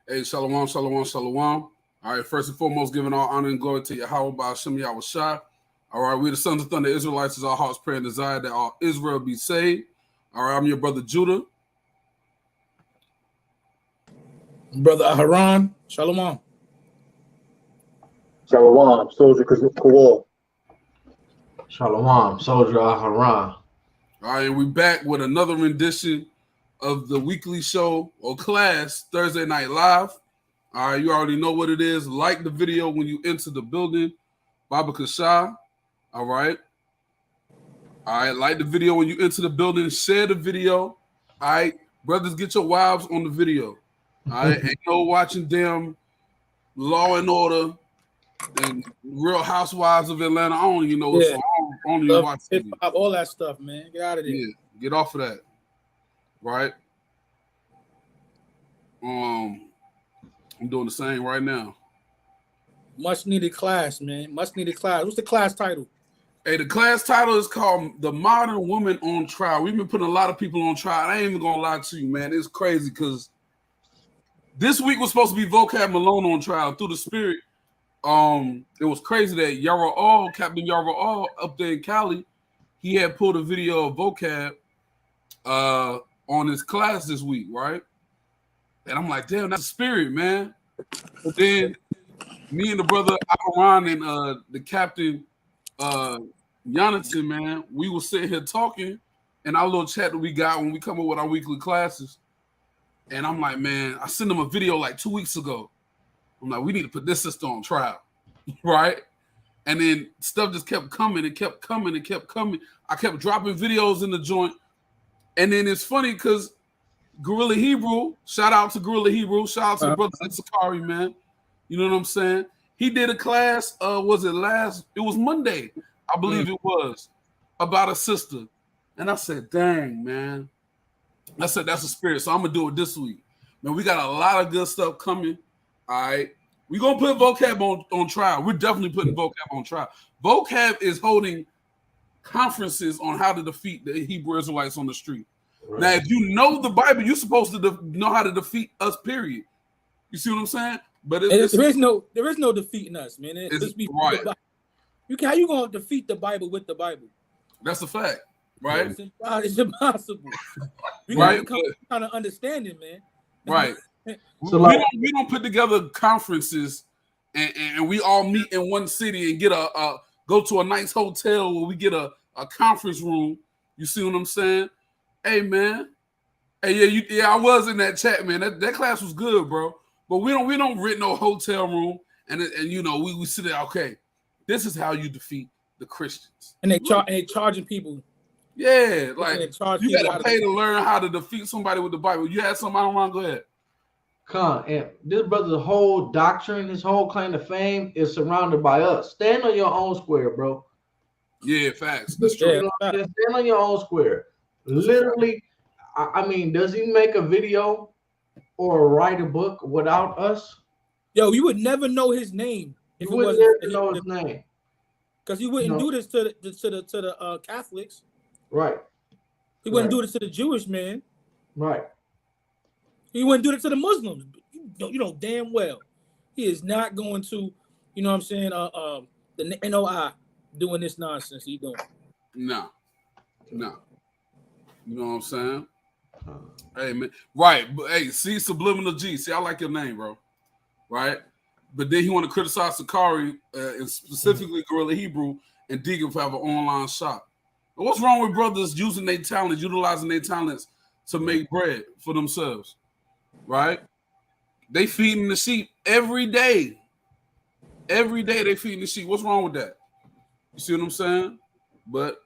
Hey, shalom, shalom, shalom. All right, first and foremost, giving all honor and glory to Yahweh by Hashem Yahweh Shai. All right, we the sons of Thunder Israelites. Is our heart's prayer and desire that all Israel be saved. All right, I'm your brother Judah. Brother Aharon, shalom. Shalom, soldier Kawal. Shalom, soldier Aharon. All right, and we back with another rendition of the weekly show or class, Thursday Night Live. All right, you already know what it is. Like the video when you enter the building, Baba Kasha. All right. All right, like the video when you enter the building. Share the video. All right, brothers, get your wives on the video. All right, ain't no watching damn Law and Order and Real Housewives of Atlanta. I don't even know what's on. I don't even watch TV. All that stuff, man. Get out of there. Yeah, get off of that. Right. I'm doing the same right now. Much needed class, man. Much needed class. What's the class title? Hey, the class title is called The Modern Woman on Trial. We've been putting a lot of people on trial. I ain't even gonna lie to you, man. It's crazy because this week was supposed to be Vocab Malone on trial through the Spirit. It was crazy that Captain Yara All up there in Cali, he had pulled a video of Vocab on his class this week, right? And I'm like, damn, that's the Spirit, man. But then me and the brother Aharon and the captain Jonathan, man, we were sitting here talking in our little chat that we got when we come up with our weekly classes. And I'm like, man, I sent him a video like 2 weeks ago. I'm like, we need to put this sister on trial, right? And then stuff just kept coming and kept coming and kept coming. I kept dropping videos in the joint. And then it's funny because Gorilla Hebrew, shout out to Gorilla Hebrew, shout out to Brother Sakari, man. You know what I'm saying? He did a class, it was Monday, I believe it was, about a sister. And I said, dang, man. I said, that's a spirit, so I'm going to do it this week. Man, we got a lot of good stuff coming, all right? We're going to put Vocab on trial. We're definitely putting Vocab on trial. Vocab is holding conferences on how to defeat the Hebrew Israelites on the street. Right. Now, if you know the Bible, you're supposed to know how to defeat us, period. You see what I'm saying? But there is no defeating us, man. Right. How you gonna defeat the Bible with the Bible? That's a fact, right? It's impossible. We gotta come to kind of understanding, man. Right. So we don't put together conferences and we all meet in one city and get go to a nice hotel where we get a conference room. You see what I'm saying? Hey, man. Hey, I was in that chat, man. That class was good, bro. But we don't rent no hotel room, and you know we sit there. Okay, this is how you defeat the Christians. And they charging people. Yeah, like you got to pay to learn how to defeat somebody with the Bible. You had something I don't want to go ahead. Come and this brother's whole doctrine, his whole claim to fame is surrounded by us. Stand on your own square, bro. Yeah, facts. That's true. Stand on your own square. Literally, I mean, does he make a video or write a book without us? Yo, you would never know his name if you would never know his name, because he wouldn't do this to the Catholics, right? He wouldn't do this to the Jewish man, right? He wouldn't do it to the Muslims. You know damn well he is not going to. You know what I'm saying? The NOI doing this nonsense he doing. No. You know what I'm saying? Hey, man. Right. But hey, see Subliminal G. See, I like your name, bro. Right? But then he want to criticize Sakari and specifically Gorilla Hebrew and Deacon for having an online shop. But what's wrong with brothers using their talents, utilizing their talents to make bread for themselves? Right? They feeding the sheep every day. Every day they feeding the sheep. What's wrong with that? You see what I'm saying? But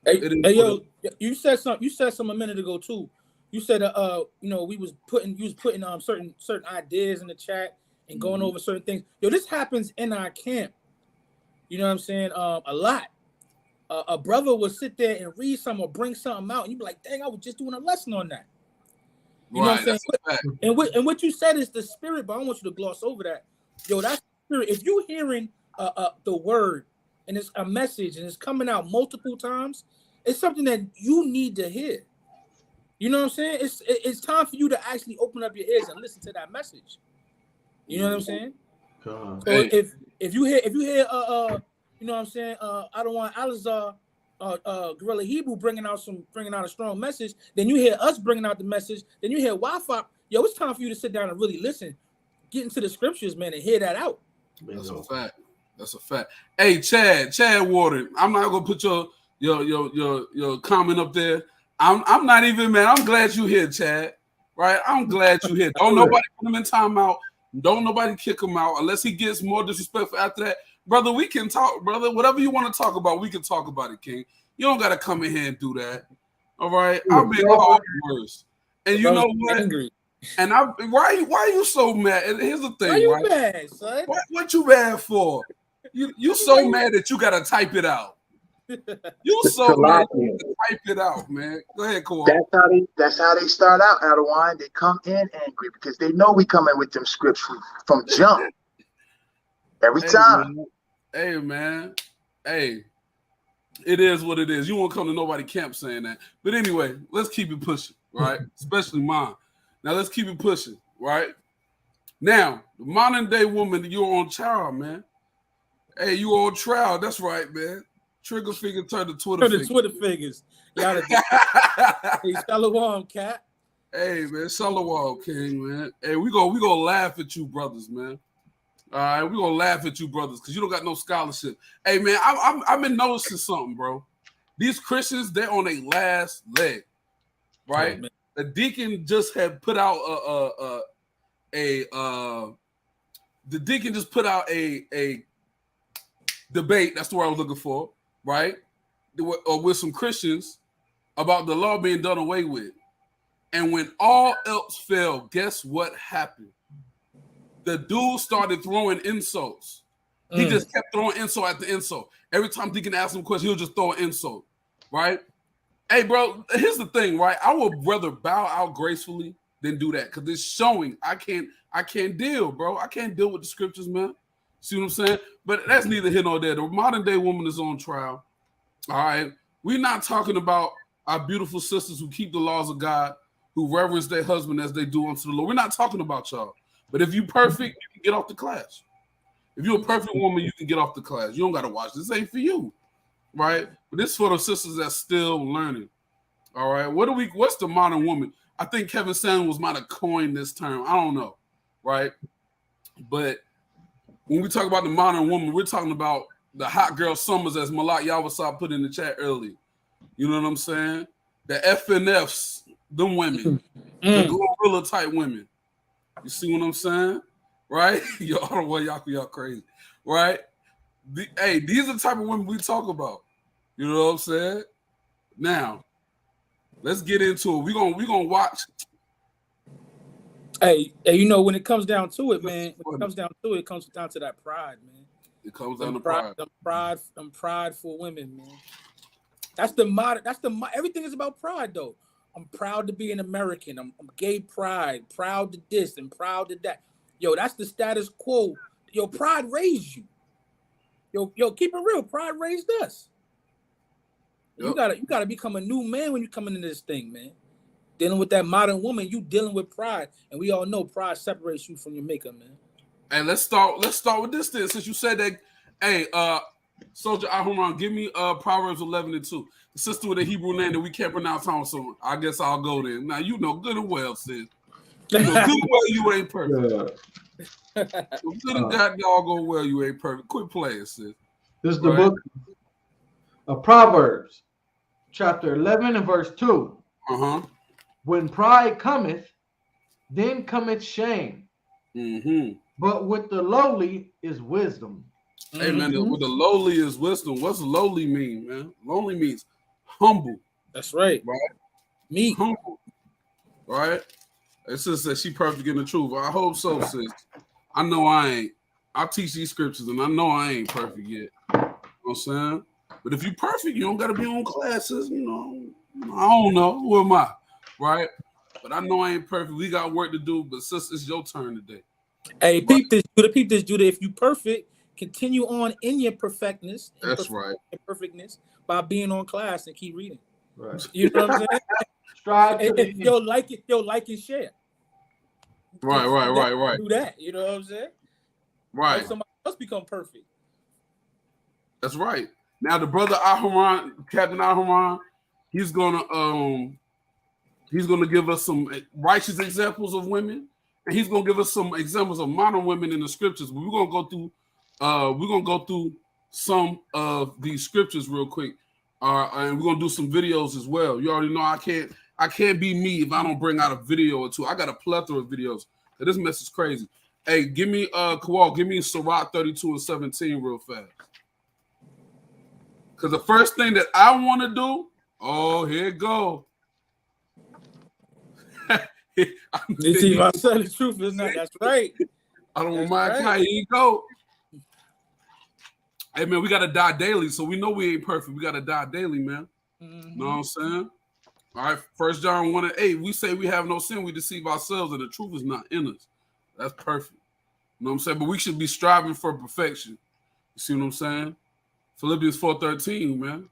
you said something a minute ago too. You said you was putting certain ideas in the chat and going over certain things. Yo, this happens in our camp. You know what I'm saying? A lot. A brother would sit there and read something or bring something out, and you'd be like, "Dang, I was just doing a lesson on that." You know what I'm saying? And what you said is the spirit, but I don't want you to gloss over that. Yo, that's the spirit. If you're hearing the word and it's a message and it's coming out multiple times, it's something that you need to hear. You know what I'm saying? It's time for you to actually open up your ears and listen to that message. You know what I'm saying? God. So Hey. if you hear you know what I'm saying, I don't want Alizar Gorilla Hebrew bringing out a strong message, then you hear us bringing out the message, then you hear Wi-Fi. Yo, it's time for you to sit down and really listen, get into the scriptures, man, and hear that out. That's a fact. That's a fact. Hey, Chad Warden, I'm not gonna put your comment up there. I'm not even, man. I'm glad you here, Chad. Right? I'm glad you here. Don't nobody put him in timeout. Don't nobody kick him out unless he gets more disrespectful after that. Brother, we can talk, brother. Whatever you want to talk about, we can talk about it, King. You don't gotta come in here and do that. All right. I've been called worse. And you know what? Angry. And why are you so mad? And here's the thing, why you right? mad, son? What you mad for? You so mad that you gotta type it out. You so mad you gotta type it out, man. Go ahead, Cole. That's how they start out, Adawan. They come in angry because they know we come in with them scripts from jump. Every time. Hey, man. Hey, it is what it is. You won't come to nobody camp saying that. But anyway, let's keep it pushing, right? Especially mine. Now let's keep it pushing, right? Now, the modern day woman, you're on trial, man. Hey, you on trial. That's right, man. Trigger figure turned to Twitter figure. Twitter figures. Y'all hey, Shalom, cat. Hey, man, Shalom, King, man. Hey, we gonna laugh at you, brothers, man. All right, we gonna laugh at you, brothers, because you don't got no scholarship. Hey, man, I've been noticing something, bro. These Christians, they're on their last leg, right? Oh, the deacon just had put out the deacon just put out a debate. That's the word I was looking for, right? With some Christians about the law being done away with. And when all else failed, guess what happened? The dude started throwing insults. He just kept throwing insult after insult. Every time Deacon asked him a question, he'll just throw an insult, right? Hey, bro, here's the thing, right? I would rather bow out gracefully than do that because it's showing I can't deal, bro. I can't deal with the scriptures, man. See what I'm saying? But that's neither here nor there. The modern day woman is on trial. All right. We're not talking about our beautiful sisters who keep the laws of God, who reverence their husband as they do unto the Lord. We're not talking about y'all. But if you're perfect, you can get off the class. If you're a perfect woman, you can get off the class. You don't got to watch. This ain't for you, right? But this is for the sisters that's still learning. All right. What's the modern woman? I think Kevin Samuels might have coined this term. I don't know, right? But when we talk about the modern woman, we're talking about the hot girl summers, as Malak Yawasab put in the chat earlier. You know what I'm saying? The FNFs, them women, the gorilla type women. You see what I'm saying? Right? Y'all crazy. Right? Hey, these are the type of women we talk about. You know what I'm saying? Now, let's get into it. We're gonna watch. Hey, you know, when it comes down to it, man, when it comes down to it, it comes down to that pride, man. It comes down to pride. Them prideful women, man. That's the everything is about pride, though. I'm proud to be an American. I'm gay pride, proud to this and proud to that. Yo, that's the status quo. Yo, pride raised you. Yo, keep it real. Pride raised us. Yep. You gotta become a new man when you come into this thing, man. Dealing with that modern woman, you dealing with pride, and we all know pride separates you from your maker, man. And let's start with this then. Since you said that, hey, Soldier Ahuman, give me Proverbs 11:2. The sister with a Hebrew name that we can't pronounce on, so I guess I'll go there. Now you know good and well, sis. You know good and well you ain't perfect. Good and doggone well you ain't perfect. Quit playing, sis. This is the book of Proverbs, chapter 11 and verse 2. When pride cometh, then cometh shame. But with the lowly is wisdom. Hey, man, with the lowly is wisdom. What's lowly mean, man? Lowly means humble. That's right. Right? Me. Humble. Right? It says that she perfect in the truth. I hope so, sis. I know I ain't. I teach these scriptures, and I know I ain't perfect yet. You know what I'm saying? But if you're perfect, you don't got to be on classes, you know. I don't know. Who am I? Right? But I know I ain't perfect. We got work to do, but sis, it's your turn today. Hey, peep this, Judah. If you perfect, continue on in your perfectness. That's right. Perfectness by being on class and keep reading. Right. You know what I'm saying? Strive to like and share. Right. Do that. You know what I'm saying? Right. Let somebody else become perfect. That's right. Now the brother Aharon, Captain Aharon, he's gonna give us some righteous examples of women, and he's gonna give us some examples of modern women in the scriptures. But we're gonna go through some of these scriptures real quick, and we're gonna do some videos as well. You already know I can't be me if I don't bring out a video or two. I got a plethora of videos. This mess is crazy. Hey, give me Kowal, give me Sirach 32 and 17 real fast. Because the first thing that I want to do, here it go. You see, if I tell the truth, is not. That's right. I don't mind. Right. Here you go. Hey man, we gotta die daily, so we know we ain't perfect. We gotta die daily, man. Mm-hmm. Know what I'm saying? All right, 1 John 1:8. We say we have no sin, we deceive ourselves, and the truth is not in us. That's perfect. You know what I'm saying? But we should be striving for perfection. You see what I'm saying? Philippians 4:13, man.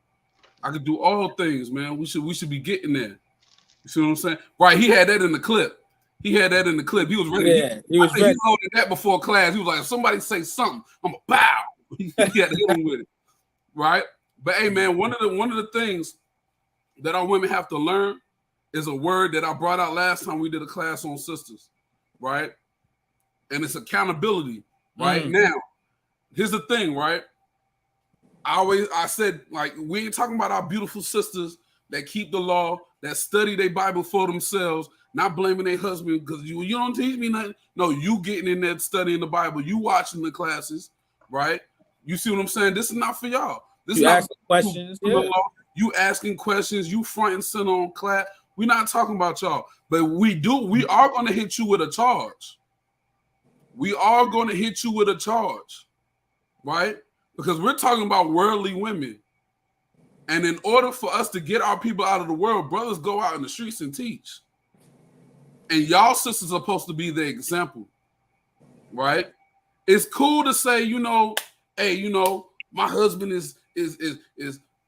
I could do all things, man. We should be getting there. You see what I'm saying? Right, he had that in the clip. He was ready. Yeah, he was ready. He loaded that before class. He was like, if somebody say something, I'm going to bow. He had to hit him with it. Right? But hey, man, one of the things that our women have to learn is a word that I brought out last time we did a class on sisters. Right? And it's accountability. Right? Now, here's the thing, right? I said, like, we ain't talking about our beautiful sisters that keep the law, that study their Bible for themselves, not blaming their husband because you don't teach me nothing. No, you getting in there studying the Bible, you watching the classes, right? You see what I'm saying? This is not for y'all. This is not questions. Yeah. You asking questions, you front and center on class. We're not talking about y'all, but we are going to hit you with a charge. We are going to hit you with a charge, right? Because we're talking about worldly women. And in order for us to get our people out of the world, brothers go out in the streets and teach. And y'all sisters are supposed to be the example, right? It's cool to say, hey, my husband is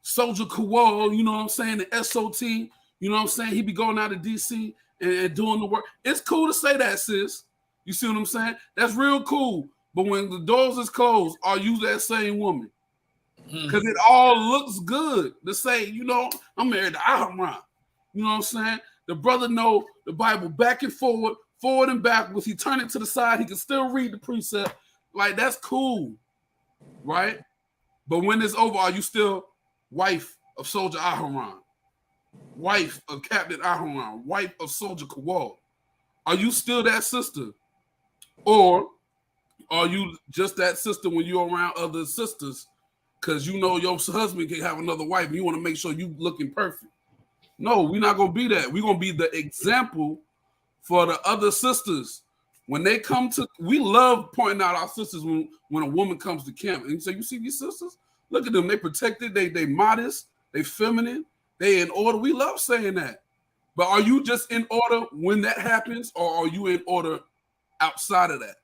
Soldier Kowal, you know what I'm saying, the SOT, you know what I'm saying? He be going out to DC and doing the work. It's cool to say that, sis. You see what I'm saying? That's real cool. But when the doors is closed, are you that same woman? Because it all looks good to say, I'm married to Aharon. You know what I'm saying? The brother know the Bible back and forward and backwards. He turn it to the side. He can still read the precept. Like, that's cool, right? But when it's over, are you still wife of Soldier Aharon? Wife of Captain Aharon? Wife of Soldier Kowal? Are you still that sister? Or are you just that sister when you're around other sisters because your husband can have another wife and you want to make sure you looking perfect? No, we're not going to be that. We're going to be the example for the other sisters. When they come to, we love pointing out our sisters when a woman comes to camp. And you say, you see these sisters? Look at them. They protected. They modest. They feminine. They in order. We love saying that. But are you just in order when that happens, or are you in order outside of that?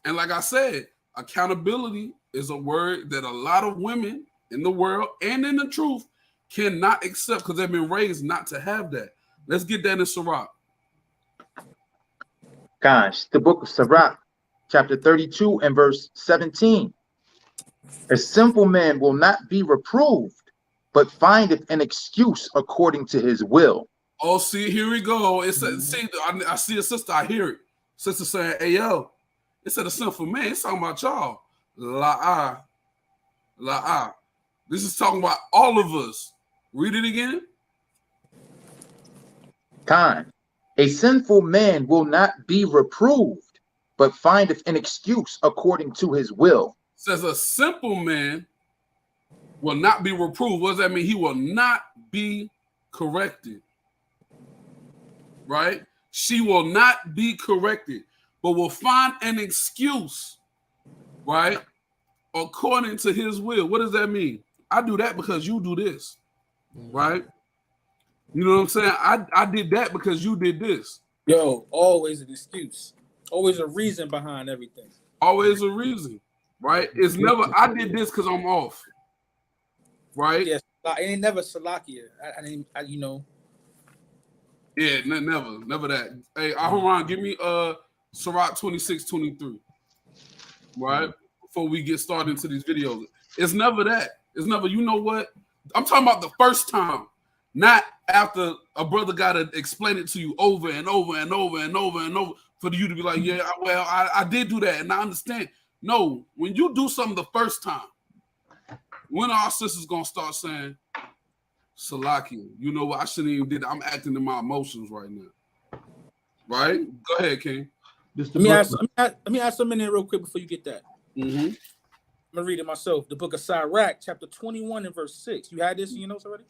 And like I said, accountability is a word that a lot of women in the world and in the truth cannot accept because they've been raised not to have that. Let's get that in Sirach. Gosh, the book of Sirach, chapter 32 and verse 17. A simple man will not be reproved, but findeth an excuse according to his will. Oh, see, here we go. I see a sister, I hear it. Sister saying, hey, yo, it said a sinful man. It's talking about y'all. La. This is talking about all of us. Read it again. Time. A sinful man will not be reproved, but findeth an excuse according to his will. Says a simple man will not be reproved. What does that mean? He will not be corrected. Right? She will not be corrected, but will find an excuse, right? According to his will. What does that mean? I do that because you do this, right? You know what I'm saying? I did that because you did this. Yo, always an excuse. Always a reason behind everything. Always a reason, right? It's never, I did this because I'm off, right? Yes, it ain't never Salakia. Yeah, never that. Hey, Aharon, give me Sirach 26:23. Right? Before we get started into these videos. It's never that. It's never, you know what? I'm talking about the first time, not after a brother gotta explain it to you over and over and over and over and over for you to be like, yeah, well, I did do that and I understand. No, when you do something the first time, when are our sisters gonna start saying, Salakia, you know what? I shouldn't even did that. I'm acting in my emotions right now. Right? Go ahead, King. Let me add something in real quick before you get that. Mm-hmm. I'm gonna read it myself. The book of Sirach, chapter 21 and verse 6. You had this in your notes already?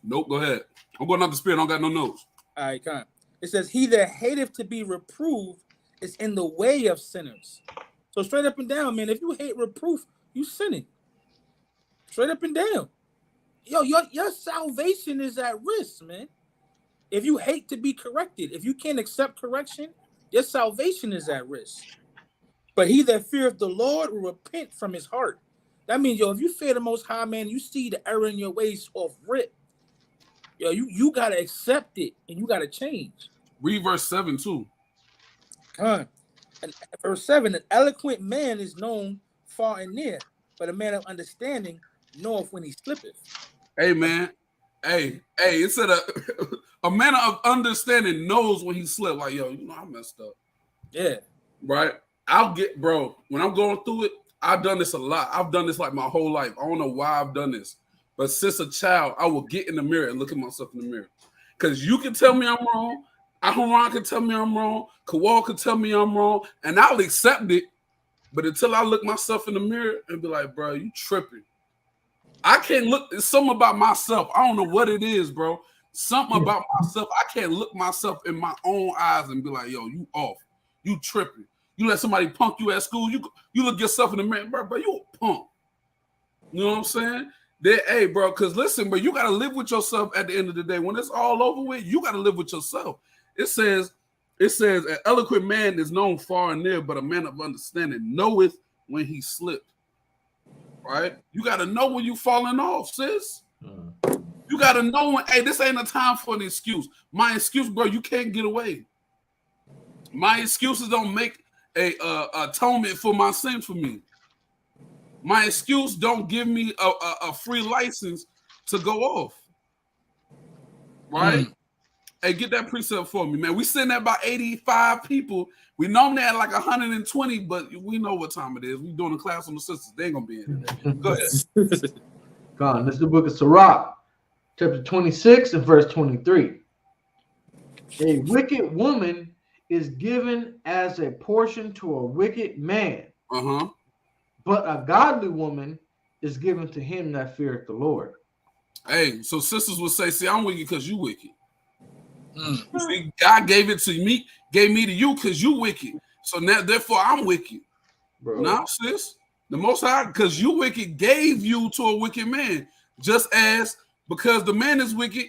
Nope, go ahead. I'm going off the spirit. I don't got no notes. All right, come on. It says, he that hateth to be reproved is in the way of sinners. So straight up and down, man, if you hate reproof, you sinning. Straight up and down. Yo, your salvation is at risk, man. If you hate to be corrected, if you can't accept correction, your salvation is at risk. But he that feareth the Lord will repent from his heart. That means, yo, if you fear the Most High, man, you see the error in your ways off rip. Yo, you got to accept it, and you got to change. Read verse 7, too. And verse 7, an eloquent man is known far and near, but a man of understanding knoweth when he slippeth. Hey, man. Hey, it said a man of understanding knows when he slipped. Like, yo, you know, I messed up. Yeah. Right? Bro, when I'm going through it, I've done this a lot. I've done this like my whole life. I don't know why I've done this. But since a child, I will get in the mirror and look at myself in the mirror. Because you can tell me I'm wrong. Aharon can tell me I'm wrong. Kawal can tell me I'm wrong. And I'll accept it. But until I look myself in the mirror and be like, bro, you tripping. I can't look. It's something about myself. I don't know what it is, bro. Something about myself. I can't look myself in my own eyes and be like, yo, you off. You tripping. You let somebody punk you at school. You look yourself in the mirror, bro, you a punk. You know what I'm saying? Hey, bro, because listen, bro, you got to live with yourself at the end of the day. When it's all over with, you got to live with yourself. It says, an eloquent man is known far and near, but a man of understanding knoweth when he slipped. Right? You got to know when you falling off, sis. You got to know when, hey, this ain't a time for an excuse. My excuse, bro, you can't get away. My excuses don't make a atonement for my sin for me. My excuse don't give me a free license to go off. Right? Hey, get that precept for me, man. We sitting at about 85 people. We normally at like 120, but we know what time it is. We doing a class on the sisters. They ain't gonna be in there. Go ahead. God, this is the book of Sirach, chapter 26 and verse 23. A wicked woman is given as a portion to a wicked man. But a godly woman is given to him that feareth the Lord. Hey, so sisters will say, see, I'm wicked because you wicked. See, God gave it to me, gave me to you because you wicked. So now, therefore, I'm wicked. Bro. Now, sis, the Most High, because you wicked, gave you to a wicked man. Just as because the man is wicked,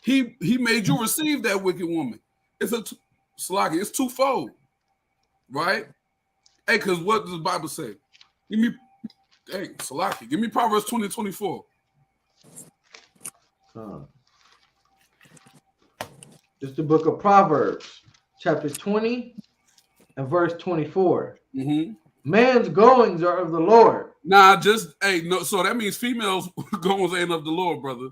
he made you receive that wicked woman. It's twofold, right? Hey, because what does the Bible say? Give me Proverbs 20:24. It's the book of Proverbs, chapter 20 and verse 24. Man's goings are of the Lord. Nah, so that means females' goings ain't of the Lord, brother.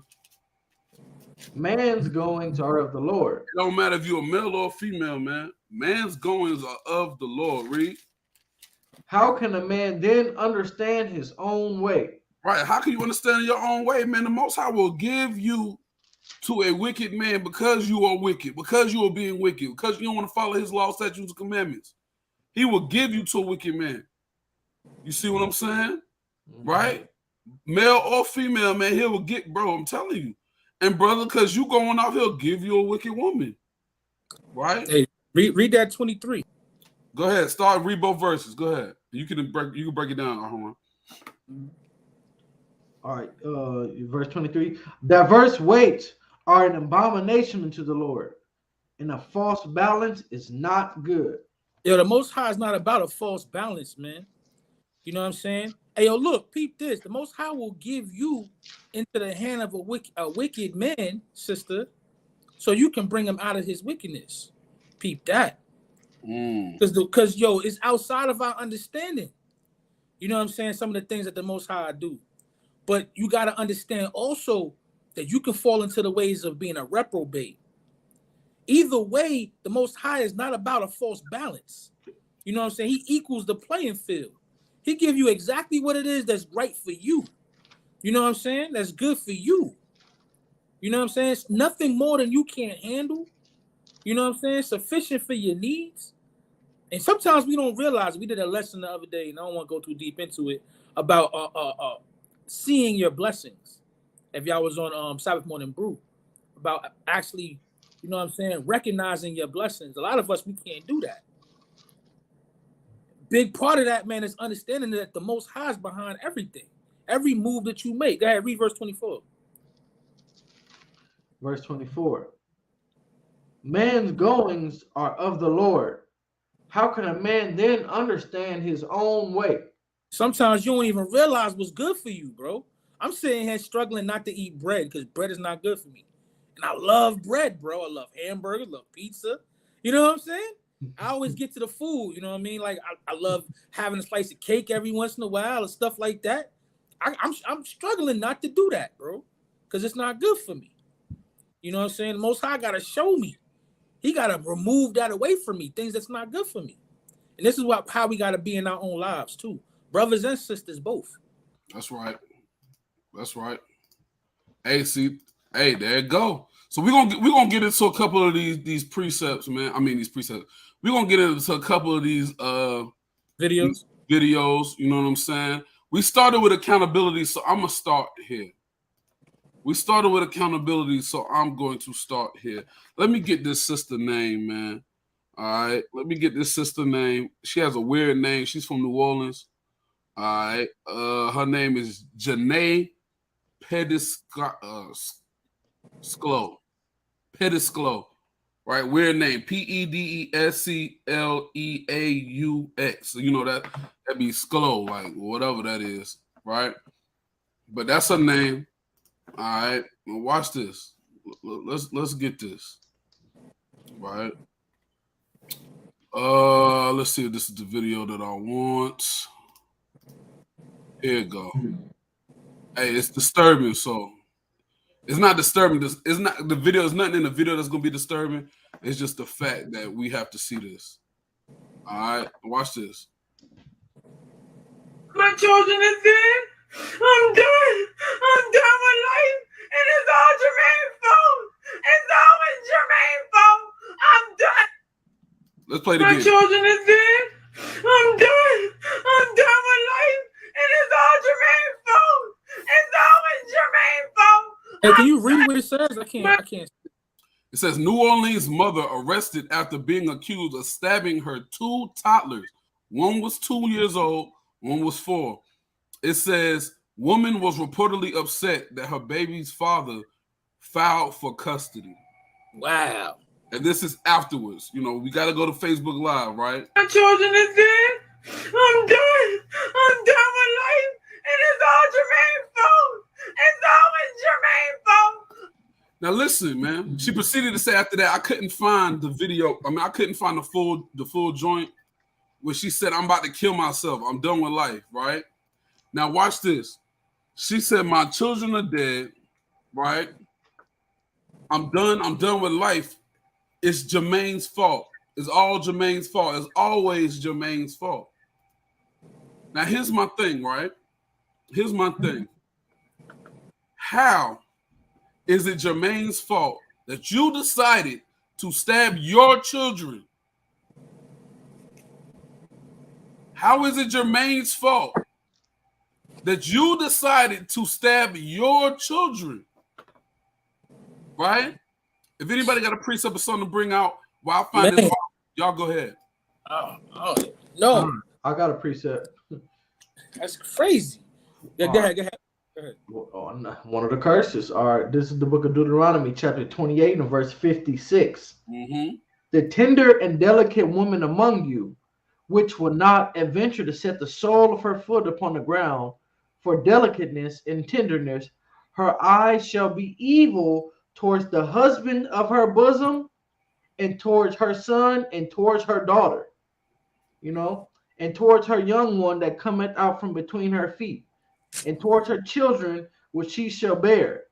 Man's goings are of the Lord. It don't matter if you're a male or a female, man. Man's goings are of the Lord. Read. How can a man then understand his own way? Right. How can you understand your own way, man? The Most High will give you to a wicked man because you are wicked, because you are being wicked, because you don't want to follow his law, statutes, and commandments. He will give you to a wicked man. You see what I'm saying? Right? Male or female, man, he will get, bro, I'm telling you. And brother, because you going off, he'll give you a wicked woman. Right? Hey, read that 23. Go ahead. Read both verses. Go ahead. You can break it down, Aharon. All right, verse 23. Diverse weights are an abomination unto the Lord, and a false balance is not good. Yo, the Most High is not about a false balance, man. You know what I'm saying? Hey, yo, look, peep this. The Most High will give you into the hand of a wicked man, sister, so you can bring him out of his wickedness. Peep that. Mm. Because yo, it's outside of our understanding. You know what I'm saying? Some of the things that the Most High do. But you got to understand also that you can fall into the ways of being a reprobate. Either way, the Most High is not about a false balance. You know what I'm saying? He equals the playing field. He give you exactly what it is that's right for you. You know what I'm saying? That's good for you. You know what I'm saying? It's nothing more than you can't handle. You know what I'm saying? Sufficient for your needs. And sometimes we don't realize. We did a lesson the other day, and I don't want to go too deep into it, about seeing your blessings. If y'all was on Sabbath Morning Brew, about actually, you know what I'm saying, recognizing your blessings. A lot of us, we can't do that. Big part of that, man, is understanding that the Most High is behind everything. Every move that you make. Go ahead, read verse 24. Verse 24. Man's goings are of the Lord. How can a man then understand his own way? Sometimes you don't even realize what's good for you, bro. I'm sitting here struggling not to eat bread because bread is not good for me. And I love bread, bro. I love hamburgers, love pizza. You know what I'm saying? I always get to the food, you know what I mean? Like I love having a slice of cake every once in a while and stuff like that. I'm struggling not to do that, bro, because it's not good for me. You know what I'm saying? The Most High got to show me. He got to remove that away from me, things that's not good for me. And this is how we got to be in our own lives too. Brothers and sisters both. That's right. That's right. Hey, see, hey, there you go. So we're gonna get into a couple of these precepts, man. I mean these precepts. We're gonna get into a couple of these videos. You know what I'm saying? We started with accountability, so I'm gonna start here. We started with accountability, so I'm going to start here. Let me get this sister name, man. All right, let me get this sister name. She has a weird name. She's from New Orleans. All right, her name is Janae Pedesclo. Pedesclo, right? Weird name. Pedescleaux. So you know that'd be Sklo, like whatever that is, right? But that's her name. All right, now watch this. Let's get this, right? Let's see if this is the video that I want. Here you go. Hey, it's disturbing, so it's not disturbing. It's not the video. There's nothing in the video that's gonna be disturbing. It's just the fact that we have to see this. All right, watch this. My children is dead. I'm done. I'm done with life, and it's all Jermaine's fault. It's always Jermaine's fault. I'm done. Let's play it again. My children is dead. I'm done. I'm done with life, and it's all Jermaine's fault. It's always Jermaine's fault. Hey, can you read what it says? I can't. It says New Orleans mother arrested after being accused of stabbing her two toddlers. One was 2 years old, one was 4. It says woman was reportedly upset that her baby's father filed for custody. Wow. And this is afterwards. You know, we got to go to Facebook Live, right? My children is dead. I'm done. I'm done with life, and it's all Jermaine's fault. It's always Jermaine's fault. Now listen, man. She proceeded to say after that, I couldn't find the video. I mean, I couldn't find the full joint where she said, I'm about to kill myself. I'm done with life, right? Now watch this. She said, my children are dead, right? I'm done with life. It's Jermaine's fault. It's all Jermaine's fault. It's always Jermaine's fault. Now here's my thing, right? Here's my thing. How is it Jermaine's fault that you decided to stab your children? How is it Jermaine's fault that you decided to stab your children? Right? If anybody got a precept or something to bring out while I find this, y'all go ahead. Oh no. I got a precept. That's crazy. Yeah, go ahead. One of the curses. All right, this is the book of Deuteronomy, chapter 28 and verse 56. Mm-hmm. The tender and delicate woman among you, which will not adventure to set the sole of her foot upon the ground, for delicateness and tenderness, her eyes shall be evil towards the husband of her bosom, and towards her son, and towards her daughter, and towards her young one that cometh out from between her feet, and towards her children which she shall bear.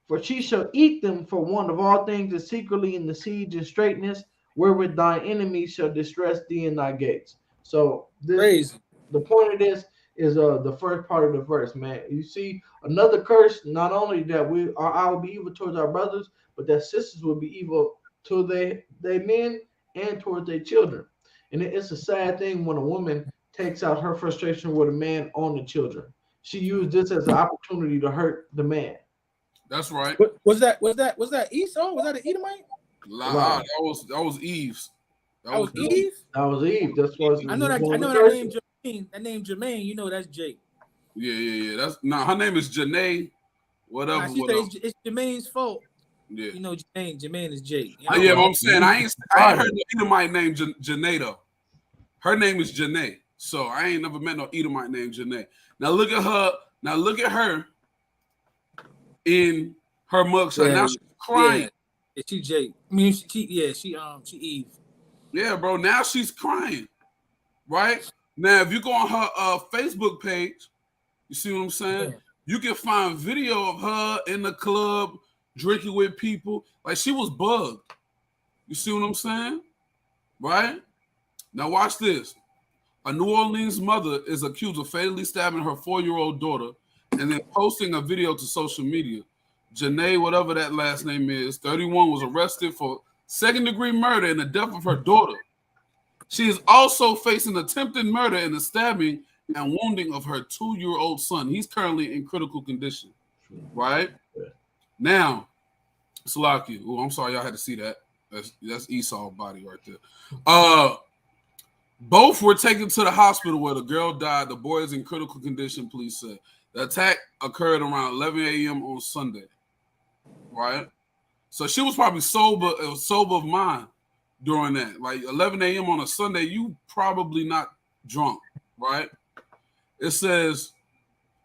For she shall eat them for want of all things, and secretly in the siege and straitness, wherewith thine enemies shall distress thee in thy gates. So the point of this is the first part of the verse, man. You see another curse, not only that I will be evil towards our brothers, but that sisters will be evil to they men and towards their children. And it's a sad thing when a woman takes out her frustration with a man on the children. She used this as an opportunity to hurt the man. That's right. Was that Esau? Was that an Edomite? That was Eve's. That was Eve. That was Eve. That's what I know that name Jermaine. That name Jermaine. You know that's Jake. Yeah. That's her name is Janae. Whatever. It's Jermaine's fault. Yeah. You know Jermaine is Jake. But I'm saying I ain't heard no Edomite named Janae though. Her name is Janae. So I ain't never met no Edomite named Janae. Now look at her in her mugshot. Yeah, now she's crying. Yeah, she Jake. I mean, she Eve. Yeah, bro. Now she's crying. Right? Now, if you go on her Facebook page, you see what I'm saying? Yeah. You can find video of her in the club drinking with people. Like she was bugged. You see what I'm saying? Right? Now watch this. A New Orleans mother is accused of fatally stabbing her 4-year-old daughter and then posting a video to social media. Janae, whatever that last name is, 31, was arrested for second-degree murder in the death of her daughter. She is also facing attempted murder and the stabbing and wounding of her 2-year-old son. He's currently in critical condition. Right? Now, Salaki. Oh, I'm sorry y'all had to see that. That's Esau's body right there. Both were taken to the hospital where the girl died. The boy is in critical condition, police said. The attack occurred around 11 a.m. on Sunday. Right? So she was probably sober of mind during that. Like 11 a.m. on a Sunday, you probably not drunk, right? It says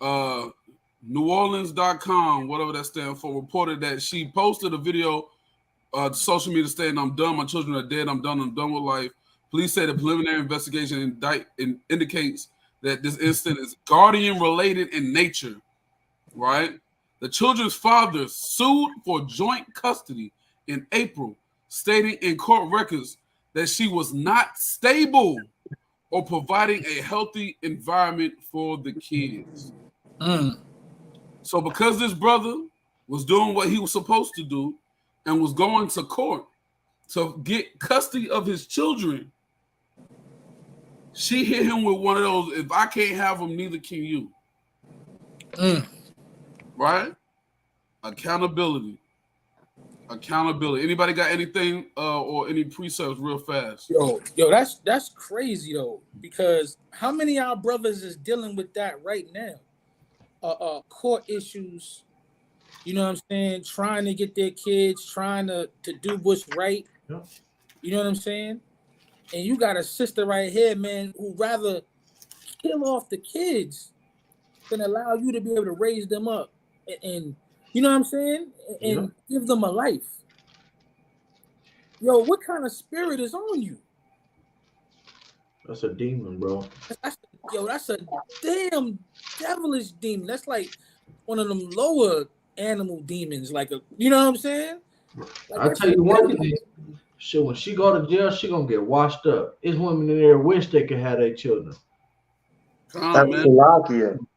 NewOrleans.com, whatever that stands for, reported that she posted a video to social media stating, "I'm done. My children are dead. I'm done with life." Police say the preliminary investigation indicates that this incident is guardian-related in nature, right? The children's father sued for joint custody in April, stating in court records that she was not stable or providing a healthy environment for the kids. So because this brother was doing what he was supposed to do and was going to court to get custody of his children, she hit him with one of those, if I can't have them, neither can you. Right? Accountability. Anybody got anything or any precepts real fast? Yo, that's crazy though, because how many of our brothers is dealing with that right now? Court issues, you know what I'm saying? Trying to get their kids, trying to do what's right. You know what I'm saying? And you got a sister right here, man, who rather kill off the kids than allow you to be able to raise them up and you know what I'm saying? And give them a life. Yo, what kind of spirit is on you? That's a demon, bro. That's a damn devilish demon. That's like one of them lower animal demons. You know what I'm saying? I'll tell you one thing. When she go to jail, she gonna get washed up. It's women in there wish they could have their children.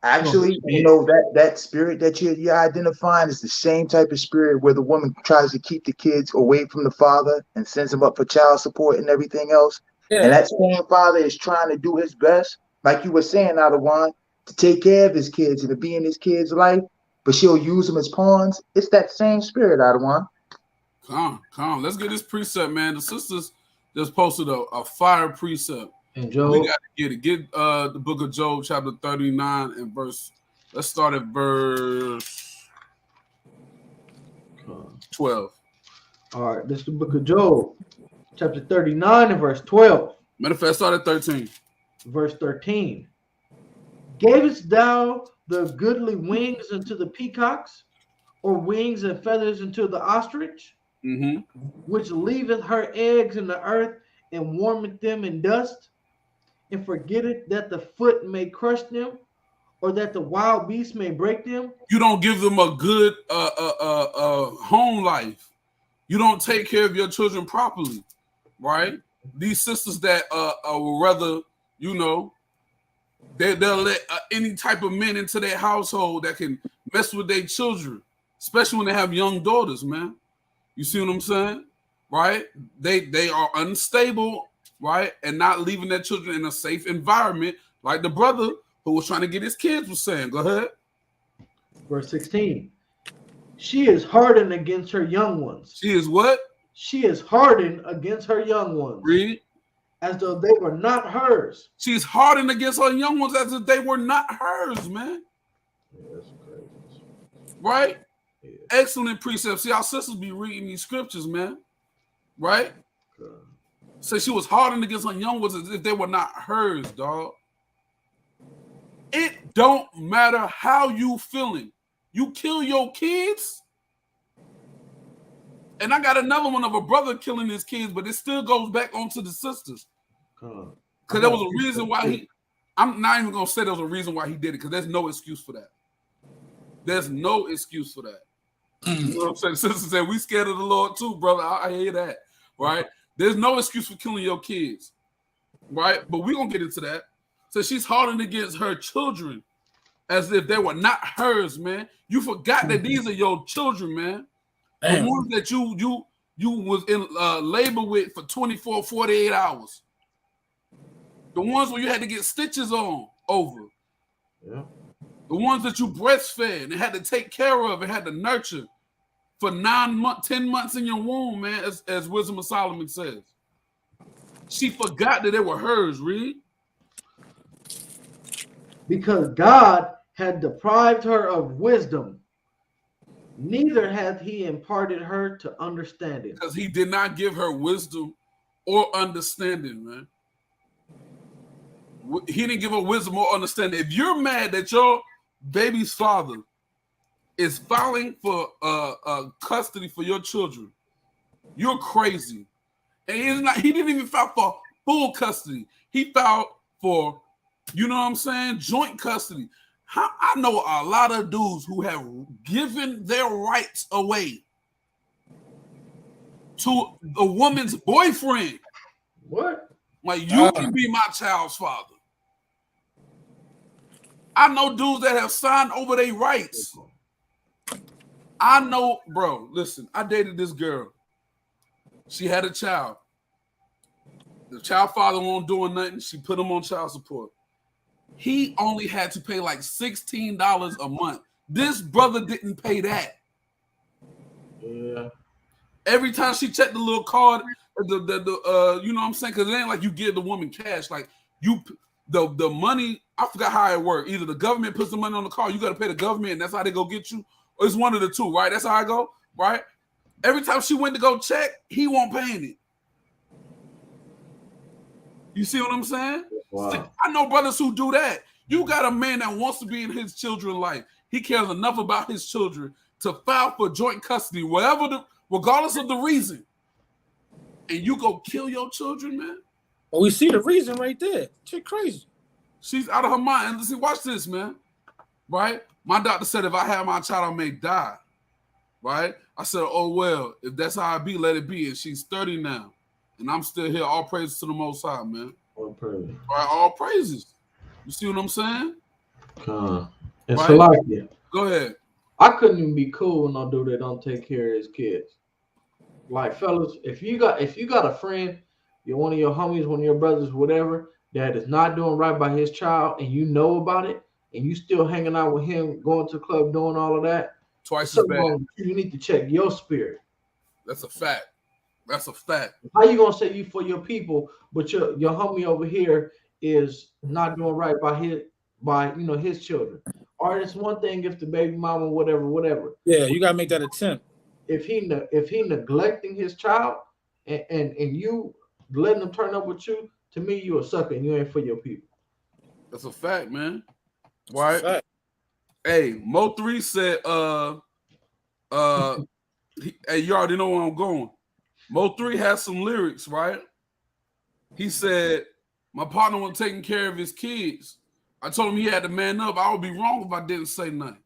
Actually, you know that spirit that you're identifying is the same type of spirit where the woman tries to keep the kids away from the father and sends them up for child support and everything else. Yeah. And that same father is trying to do his best, like you were saying, Adawan, to take care of his kids and to be in his kids' life, but she'll use them as pawns. It's that same spirit, Adawan. Come. Let's get this precept, man. The sisters just posted a fire precept. And Job, we got to get it. Get the book of Job, chapter 39 and verse. Let's start at verse 12. All right, this is the book of Job, chapter 39 and verse 12. Matter of fact, start at 13. Verse 13. Gavest thou the goodly wings unto the peacocks, or wings and feathers into the ostrich, which leaveth her eggs in the earth and warmeth them in dust, and forgetteth that the foot may crush them, or that the wild beast may break them? You don't give them a good home life. You don't take care of your children properly, right? These sisters that would rather, you know, they'll let any type of men into their household that can mess with their children, especially when they have young daughters, man. You see what I'm saying? Right? They are unstable, right? And not leaving their children in a safe environment, like the brother who was trying to get his kids was saying. Go ahead. Verse 16. She is hardened against her young ones. She is what? She is hardened against her young ones. Read. As though they were not hers. She's hardened against her young ones as if they were not hers, man. Yeah, that's crazy. Right? Yeah. Excellent precept. See, our sisters be reading these scriptures, man. Right? So she was hardened against her young ones as if they were not hers, dog. It don't matter how you feeling. You kill your kids. And I got another one of a brother killing his kids, but it still goes back onto the sisters. Because there was a reason why I'm not even going to say there was a reason why he did it, because there's no excuse for that. There's no excuse for that. You know what I'm saying? Sister said, we scared of the Lord too, brother. I hear that, right? There's no excuse for killing your kids, right? But we're going to get into that. So she's hardened against her children as if they were not hers, man. You forgot that these are your children, man. Damn. The ones that you was in labor with for 24, 48 hours. The ones where you had to get stitches on over. Yeah. The ones that you breastfed and had to take care of and had to nurture for 9 months, 10 months in your womb, man, as Wisdom of Solomon says. She forgot that they were hers, Reed. Because God had deprived her of wisdom, neither hath he imparted her to understanding. Because he did not give her wisdom or understanding, man. He didn't give her wisdom or understanding. If you're mad that your baby's father is filing for custody for your children, you're crazy. And he didn't even file for full custody. He filed for, you know what I'm saying, joint custody. I know a lot of dudes who have given their rights away to a woman's boyfriend. What? Like, you can be my child's father. I know dudes that have signed over their rights. I know, bro, listen, I dated this girl. She had a child. The child father wasn't doing nothing. She put him on child support. He only had to pay like $16 a month. This brother didn't pay that. Yeah. Every time she checked the little card, you know what I'm saying? Because it ain't like you give the woman cash. Like the money, I forgot how it worked. Either the government puts the money on the card, you got to pay the government, and that's how they go get you. Or it's one of the two, right? That's how I go, right? Every time she went to go check, he won't paying it. You see what I'm saying? Wow. I know brothers who do that. You got a man that wants to be in his children's life. He cares enough about his children to file for joint custody, regardless of the reason. And you go kill your children, man. Well, we see the reason right there. She's crazy. She's out of her mind. And see, watch this, man. Right? My doctor said if I have my child, I may die. Right? I said, oh, well, if that's how it be, let it be. And she's 30 now. And I'm still here. All praises to the Most High, man. All praises. Right? All praises. You see what I'm saying? And so like it. Go ahead. I couldn't even be cool with no dude that don't take care of his kids. Like, fellas, if you got a friend, you're one of your homies, one of your brothers, whatever, that is not doing right by his child, and you know about it, and you still hanging out with him, going to the club, doing all of that, twice as bad. You need to check your spirit. That's a fact. That's a fact. How you gonna say you for your people, but your homie over here is not doing right by his children? Or it's one thing if the baby mama, whatever. Yeah, you gotta make that attempt. If he neglecting his child and you letting them turn up with you, to me you a sucker and you ain't for your people. That's a fact, man. Right? Fact. Hey, Mo3 said Hey, you already know where I'm going. Mo 3 has some lyrics, right? He said, my partner was taking care of his kids. I told him he had to man up. I would be wrong if I didn't say nothing.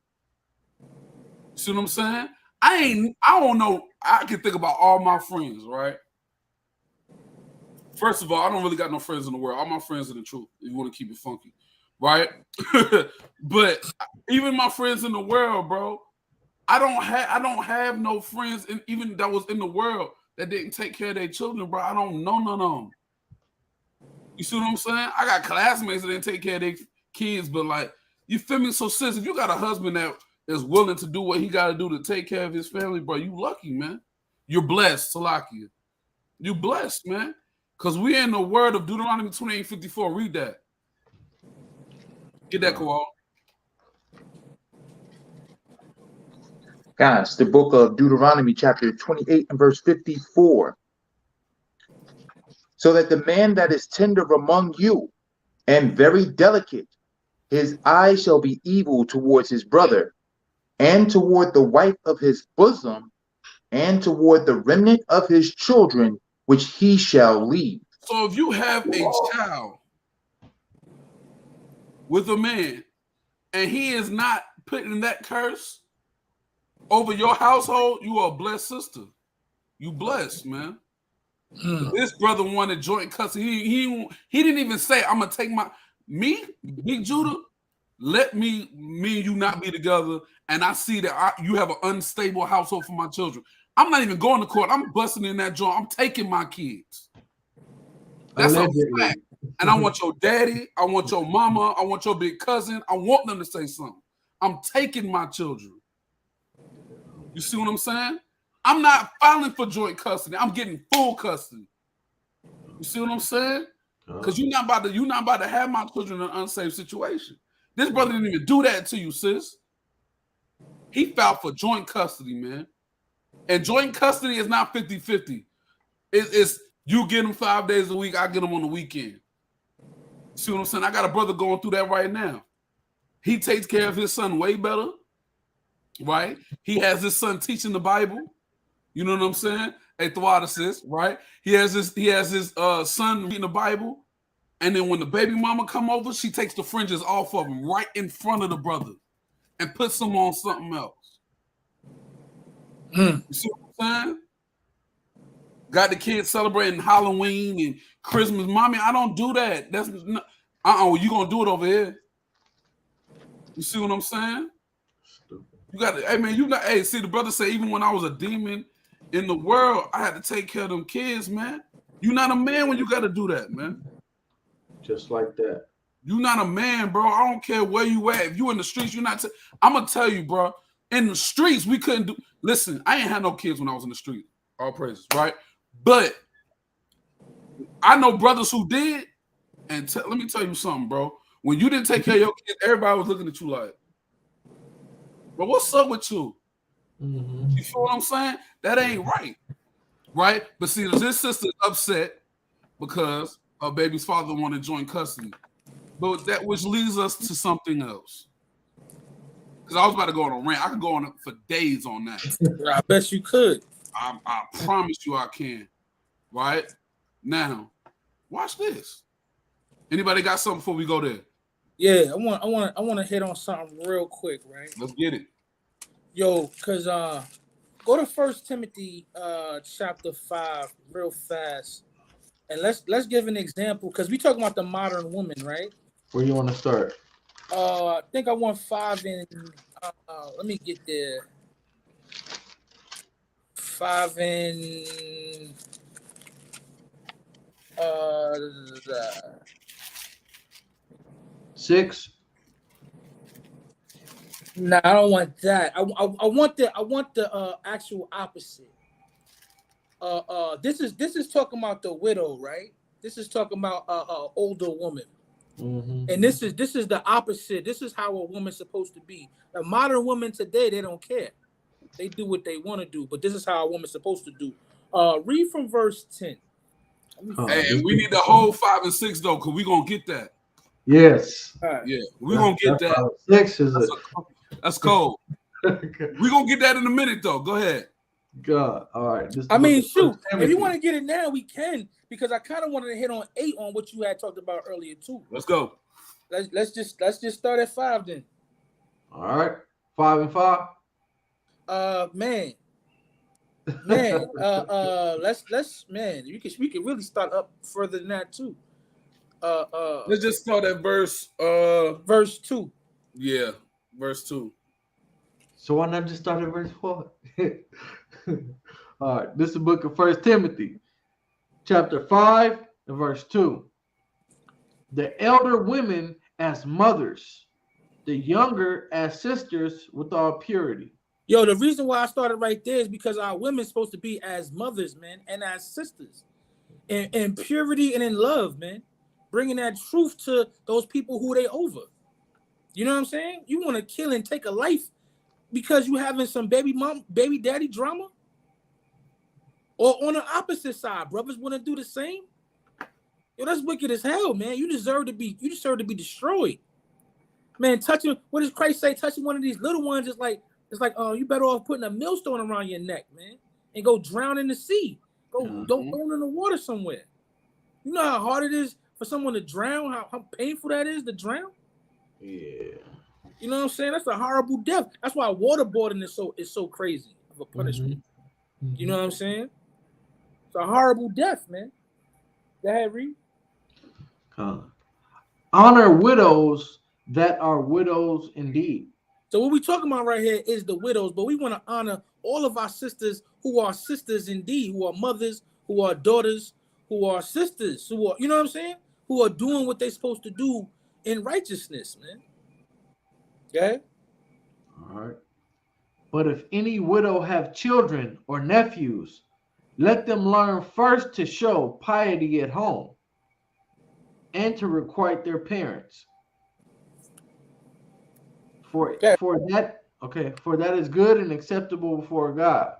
See what I'm saying? I don't know. I can think about all my friends, right? First of all, I don't really got no friends in the world. All my friends are the truth, if you want to keep it funky, right? But even my friends in the world, bro, I don't have no friends, even that was in the world that didn't take care of their children, bro. I don't know none of them. You see what I'm saying? I got classmates that didn't take care of their kids, but like, you feel me? So sis, if you got a husband that is willing to do what he got to do to take care of his family, bro, you lucky, man. You're blessed, Salakia. You blessed, man. Because we're in the word of Deuteronomy 28:54. Read that. Get that, Kowal. Guys, the book of Deuteronomy, chapter 28 and verse 54. So that the man that is tender among you and very delicate, his eye shall be evil towards his brother, and toward the wife of his bosom, and toward the remnant of his children, which he shall leave. So if you have a child with a man, and he is not putting that curse over your household, you are a blessed sister. You blessed, man. This brother wanted joint custody. He didn't even say, I'm gonna take Big Judah, let me and you not be together, and I see that you have an unstable household for my children. I'm not even going to court. I'm busting in that joint. I'm taking my kids. That's a fact. And I want your daddy, I want your mama, I want your big cousin. I want them to say something. I'm taking my children. You see what I'm saying? I'm not filing for joint custody. I'm getting full custody. You see what I'm saying? Because you're not about to have my children in an unsafe situation. This brother didn't even do that to you, sis. He filed for joint custody, man. And joint custody is not 50-50. It's you get him 5 days a week, I get him on the weekend. See what I'm saying? I got a brother going through that right now. He takes care of his son way better, right? He has his son teaching the Bible. You know what I'm saying? Hey, Thawada, sis, right? He has his son reading the Bible, and then when the baby mama come over, she takes the fringes off of him right in front of the brother and puts them on something else. You see what I'm saying? Got the kids celebrating Halloween and Christmas. Mommy, I don't do that. That's not, you gonna do it over here. You see what I'm saying? You got to, hey man, see the brother say, even when I was a demon in the world, I had to take care of them kids, man. You're not a man when you got to do that, man. Just like that. You're not a man, bro. I don't care where you at. If you in the streets, you're not. I'm gonna tell you, bro. In the streets, we couldn't do. Listen, I ain't had no kids when I was in the street. All praises, right? But I know brothers who did. And let me tell you something, bro. When you didn't take care of your kids, everybody was looking at you like, "But what's up with you?" Mm-hmm. You feel what I'm saying? That ain't right, right? But see, this sister's upset because her baby's father wanted joint custody. But that which leads us to something else. Because I was about to go on a rant. I could go on for days on that. I bet you could. I promise you I can. Right? Now, watch this. Anybody got something before we go there? Yeah, I want to hit on something real quick, right? Let's get it. Yo, because go to 1 Timothy chapter 5 real fast. And let's give an example, because we talking about the modern woman, right? Where you want to start? I think I want 5 in. Let me get there. 5 in. 6. No, I don't want that. I want the actual opposite. This is talking about the widow, right? This is talking about a older woman. Mm-hmm. And this is the opposite. This is how a woman's supposed to be. A modern woman today, they don't care. They do what they want to do, but this is how a woman's supposed to do. Read from verse 10. Hey, we need the whole 5 and 6 though, because we're gonna get that. Yes. Right. Yeah, we're gonna get that. 6 is that's cold. We're gonna get that in a minute, though. Go ahead. God, all right. I mean, shoot, if you want to get it now, we can, because I kind of wanted to hit on 8 on what you had talked about earlier too. Let's go. Let's just start at 5 then. All right, 5 and 5. Man, let's man, we can really start up further than that too. Let's just start at verse 2. Yeah, verse 2. So why not just start at verse 4? All right, this is the book of 1 Timothy, chapter 5 and verse 2. The elder women as mothers, the younger as sisters with all purity. Yo, the reason why I started right there is because our women's supposed to be as mothers, man, and as sisters, in purity and in love, man, bringing that truth to those people who they over. You know what I'm saying? You want to kill and take a life because you having some baby daddy drama? Or on the opposite side, brothers want to do the same? Yo, that's wicked as hell, man. You deserve to be destroyed. Man, what does Christ say? Touching one of these little ones is like, you better off putting a millstone around your neck, man, and go drown in the sea. Don't go in the water somewhere. You know how hard it is for someone to drown, how painful that is to drown? Yeah. You know what I'm saying? That's a horrible death. That's why waterboarding is so crazy of a punishment. Mm-hmm. You know what I'm saying? It's a horrible death, man. Go ahead, Reed. Honor widows that are widows indeed. So what we're talking about right here is the widows, but we want to honor all of our sisters who are sisters indeed, who are mothers, who are daughters, who are sisters, who are, you know what I'm saying? Who are doing what they're supposed to do in righteousness, man. Okay? All right. But if any widow have children or nephews, let them learn first to show piety at home and to requite their parents. For that is good and acceptable before God.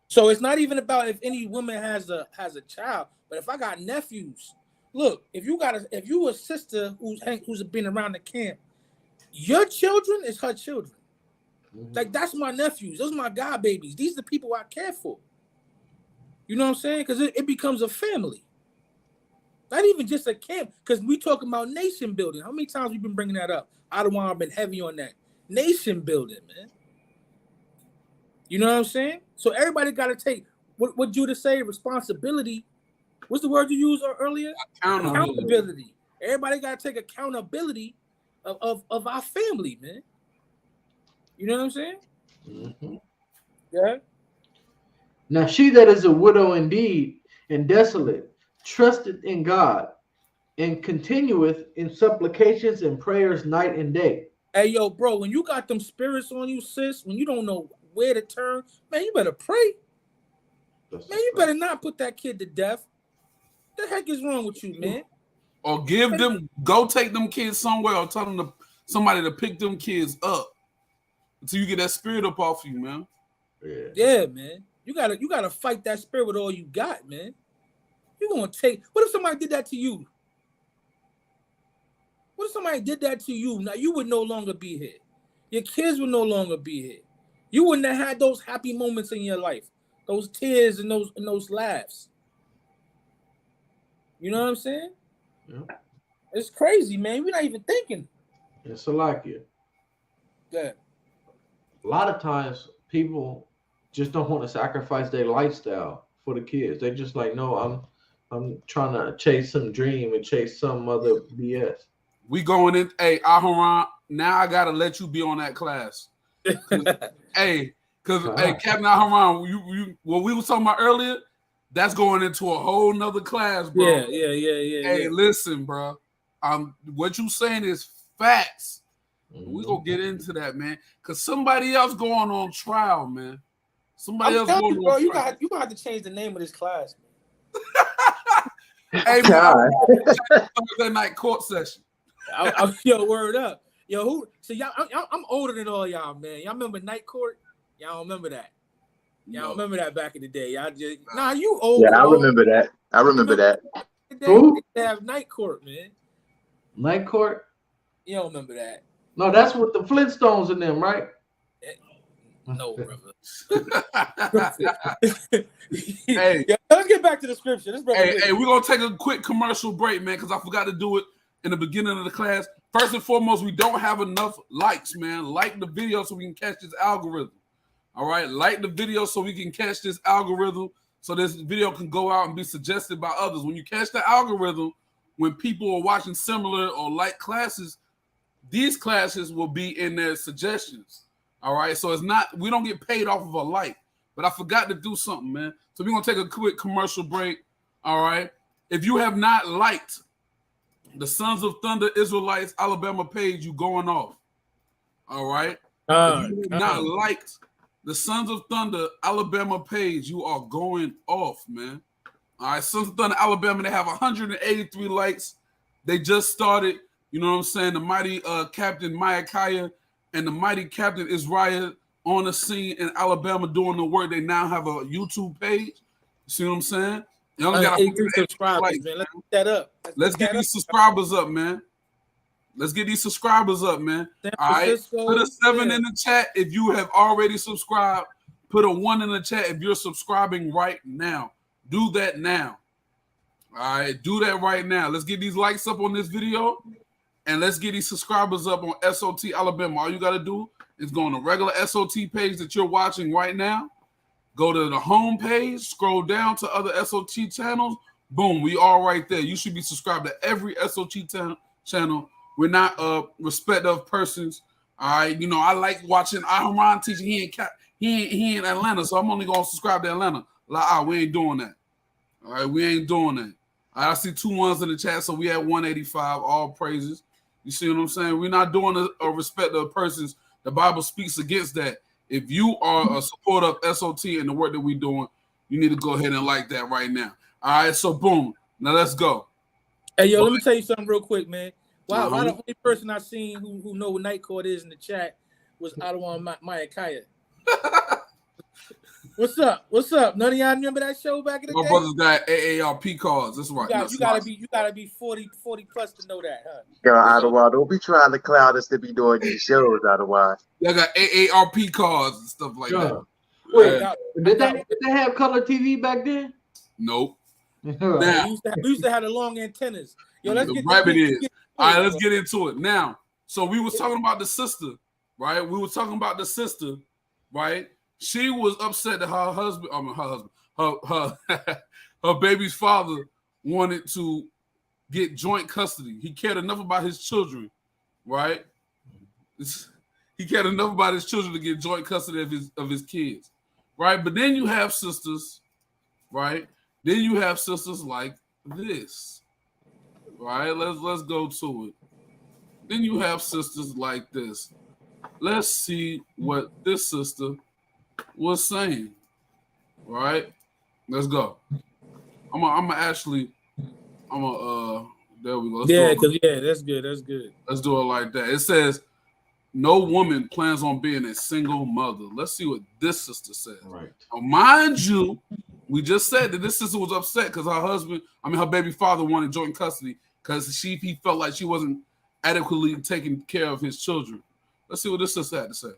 So it's not even about if any woman has a child, but if I got nephews, look, if you a sister who's been around the camp, your children is her children. Mm-hmm. Like, that's my nephews, those are my god babies. These are the people I care for. You know what I'm saying? Because it becomes a family. Not even just a camp, because we talking about nation building. How many times we've been bringing that up? I don't want to have been heavy on that. Nation building, man. You know what I'm saying? So everybody got to take, what Judah say, responsibility. What's the word you used earlier? Accountability. Everybody got to take accountability of our family, man. You know what I'm saying? Mm-hmm. Yeah. Now she that is a widow indeed and desolate, trusteth in God, and continueth in supplications and prayers night and day. Hey, yo, bro, when you got them spirits on you, sis, when you don't know where to turn, man, you better pray. Man, you better not put that kid to death. What the heck is wrong with you, man? Or go take them kids somewhere, or tell them somebody to pick them kids up until you get that spirit up off you, man. Yeah, man. You gotta fight that spirit with all you got, man. You gonna take. What if somebody did that to you? What if somebody did that to you? Now you would no longer be here. Your kids would no longer be here. You wouldn't have had those happy moments in your life, those tears and those laughs. You know what I'm saying? Yeah. It's crazy, man. We're not even thinking. It's a like it. Yeah. A lot of times people just don't want to sacrifice their lifestyle for the kids. They just like, no, I'm trying to chase some dream and chase some other BS. We going in, hey, Aharon, now I gotta let you be on that class. Hey, Captain Aharon, you what we were talking about earlier, that's going into a whole nother class, bro. Yeah. Hey, listen, bro. What you saying is facts. Mm-hmm. We gonna get into that, man. Cause somebody else going on trial, man. Somebody else going on trial. You gonna have to change the name of this class, man. Hey, man, Thursday night court session. Yo, word up. Yo, who? So y'all, I'm older than all y'all, man. Y'all remember night court? Y'all don't remember that? Y'all don't remember that back in the day? Y'all just you old. Yeah, I remember that. They have night court, man. Night court? You don't remember that? No, that's with the Flintstones in them, right? No, brother. Hey, yeah, let's get back to the scripture. This brother hey, we're gonna take a quick commercial break, man, because I forgot to do it in the beginning of the class. First and foremost, we don't have enough likes, man. Like the video so we can catch this algorithm. All right, like the video so we can catch this algorithm, so this video can go out and be suggested by others. When you catch the algorithm, when people are watching similar or like classes, these classes will be in their suggestions. All right, so it's not, we don't get paid off of a like, but I forgot to do something, man. So we're gonna take a quick commercial break. All right, if you have not liked the Sons of Thunder Israelites Alabama page, you going off. All right, if you have not liked the Sons of Thunder Alabama page, you are going off, man. All right, Sons of Thunder Alabama, they have 183 likes. They just started, you know what I'm saying? The mighty Captain Micaiah and the mighty Captain Israel on the scene in Alabama doing the work. They now have a YouTube page. You see what I'm saying? They only got 83 subscribers, likes, man. Let's get that up. Let's get these subscribers up, man. Let's get these subscribers up, man. All right, put a 7 in the chat if you have already subscribed. Put a 1 in the chat if you're subscribing right now. Do that now. All right, do that right now. Let's get these likes up on this video, and let's get these subscribers up on SOT Alabama. All you got to do is go on the regular SOT page that you're watching right now. Go to the home page, scroll down to other SOT channels. Boom, we all right there. You should be subscribed to every SOT channel. We're not respect of persons. All right, you know, I like watching Ahran teaching. He in Atlanta, so I'm only gonna subscribe to Atlanta. Like, we ain't doing that. All right, we ain't doing that. I see 2 1s in the chat, so we at 185. All praises. You see what I'm saying? We're not doing a respect of persons. The Bible speaks against that. If you are a supporter of SOT and the work that we're doing, you need to go ahead and like that right now. All right, so boom. Now let's go. Hey, yo, let me tell you something real quick, man. Wow, the only person I seen who know what night court is in the chat was Adawan Micaiah. What's up? What's up? None of y'all remember that show back in the day? My brother's got AARP cards. That's right. You gotta be 40 plus to know that, huh? Yo, Ottawa, don't be trying to cloud us to be doing these shows, Ottawa. Y'all got AARP cards and stuff like that. Wait, did they have color TV back then? Nope. Now, we used to have the long antennas. Yo, let's get rabbit is. All right, let's get into it now. So we was talking about the sister, right? We were talking about the sister, right? She was upset that her husband, her baby's father wanted to get joint custody. He cared enough about his children, right? He cared enough about his children to get joint custody of his kids, right? But then you have sisters, right? Then you have sisters like this, right? Let's go to it. Then you have sisters like this. Let's see what this sister was saying, right? Let's go. I'm there we go. That's good. That's good. Let's do it like that. It says, no woman plans on being a single mother. Let's see what this sister says. Right. Now, mind you, we just said that this sister was upset because her baby father wanted joint custody because he felt like she wasn't adequately taking care of his children. Let's see what this sister had to say.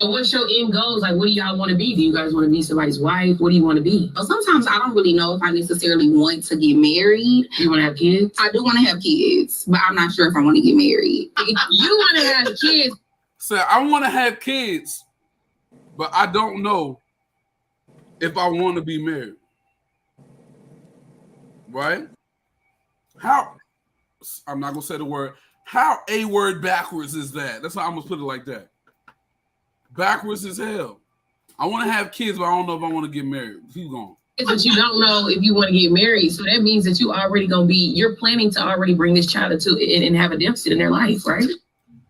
So what's your end goals? Like, what do y'all want to be? Do you guys want to be somebody's wife? What do you want to be? Well, sometimes I don't really know if I necessarily want to get married. You want to have kids? I do want to have kids, but I'm not sure if I want to get married. You want to have kids? So I want to have kids, but I don't know if I want to be married. Right? How? I'm not going to say the word. How a word backwards is that? That's why I'm going to put it like that. Backwards as hell. I want to have kids, but I don't know if I want to get married. Keep going. But you don't know if you want to get married. So that means that you're planning to already bring this child into it and have a deficit in their life, right?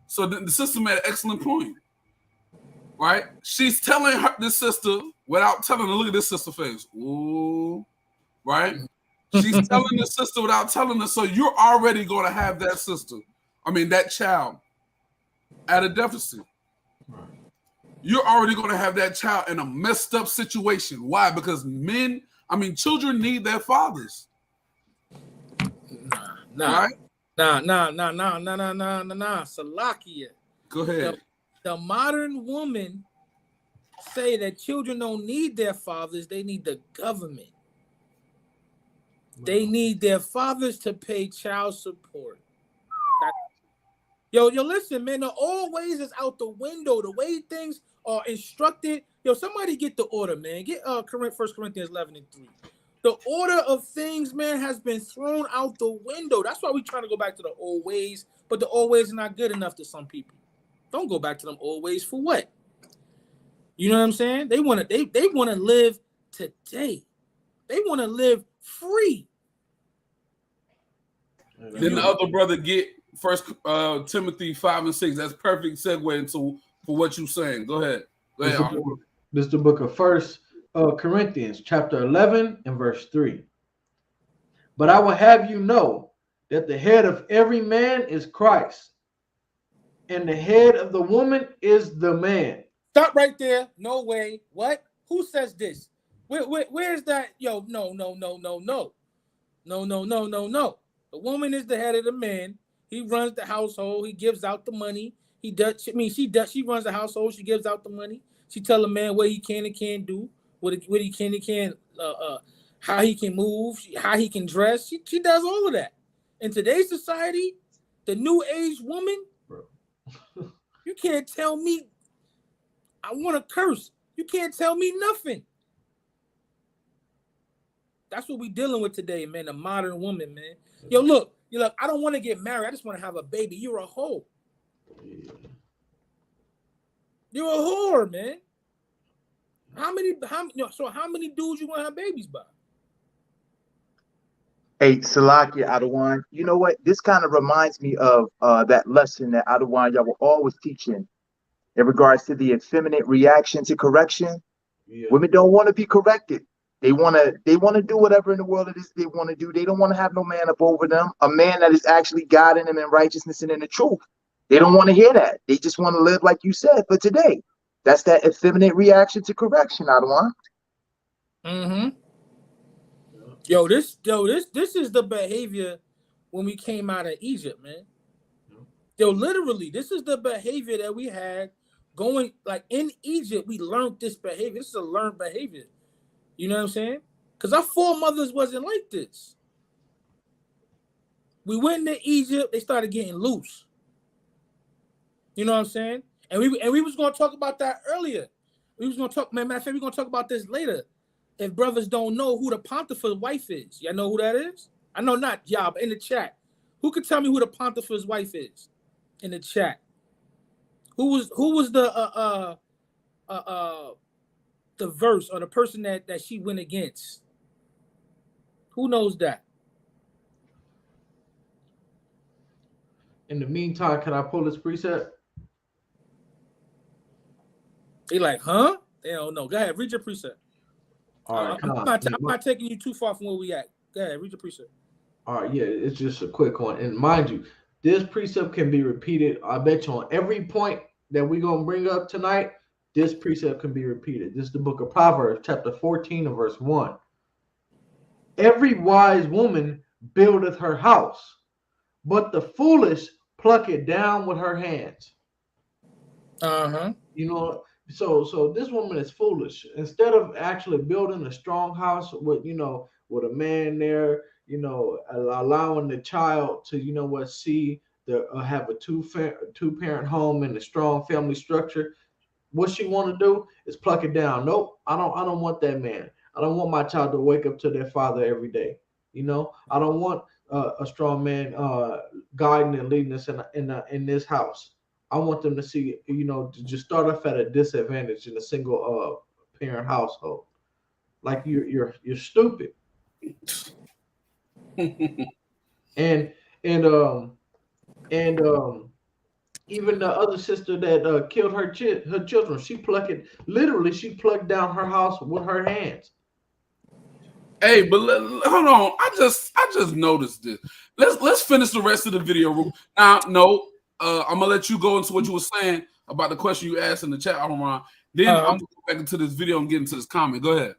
So the sister made an excellent point, right? She's telling this sister without telling her, look at this sister face. Ooh, right? She's telling the sister without telling her, so you're already going to have that child at a deficit. Right. You're already going to have that child in a messed up situation. Why? Because children need their fathers. Nah. Salakia. Go ahead. The modern woman say that children don't need their fathers, they need the government. They need their fathers to pay child support. Yo, listen, man, the old ways is out the window. The way things are instructed. Yo, somebody get the order, man. Get 1 Corinthians 11:3. The order of things, man, has been thrown out the window. That's why we're trying to go back to the old ways, but the old ways are not good enough to some people. Don't go back to them old ways for what? You know what I'm saying? They want to live today. They want to live free. Then the other brother get 1 Timothy 5 and 6. That's perfect segue into for what you're saying. Go ahead. This is the book of 1 Corinthians, chapter 11 and verse 3. But I will have you know that the head of every man is Christ, and the head of the woman is the man. Stop right there. No way. What? Who says this? Where's that? Yo, no. No. The woman is the head of the man. He runs the household. He gives out the money. She runs the household. She gives out the money. She tell the man what he can and can't do, what he can and can't, how he can move, how he can dress. She does all of that. In today's society, the new age woman, you can't tell me. I want to curse. You can't tell me nothing. That's what we dealing with today, man. The modern woman, man. Yo, look. I don't want to get married. I just want to have a baby. You're a hoe. You're a whore, man. How many dudes you want to have babies by? Hey, Salakia Adawan, you know what? This kind of reminds me of that lesson that Adawan y'all were always teaching in regards to the effeminate reaction to correction. Yeah. Women don't want to be corrected. They want to do whatever in the world it is they want to do. They don't want to have no man up over them, a man that is actually guiding them in righteousness and in the truth. They don't want to hear that. They just want to live like you said for today. That's that effeminate reaction to correction, Adawan. Mm-hmm. Yo, this is the behavior when we came out of Egypt, man. Yo, literally, this is the behavior that we had going, like in Egypt, we learned this behavior. This is a learned behavior. You know what I'm saying? Because our foremothers wasn't like this. We went into Egypt, they started getting loose. You know what I'm saying? And we was going to talk about that earlier. We was going to talk, man, matter of fact, we're going to talk about this later. If brothers don't know who the Pontifer's wife is. Y'all know who that is? I know not y'all, but in the chat. Who could tell me who the Pontifer's wife is? In the chat. Who was the verse or the person that she went against? Who knows that? In the meantime, can I pull this precept? They like, huh? They don't know. Go ahead, read your precept. All right, I'm not taking you too far from where we at. Go ahead, read your precept. All right, yeah, it's just a quick one. And mind you, this precept can be repeated. I bet you on every point that we're going to bring up tonight, this precept can be repeated. This is the book of Proverbs, chapter 14 and verse 1. Every wise woman buildeth her house, but the foolish pluck it down with her hands. Uh-huh. You know, so this woman is foolish. Instead of actually building a strong house with a man there, allowing the child to see have a two-parent home and a strong family structure, what she want to do is pluck it down. Nope, I don't want that man. I don't want my child to wake up to their father every day. I don't want a strong man guiding and leading us in this house. I want them to see, to just start off at a disadvantage in a single parent household. Like you're stupid. and even the other sister that killed her children, she plucked down her house with her hands. Hey, but hold on. I just noticed this. Let's finish the rest of the video. Now, no, I'm gonna let you go into what you were saying about the question you asked in the chat, Ron. Then I'm gonna go back into this video and get into this comment. Go ahead.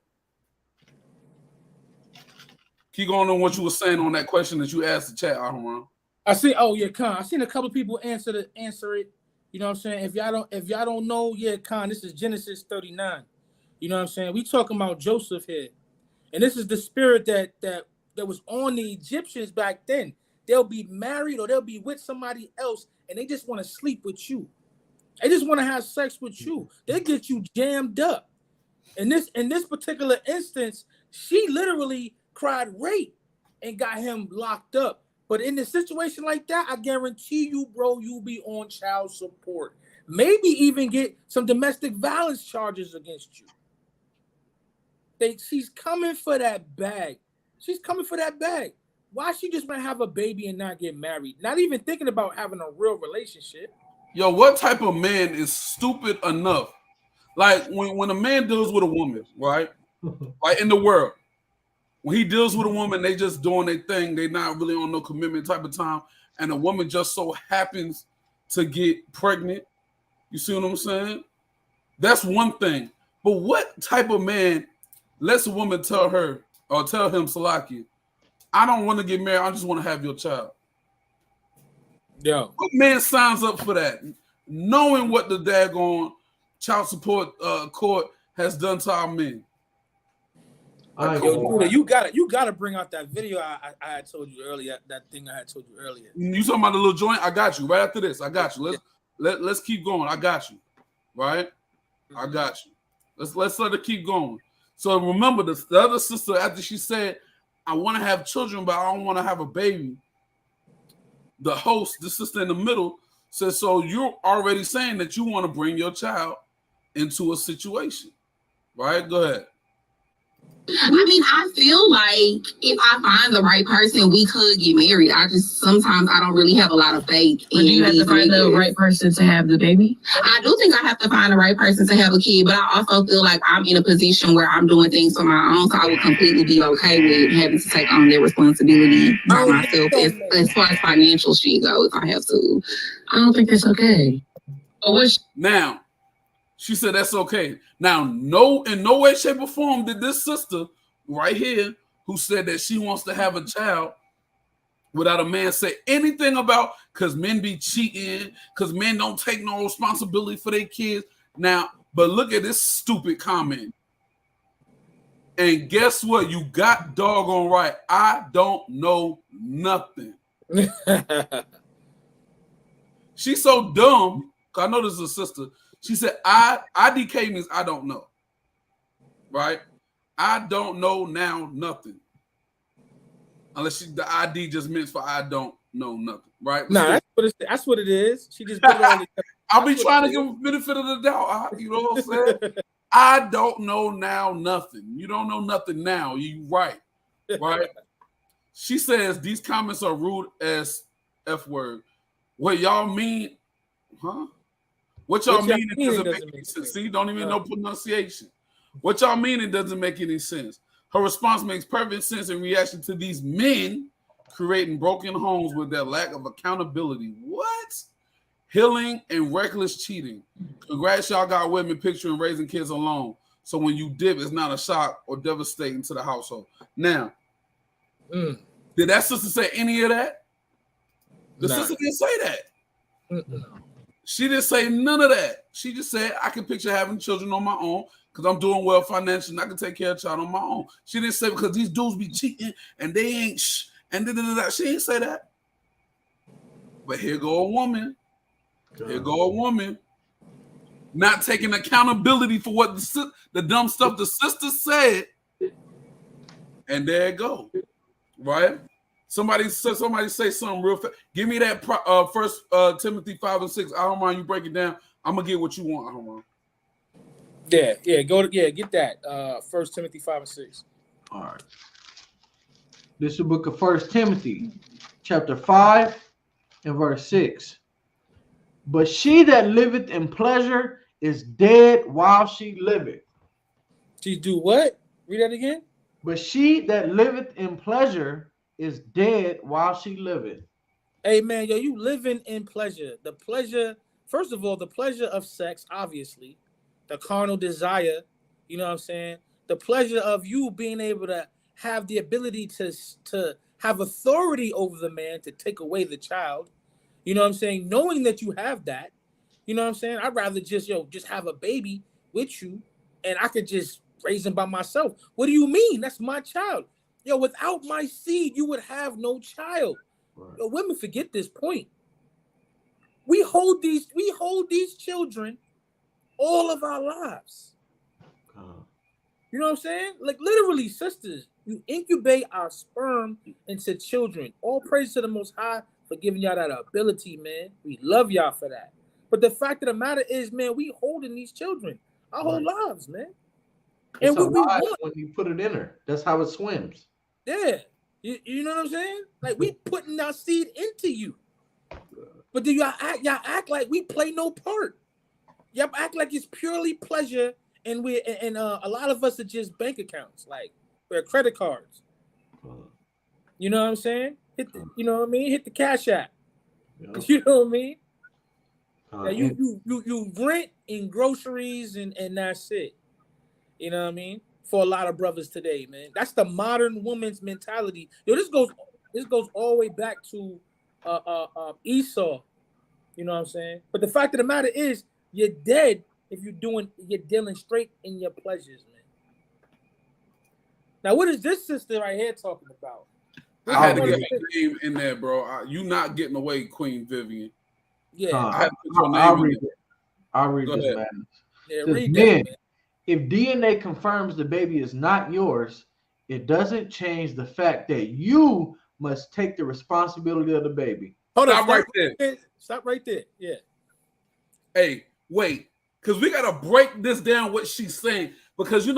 Keep going on what you were saying on that question that you asked the chat, Ron. I see. Oh yeah, Khan. I seen a couple of people answer it. You know what I'm saying? If y'all don't know, yeah, Khan, this is Genesis 39. You know what I'm saying? We talking about Joseph here. And this is the spirit that was on the Egyptians back then. They'll be married or they'll be with somebody else and they just want to sleep with you. They just want to have sex with you. They get you jammed up. In this particular instance, she literally cried rape and got him locked up. But in a situation like that, I guarantee you, bro, you'll be on child support. Maybe even get some domestic violence charges against you. She's coming for that bag. She's coming for that bag. Why she just want to have a baby and not get married? Not even thinking about having a real relationship. Yo, what type of man is stupid enough? Like when a man deals with a woman, right? Like in the world, when he deals with a woman, they just doing their thing. They not really on no commitment type of time. And a woman just so happens to get pregnant. You see what I'm saying? That's one thing. But what type of man lets a woman tell her or tell him, Salaki, I don't want to get married. I just want to have your child. Yo. What man signs up for that? Knowing what the daggone child support court has done to our men. Yo, Buddha, you gotta bring out that video I had told you earlier. That thing I had told you earlier. You talking about the little joint? I got you. Right after this, I got you. Let's keep going. I got you. Right? I got you. Let's let her keep going. So remember, the other sister, after she said, I want to have children, but I don't want to have a baby. The host, the sister in the middle, says, so you're already saying that you want to bring your child into a situation. Right? Go ahead. I mean, I feel like if I find the right person, we could get married. Sometimes I don't really have a lot of faith. But do you have to find the right person to have the baby? I do think I have to find the right person to have a kid, but I also feel like I'm in a position where I'm doing things for my own, so I would completely be okay with having to take on their responsibility by myself as far as financial shit goes. If I have to. I don't think that's okay. Now, she said that's okay. Now, in no way, shape, or form did this sister right here, who said that she wants to have a child without a man, say anything about because men be cheating, because men don't take no responsibility for their kids. Now, but look at this stupid comment. And guess what? You got doggone right. I don't know nothing. She's so dumb. I know this is a sister. She said, IDK means I don't know. Right? I don't know now nothing. Unless the ID just means for I don't know nothing. Right? Nah, that's what it is. She just put it all together. I'll be trying to give a benefit of the doubt. You know what I'm saying? I don't know now nothing. You don't know nothing now. You right. Right? She says these comments are rude as F word. What y'all mean? Huh? What y'all mean it doesn't make any sense? See, don't even know pronunciation. What y'all mean it doesn't make any sense? Her response makes perfect sense in reaction to these men creating broken homes with their lack of accountability. What? Healing and reckless cheating. Congrats, y'all got women picturing raising kids alone. So when you dip, it's not a shock or devastating to the household. Now, did that sister say any of that? The sister didn't say that. She didn't say none of that. She just said, I can picture having children on my own because I'm doing well financially and I can take care of a child on my own. She didn't say because these dudes be cheating and they ain't and da-da-da-da. She didn't say that. But here go a woman. Here go a woman not taking accountability for what the dumb stuff the sister said. And there it go. Right? Somebody say something real fast. Give me that first Timothy 5 and 6. I don't mind you break it down. I'm gonna get what you want. I don't mind. Get that. 1 Timothy 5 and 6. All right. This is the book of 1 Timothy, chapter 5 and verse 6. But she that liveth in pleasure is dead while she liveth. She do what? Read that again. But she that liveth in pleasure is dead while she liveth. Hey man, yo, you living in pleasure. The pleasure, first of all, the pleasure of sex, obviously, the carnal desire, you know what I'm saying? The pleasure of you being able to have the ability to have authority over the man to take away the child. You know what I'm saying? Knowing that you have that, You know what I'm saying? I'd rather just have a baby with you, and I could just raise him by myself. What do you mean? That's my child. Yo, without my seed, you would have no child. Right. Yo, women forget this point. We hold these children all of our lives. You know what I'm saying? Like literally, sisters, you incubate our sperm into children. All praise to the Most High for giving y'all that ability, man. We love y'all for that. But the fact of the matter is, man, we holding these children our whole lives, man. And what we want when you put it in her, that's how it swims. Yeah, you know what I'm saying? Like we putting our seed into you. But do y'all act like we play no part? Y'all act like it's purely pleasure, and a lot of us are just bank accounts, like we're credit cards. You know what I'm saying? You know what I mean? Hit the Cash App. Yeah. You know what I mean? Now you rent in groceries and that's it. You know what I mean? For a lot of brothers today, man. That's the modern woman's mentality. Yo, this goes all the way back to Esau. You know what I'm saying? But the fact of the matter is, you're dead if you're dealing straight in your pleasures, man. Now, what is this sister right here talking about? I had to get your name in there, bro. You not getting away, Queen Vivian. Yeah, I had to put your name in there. I'll read this, man. Yeah, read that, man. If DNA confirms the baby is not yours, it doesn't change the fact that you must take the responsibility of the baby. Stop right there. Stop right there. Yeah. Hey, wait, because we gotta break this down. What she's saying, because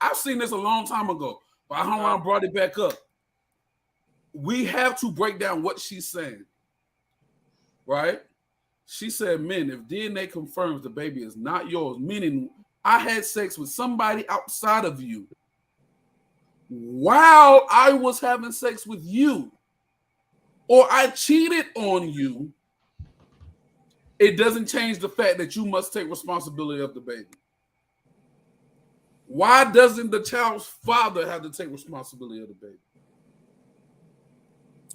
I've seen this a long time ago, but I don't want to brought it back up. We have to break down what she's saying, right? She said, "Men, if DNA confirms the baby is not yours, meaning I had sex with somebody outside of you while I was having sex with you, or I cheated on you, it doesn't change the fact that you must take responsibility of the baby." Why doesn't the child's father have to take responsibility of the baby?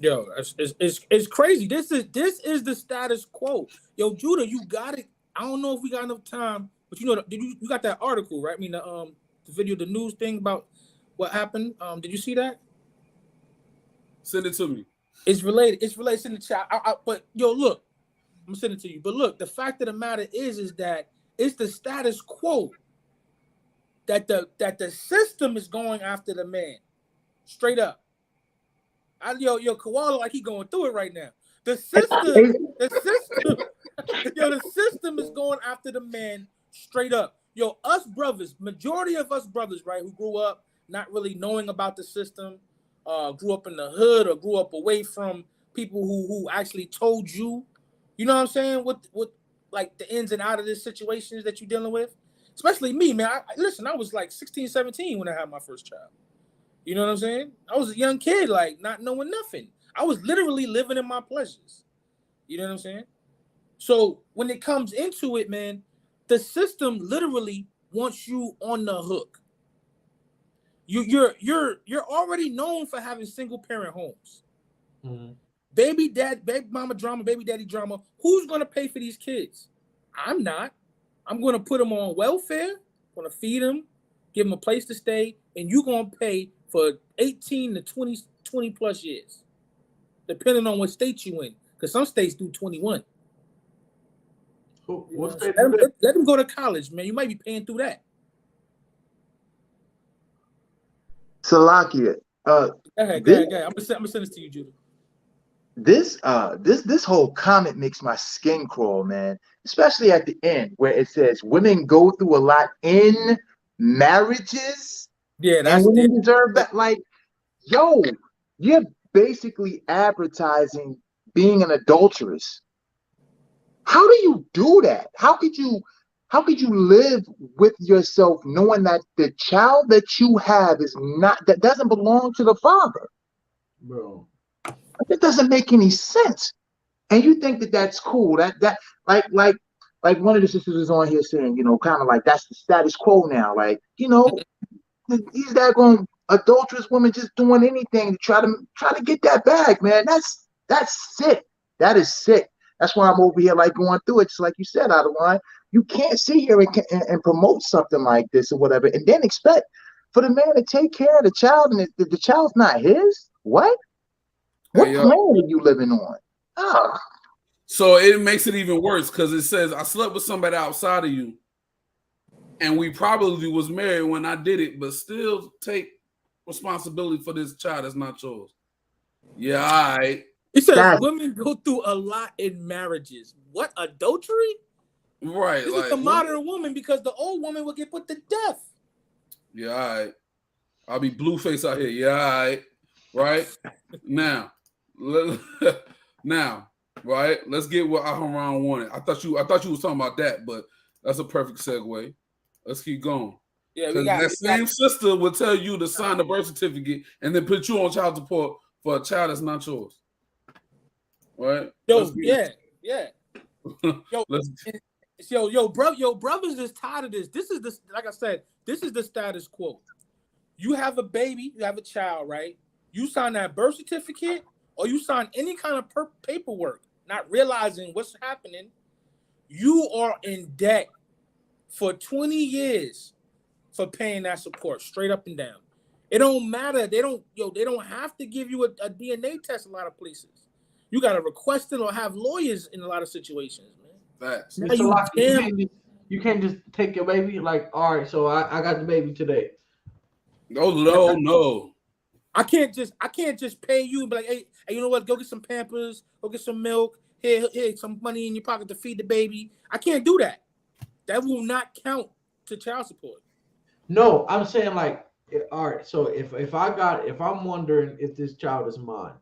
Yo, it's crazy. This is the status quo. Yo, Judah, you got it. I don't know if we got enough time, but you got that article, right? I mean, the video, the news thing about what happened. Did you see that? Send it to me. It's related. It's related in the chat. But yo, look, I'm gonna send it to you. But look, the fact of the matter is that it's the status quo that the system is going after the man, straight up. Yo, Koala, like he going through it right now. The system is going after the man straight up. Yo, us brothers, majority of us brothers, right, who grew up not really knowing about the system, grew up in the hood or grew up away from people who actually told you, you know what I'm saying, what like the ins and outs of this situations that you're dealing with. Especially me, man. Listen, I was like 16, 17 when I had my first child. You know what I'm saying? I was a young kid, like not knowing nothing. I was literally living in my pleasures. You know what I'm saying? So when it comes into it, man, the system literally wants you on the hook. You're already known for having single parent homes. Mm-hmm. Baby mama drama, baby daddy drama. Who's gonna pay for these kids? I'm not. I'm gonna put them on welfare, gonna feed them, give them a place to stay, and you're gonna pay for 18 to 20 plus years, depending on what state you in. Because some states do 21. What state? Let them go to college, man. You might be paying through that. Salakia. Go ahead. I'm gonna send this to you, Judah. This whole comment makes my skin crawl, man. Especially at the end where it says women go through a lot in marriages. Yeah, that's and women deserve that. Like, yo, you're basically advertising being an adulteress. How do you do that? How could you live with yourself knowing that the child that you have that doesn't belong to the father? Bro, it doesn't make any sense. And you think that that's cool? That like one of the sisters was on here saying, kind of like that's the status quo now. Like, these daggone adulterous women just doing anything to try to get that bag, man. That's sick. That is sick. That's why I'm over here like going through it. Just like you said, out of line. You can't sit here and promote something like this or whatever, and then expect for the man to take care of the child, and the child's not his. What? What planet are you living on? Ah. So it makes it even worse because it says I slept with somebody outside of you, and we probably was married when I did it, but still take responsibility for this child that's not yours. Yeah, all right. It says women go through a lot in marriages. What, adultery? Right. This like, is the modern woman because the old woman will get put to death. Yeah, all right. I'll be blue face out here. Yeah, all right. Right? Now, right? Let's get what Aharon wanted. I thought you was talking about that, but that's a perfect segue. Let's keep going. Yeah, that same sister will tell you to sign the birth certificate and then put you on child support for a child that's not yours. Right? Yo, yeah. Yo, brothers is tired of this. This is the, like I said, this is the status quo. You have a baby, you have a child, right? You sign that birth certificate or you sign any kind of paperwork, not realizing what's happening. You are in debt for 20 years for paying that support, straight up and down. It don't matter. They don't have to give you a DNA test a lot of places. You got to request it or have lawyers in a lot of situations, man. Facts. You can't just take your baby like, all right, so I got the baby today. No. I can't just pay you and be like, hey, you know what? Go get some Pampers, go get some milk. Here, some money in your pocket to feed the baby. I can't do that. That will not count to child support. No, I'm saying like, all right. So if I'm wondering if this child is mine,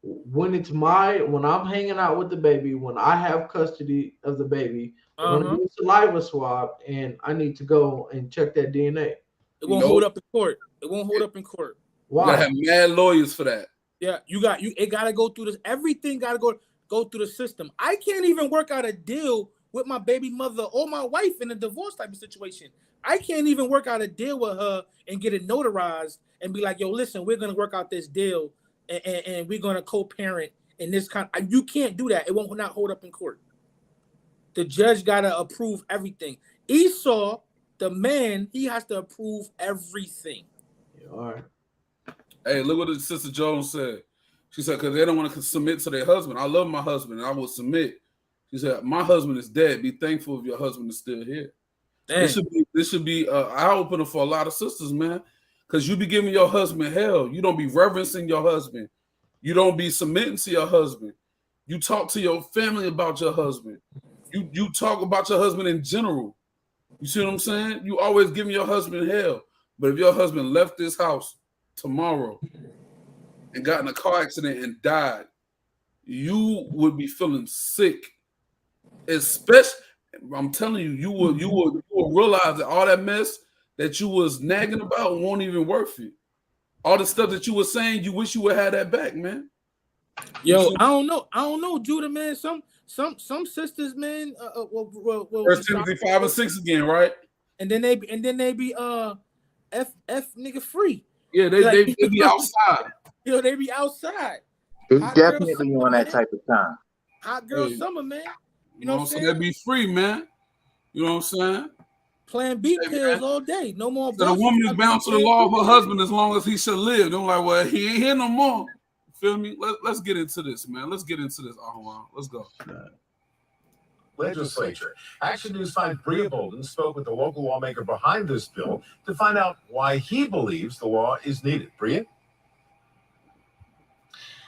when I'm hanging out with the baby, when I have custody of the baby, I'm gonna do a saliva swab, and I need to go and check that DNA. It won't hold up in court. It won't hold up in court. Why? You gotta have mad lawyers for that. Yeah, it gotta go through this. Everything gotta go through the system. I can't even work out a deal with my baby mother or my wife in a divorce type of situation. I can't even work out a deal with her and get it notarized and be like, yo, listen, we're gonna work out this deal and we're gonna co-parent in this kind. You can't do that. It won't not hold up in court. The judge gotta approve everything. Esau, the man, he has to approve everything. Yeah, all right. Hey, look what the Sister Jones said. She said, because they don't want to submit to their husband. I love my husband, and I will submit. She said, my husband is dead. Be thankful if your husband is still here. This should be an eye-opener for a lot of sisters, man, because you be giving your husband hell. You don't be reverencing your husband. You don't be submitting to your husband. You talk to your family about your husband. You talk about your husband in general. You see what I'm saying? You always giving your husband hell. But if your husband left this house tomorrow and got in a car accident and died, you would be feeling sick. Especially, I'm telling you, you will realize that all that mess that you was nagging about won't even worth it. All the stuff that you were saying, you wish you would have that back, man. Yo, I don't know, Judah, man. Some sisters, man. First Timothy 5 and 6 again, right? And then they be F nigga free. Yeah, they be outside. You know, they be outside. They definitely on that type of time. Hot girl summer, man. You know what I'm saying? They be free, man. You know what I'm saying? Plan B pills all day. No more. So the woman is bound to the law of her husband as long as he shall live. I'm like, well, he ain't here no more. Feel me? Let's get into this, man. Let's get into this. Let's go. Legislature. Action News 5 Bria Bolden spoke with the local lawmaker behind this bill to find out why he believes the law is needed. Bria?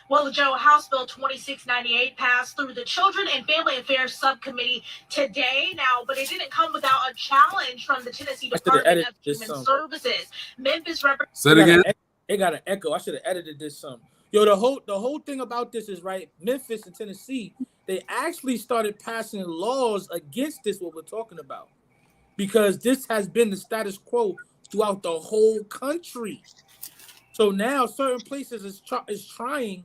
Well, Joe, House Bill 2698 passed through the Children and Family Affairs Subcommittee today. Now, but it didn't come without a challenge from the Tennessee Department of Human Services. Memphis representative. Say it again. It got an echo. I should have edited this some. Yo, the whole thing about this is right. Memphis and Tennessee, they actually started passing laws against this. What we're talking about, because this has been the status quo throughout the whole country. So now certain places is trying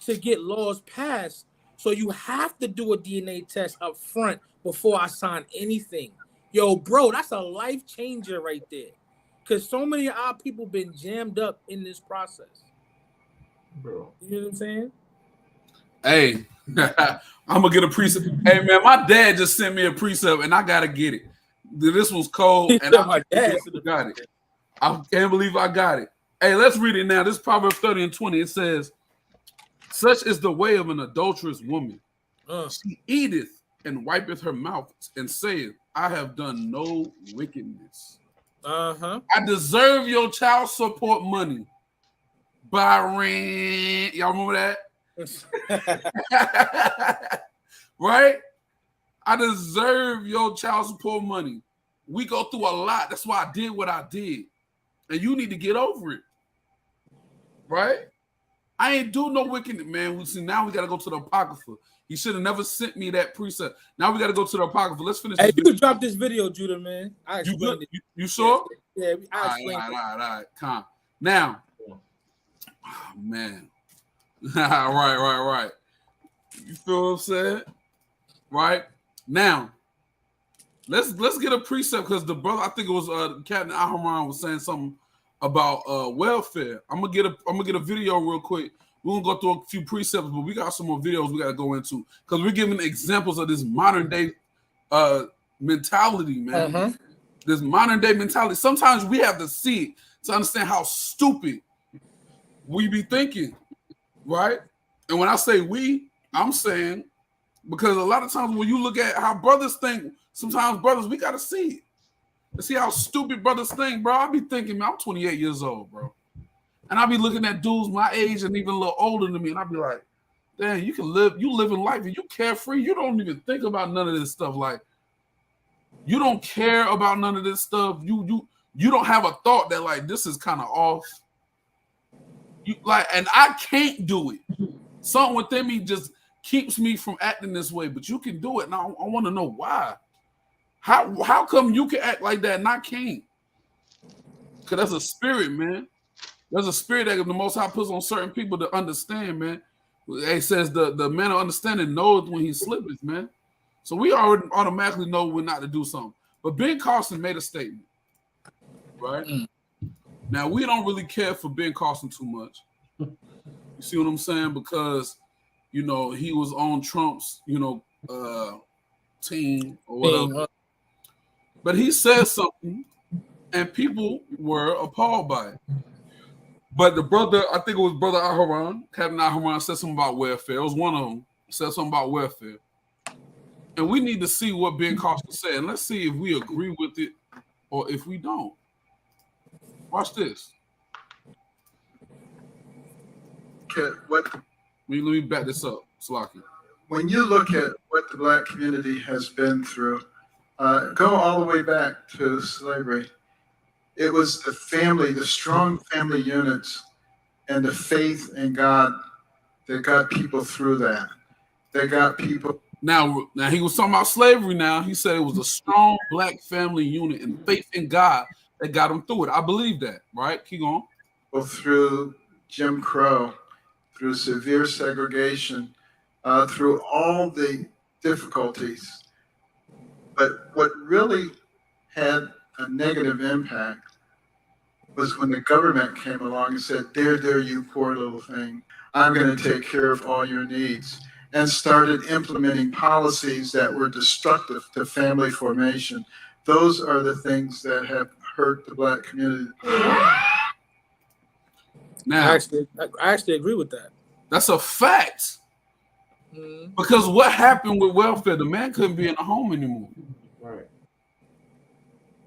to get laws passed. So you have to do a DNA test up front before I sign anything. Yo, bro, that's a life changer right there. Because so many of our people been jammed up in this process. Bro. You know what I'm saying? Hey, I'm gonna get a precept. Hey man, my dad just sent me a precept and I gotta get it. This was cold and I got it. I can't believe I got it. Hey, let's read it now. This is Proverbs 30 and 20. It says, "Such is the way of an adulterous woman. She eateth and wipeth her mouth and saith, I have done no wickedness." I deserve your child support money. Byron, y'all remember that? Right? I deserve your child support money. We go through a lot. That's why I did what I did. And you need to get over it. Right? I ain't do no wickedness, man. See, now we got to go to the Apocrypha. He should have never sent me that precept. Now we got to go to the Apocrypha. Let's finish this. Hey, you drop this video, Judah, man. I explained it. You sure? Yeah, I explained it. All right. Calm. Now, oh, man. Right. You feel what I'm saying? Right? Now, let's get a precept because the brother, I think it was Captain Aharon was saying something about welfare. I'm gonna get a video real quick. We're gonna go through a few precepts, but we got some more videos we gotta go into because we're giving examples of this modern day mentality, man. This modern day mentality. Sometimes we have to see it to understand how stupid we be thinking, right? And when I say we, I'm saying because a lot of times when you look at how brothers think, sometimes brothers, we gotta see it. Let's see how stupid brothers think, bro. I be thinking, man, I'm 28 years old, bro. And I be looking at dudes my age and even a little older than me, and I be like, damn, you living life and you carefree. You don't even think about none of this stuff. Like, you don't care about none of this stuff. You don't have a thought that like this is kind of off. You like, and I can't do it. Something within me just keeps me from acting this way, but you can do it. And I want to know why. How come you can act like that and I can't? Because that's a spirit, man. There's a spirit that the Most High puts on certain people to understand, man. It says the man of understanding knows when he's slipping, man. So we already automatically know when not to do something. But Ben Carson made a statement, right? Now, we don't really care for Ben Carson too much. You see what I'm saying? Because, he was on Trump's, team or whatever. But he said something, and people were appalled by it. But the brother, I think it was Brother Aharon, Captain Aharon, said something about welfare. It was one of them, said something about welfare. And we need to see what Ben Carson said. And let's see if we agree with it or if we don't. Watch this. Let me back this up, Slaki. When you look at what the Black community has been through, go all the way back to slavery. It was the family, the strong family units, and the faith in God that got people through that. They got people. Now he was talking about slavery. Now he said it was a strong Black family unit and faith in God that got them through it. I believe that, right? Keep going. Well, through Jim Crow, through severe segregation, through all the difficulties. But what really had a negative impact was when the government came along and said, there, you poor little thing. I'm going to take care of all your needs. And started implementing policies that were destructive to family formation. Those are the things that have hurt the Black community. Now, I actually agree with that. That's a fact. Because what happened with welfare, the man couldn't be in the home anymore. Right.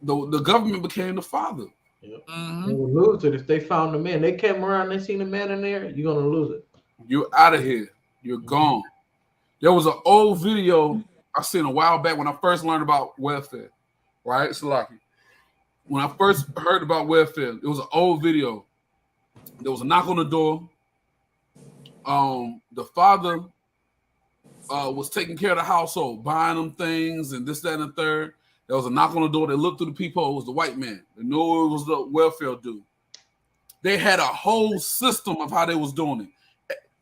The government became the father. Yep. They would lose it if they found the man. They came around, they seen the man in there, you're gonna lose it. You're out of here. You're gone. There was an old video I seen a while back when I first learned about welfare. Right, Salaki. When I first heard about welfare, it was an old video. There was a knock on the door. The father was taking care of the household, buying them things and this, that, and the third. There was a knock on the door. They looked through the peephole. It was the white man. They knew it was the welfare dude. They had a whole system of how they was doing it.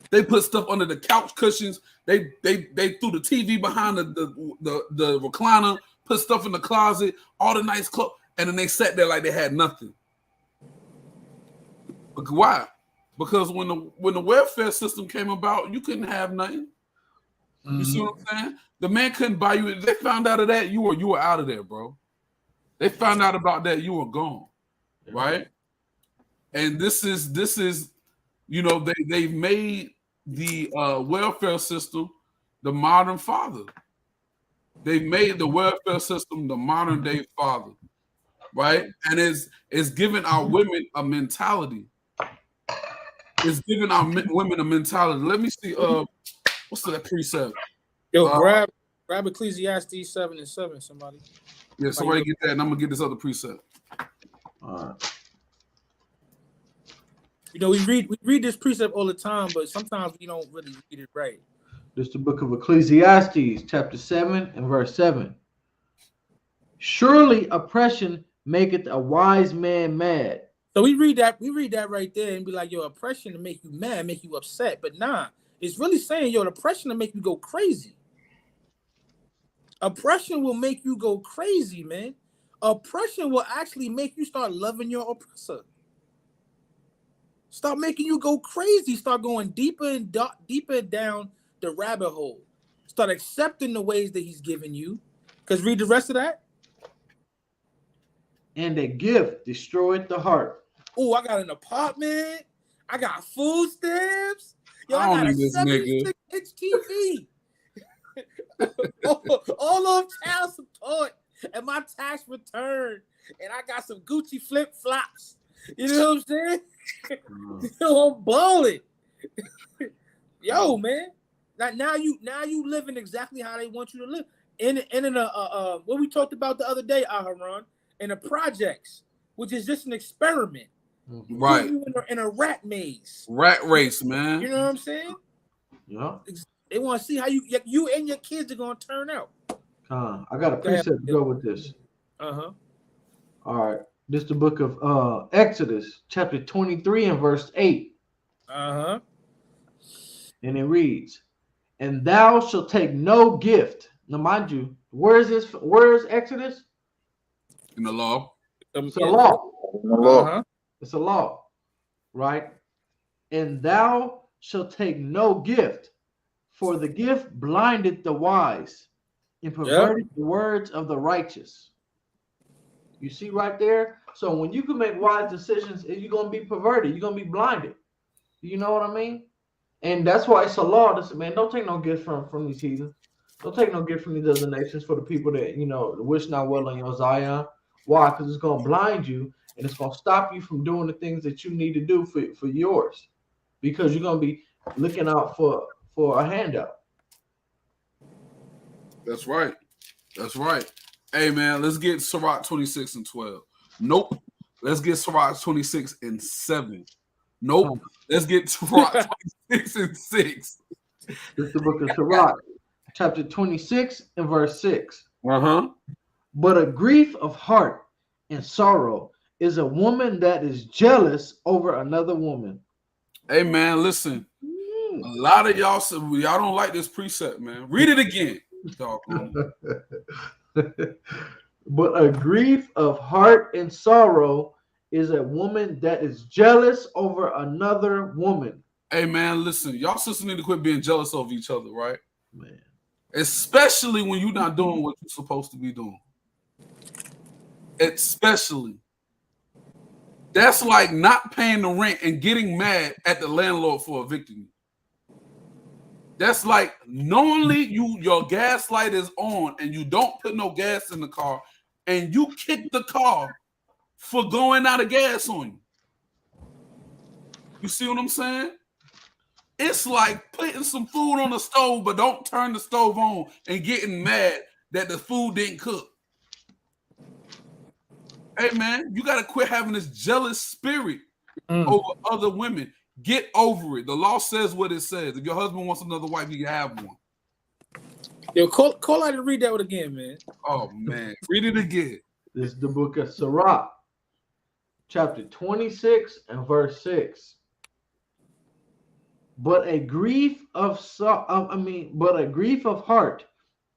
They put stuff under the couch cushions. They threw the TV behind the recliner, put stuff in the closet, all the nice clothes, and then they sat there like they had nothing. But why? Because when the welfare system came about, you couldn't have nothing. You see what I'm saying? The man couldn't buy you. If they found out of that, you were out of there, bro. They found out about that, you were gone, right? And this is, you know, they've made the welfare system the modern father. They've made the welfare system the modern day father, right? And it's giving our women a mentality. It's giving our women a mentality. Let me see. What's that precept? Yo, grab Ecclesiastes 7:7. Somebody. Yeah, somebody get that, and I'm gonna get this other precept. All right. You know, we read this precept all the time, but sometimes we don't really read it right. This is the book of Ecclesiastes, chapter 7 and verse 7. Surely oppression maketh a wise man mad. So we read that right there and be like, yo, oppression to make you mad, make you upset. But nah, it's really saying, yo, oppression to make you go crazy. Oppression will make you go crazy, man. Oppression will actually make you start loving your oppressor. Start making you go crazy. Start going deeper and deeper down the rabbit hole. Start accepting the ways that he's giving you. Because read the rest of that. And a gift destroyed the heart. Oh, I got an apartment. I got food stamps. Yo, I got a 76-inch TV. all of child support and my tax return. And I got some Gucci flip-flops. You know what I'm saying? Yo, I'm balling. Yo, man. Now you living exactly how they want you to live. In what we talked about the other day, Aharon, in the projects, which is just an experiment. Right. In a rat maze. Rat race, man. You know what I'm saying? Yeah. They want to see how you and your kids are going to turn out. I got a precept to go with this. Uh-huh. All right. This is the book of Exodus, chapter 23 and verse 8. Uh-huh. And it reads, and thou shalt take no gift. Now, mind you, where is this? Where is Exodus? In the law. It's a law. Uh-huh. It's a law, right? And thou shalt take no gift, for the gift blinded the wise and perverted the words of the righteous. You see right there? So when you can make wise decisions, you're going to be perverted. You're going to be blinded. You know what I mean? And that's why it's a law that says, man, don't take no gift from these heathens. Don't take no gift from these other nations for the people that, you know, wish not well on your Zion. Why? Because it's going to blind you and it's going to stop you from doing the things that you need to do for yours. Because you're going to be looking out for a handout. That's right. That's right. Hey, man, let's get Sirach 26 and 12. Nope. Let's get Sirach 26 and 7. Nope. Let's get Sirach 26 and 6. This is the book of Sirach, chapter 26 and verse 6. Uh-huh. But a grief of heart and sorrow is a woman that is jealous over another woman. Hey, man, listen. A lot of y'all said y'all don't like this precept, man. Read it again. But a grief of heart and sorrow is a woman that is jealous over another woman. Hey, man, listen. Y'all sisters need to quit being jealous of each other, right? Man. Especially when you're not doing what you're supposed to be doing. Especially. That's like not paying the rent and getting mad at the landlord for evicting you. That's like knowingly your gas light is on and you don't put no gas in the car and you kick the car for going out of gas on you. You see what I'm saying? It's like putting some food on the stove, but don't turn the stove on and getting mad that the food didn't cook. Hey, man, you got to quit having this jealous spirit over other women. Get over it. The law says what it says. If your husband wants another wife, you can have one. Yo, call out and read that one again, man. Oh, man. Read it again. This is the book of Sirach, chapter 26 and verse 6. But a grief of heart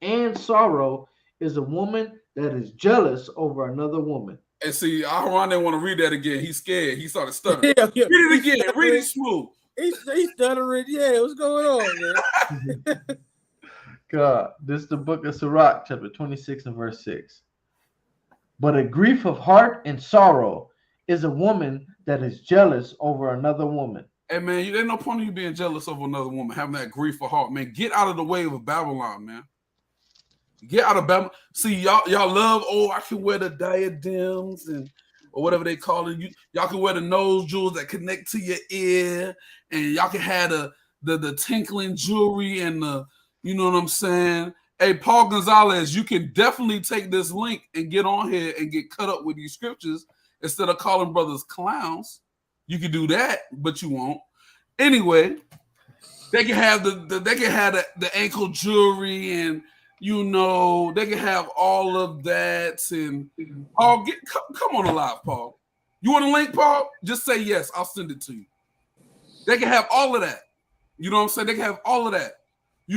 and sorrow is a woman that is jealous over another woman. And see, Aharon didn't want to read that again. He's scared. He started stuttering. Yeah. Read it again. Read it smooth. He's stuttering. Yeah, what's going on, man? God, this is the book of Sirach, chapter 26 and verse 6. But a grief of heart and sorrow is a woman that is jealous over another woman. Hey man, there's no point in you being jealous of another woman, having that grief of heart, man. Get out of the way of Babylon, man. Get out of Babylon. See, y'all love, I can wear the diadems or whatever they call it. Y'all can wear the nose jewels that connect to your ear, and y'all can have the tinkling jewelry and the, you know what I'm saying? Hey, Paul Gonzalez, you can definitely take this link and get on here and get cut up with these scriptures instead of calling brothers clowns. You can do that, but you won't. Anyway, they can have the ankle jewelry, and you know they can have all of that. And Paul, come on alive, Paul. You want a link, Paul? Just say yes. I'll send it to you. They can have all of that. You know what I'm saying? They can have all of that. Did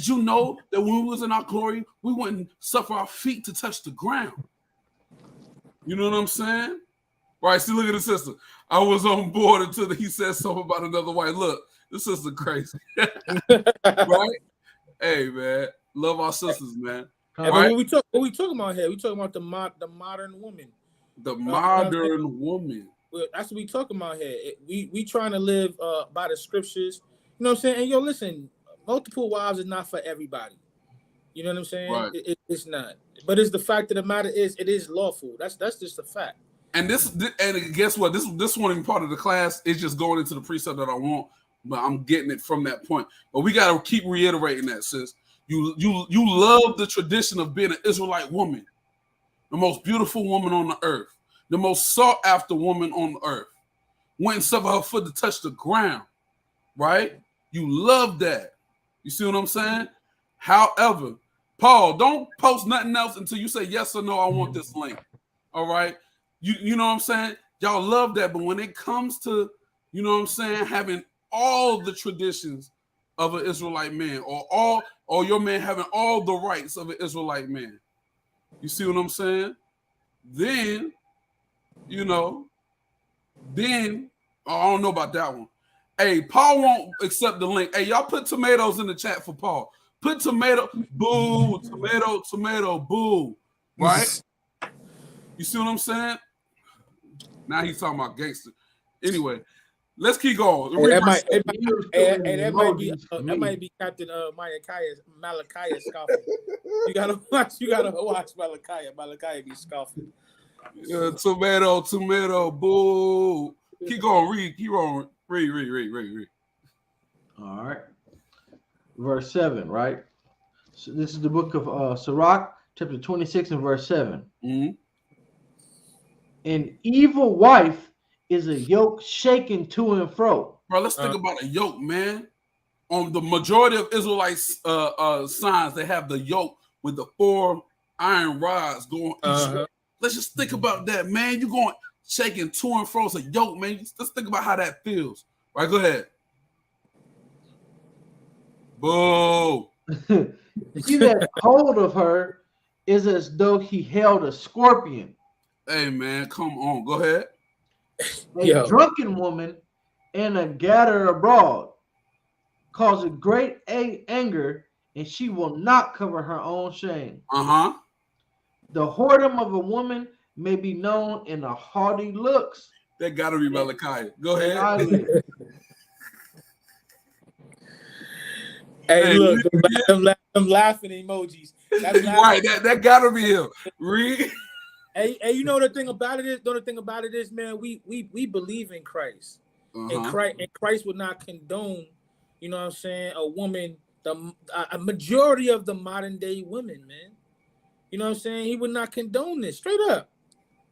you know that when we was in our glory, we wouldn't suffer our feet to touch the ground? You know what I'm saying? Right, see, look at the sister. I was on board until he said something about another wife. Look, this sister crazy. Right? Hey, man. Love our sisters, man. Right? What we talking about here? We talking about the modern woman. The modern woman. That's what we talking about here. We trying to live by the scriptures. You know what I'm saying? And listen, multiple wives is not for everybody. You know what I'm saying? Right. It's not. But it's the fact of the matter is, it is lawful. That's just a fact. And guess what? This one even part of the class is just going into the precept that I want, but I'm getting it from that point. But we got to keep reiterating that, sis. You love the tradition of being an Israelite woman, the most beautiful woman on the earth, the most sought after woman on the earth. Went and suffered her foot to touch the ground, right? You love that. You see what I'm saying? However, Paul, don't post nothing else until you say yes or no, I want this link. All right? You know what I'm saying? Y'all love that, but when it comes to, you know what I'm saying, having all the traditions of an Israelite man, or your man having all the rights of an Israelite man, you see what I'm saying? Then, I don't know about that one. Hey, Paul won't accept the link. Hey, y'all put tomatoes in the chat for Paul. Put tomato, boo, tomato, boo, right? You see what I'm saying? Now he's talking about gangster. Anyway, let's keep going. That might be Captain Malachi scoffing. You gotta watch Malachi. Malachi be scoffing. Tomato, boo. Keep going. Read. All right. Verse 7, right? So this is the book of Sirach, chapter 26 and verse 7. Mm-hmm. An evil wife is a yoke shaken to and fro. Bro, let's think about a yoke, man. On the majority of Israelites signs, they have the yoke with the 4 iron rods going each way. Let's just think about that, man. You're going shaking to and fro. It's a yoke, man. Let's think about how that feels. Right, go ahead. Boo. He that hold of her is as though he held a scorpion. Hey, man, come on. Go ahead. A drunken woman and a gatherer abroad causes great anger, and she will not cover her own shame. The whoredom of a woman may be known in her haughty looks. That got to be Malachi. Go ahead. Hey, look, them laughing emojis. Right, that got to be him. Read. Hey, you know the thing about it is, man, we believe in Christ. And Christ would not condone, you know what I'm saying, a woman, a majority of the modern day women, man. You know what I'm saying? He would not condone this, straight up.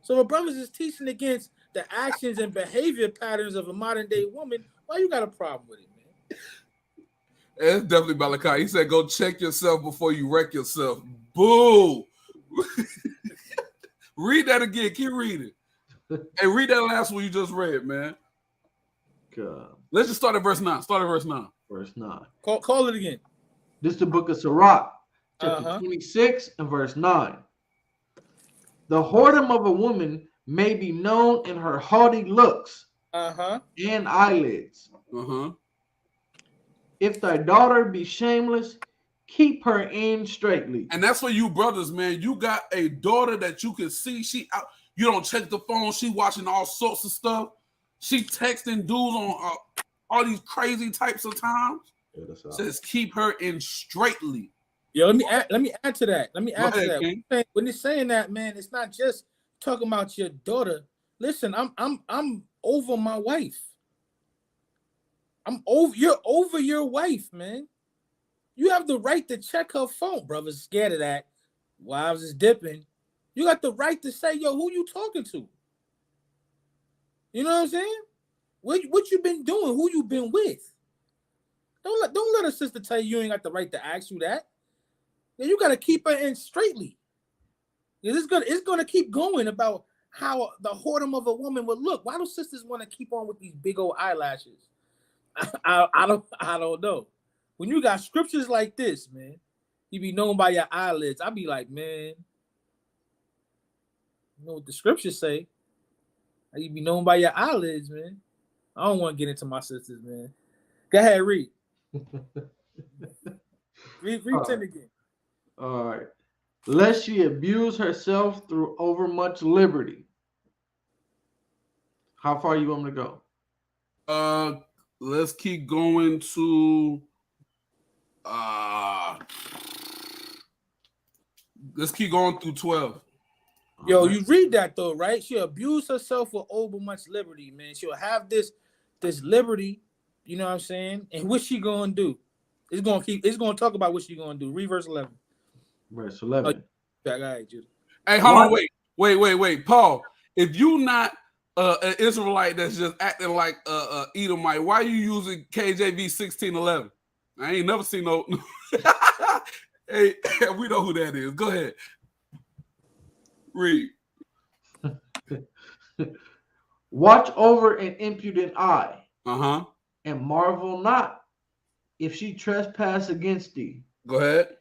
So if brothers is teaching against the actions and behavior patterns of a modern day woman, why you got a problem with it, man? It's definitely Malachi. He said, go check yourself before you wreck yourself. Boo. Read that again. Keep reading. Hey, read that last one you just read, man. God. Let's just start at verse 9. Verse 9. Call it again. This is the book of Sirach, chapter 26 and verse 9. The whoredom of a woman may be known in her haughty looks and eyelids. If thy daughter be shameless, keep her in straightly. And that's for you brothers, man. You got a daughter that you can see. She out. You don't check the phone. She watching all sorts of stuff. She texting dudes on all these crazy types of times. Yeah, says keep her in straightly. Yo, let me add to that. Let me add ahead, to that. King. When they're saying that, man, it's not just talking about your daughter. Listen, I'm over my wife. You're over your wife, man. You have the right to check her phone. Brothers scared of that. Wives is dipping. You got the right to say, yo, who you talking to? You know what I'm saying? What you been doing? Who you been with? Don't let a sister tell you ain't got the right to ask you that. Yeah, you got to keep her in straightly. It's gonna keep going about how the whoredom of a woman would look. Why do sisters want to keep on with these big old eyelashes? I don't know. When you got scriptures like this, man, you be known by your eyelids. I be like, man, you know what the scriptures say? You be known by your eyelids, man. I don't want to get into my sisters, man. Go ahead, read. read 10 again. All right. Lest she abuse herself through overmuch liberty. How far you want me to go? Let's keep going to let's keep going through 12. Yo, you read that though, right? She abused herself with overmuch liberty, man. She'll have this liberty, you know what I'm saying? And what she gonna do? It's gonna talk about what she gonna do. Read verse 11. Verse 11. Hey, hold on, wait, Paul. If you not an Israelite that's just acting like Edomite, why are you using KJV 16:11? I ain't never seen no. Hey, we know who that is. Go ahead. Read. Watch over an impudent eye. Uh-huh. And marvel not if she trespass against thee. Go ahead.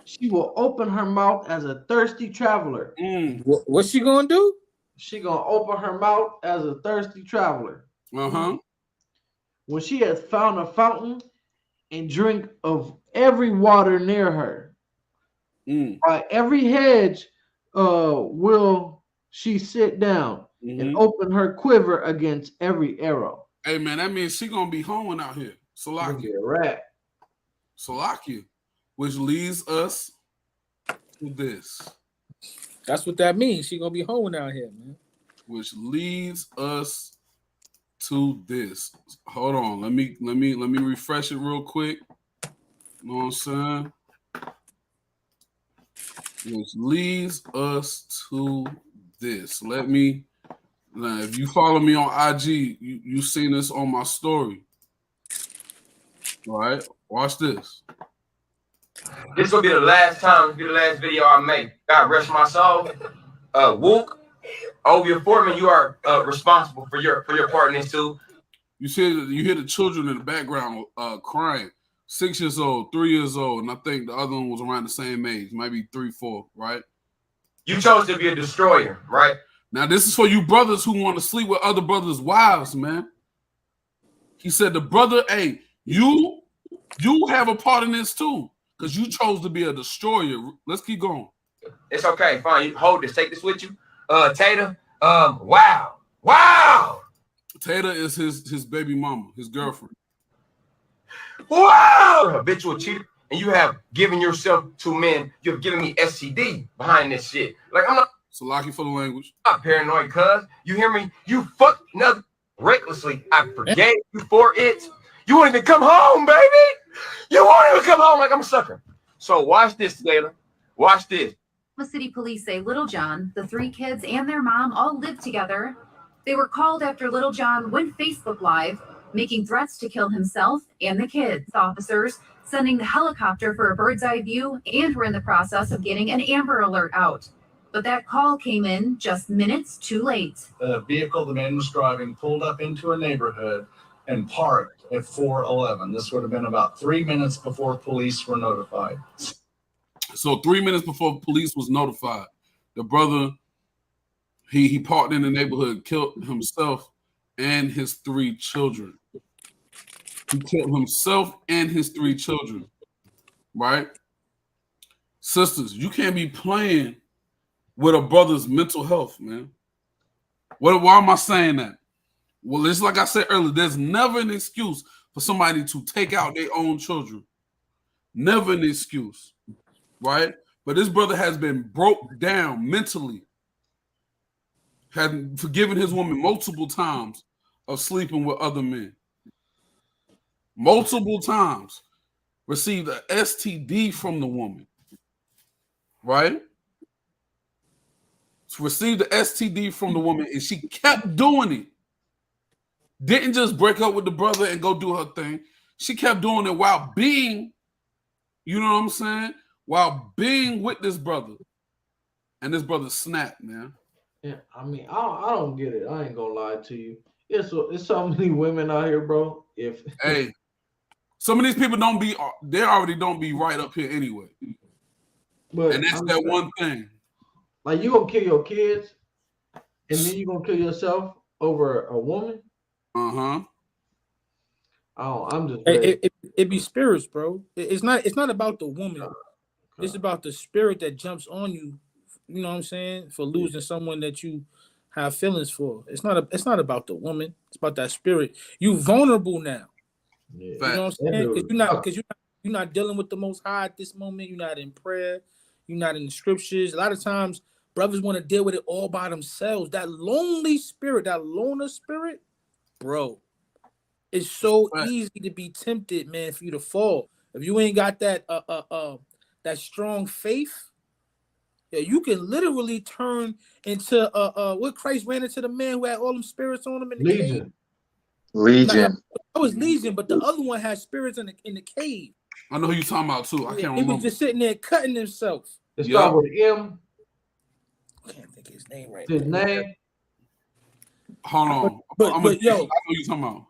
She will open her mouth as a thirsty traveler. What's she gonna do? She gonna open her mouth as a thirsty traveler. Uh-huh. When she has found a fountain and drink of every water near her. By every hedge will she sit down and open her quiver against every arrow. Hey man, that means she gonna be hoeing out here. Salakia. Right. Salakia. Which leads us to this. That's what that means. She gonna be hoeing out here, man. Which leads us to this. Hold on. Let me refresh it real quick. You know what I'm saying? Which leads us to this. Now, if you follow me on IG, you seen this on my story. All right, watch this. This will be the last time, be the last video I make. God rest my soul. Wook, Ovia Foreman, you are responsible for your part in this too. You hear the children in the background crying. 6 years old, 3 years old, and I think the other one was around the same age, maybe 3, 4, right? You chose to be a destroyer, right? Now, this is for you brothers who want to sleep with other brothers' wives, man. He said, the brother, hey, you have a part in this too, because you chose to be a destroyer. Let's keep going. It's okay, fine. You hold this, take this with you. Tata, wow. Tata is his baby mama, his girlfriend. Wow, habitual cheater, and you have given yourself to men. You have given me STD behind this shit. Like I'm not. Salaki for the language. I'm not paranoid, cuz you hear me. You fucked another recklessly. I forgave you for it. You won't even come home, baby. You won't even come home like I'm a sucker. So watch this, Taylor. Watch this. City police say Little John, the 3 kids, and their mom all lived together. They were called after Little John went Facebook Live, making threats to kill himself and the kids. Officers sending the helicopter for a bird's eye view and were in the process of getting an Amber Alert out. But that call came in just minutes too late. The vehicle the man was driving pulled up into a neighborhood and parked at 411. This would have been about 3 minutes before police were notified. So 3 minutes before police was notified, the brother, he parked in the neighborhood, killed himself and his 3 children. He killed himself and his 3 children. right? Sisters, you can't be playing with a brother's mental health, man. Why am I saying that? Well, it's like I said earlier, there's never an excuse for somebody to take out their own children. Never an excuse, right? But this brother has been broke down mentally, had forgiven his woman multiple times of sleeping with other men. Multiple times. Received an STD from the woman, right? Received the STD from the woman, and she kept doing it. Didn't just break up with the brother and go do her thing. She kept doing it while being, you know what I'm saying? While being with this brother. And this brother snapped, man. Yeah, I mean, I don't get it. I ain't gonna lie to you. It's so many women out here, bro. Hey, some of these people they already don't be right up here anyway. But and that's that one thing. Like, you gonna kill your kids, and then you gonna kill yourself over a woman? Uh-huh. Oh, I'm just ready. It be spirits, bro. It's not about the woman. It's about the spirit that jumps on you. You know what I'm saying? For losing someone that you have feelings for. It's not about the woman. It's about that spirit. You vulnerable now. Yeah. You know what I'm saying? Because you're not dealing with the Most High at this moment. You're not in prayer. You're not in the scriptures. A lot of times, brothers want to deal with it all by themselves. That lonely spirit, that loner spirit, bro, it's so easy to be tempted, man, for you to fall. If you ain't got that that strong faith, yeah, you can literally turn into what Christ ran into the man who had all them spirits on him in the cave. Legion. That was Legion, but the other one had spirits in the cave. I know who you talking about too. I can't remember. He was just sitting there cutting himself. It started with M. I can't think of his name right His now. name. Hold on. But yo, I know who you talking about.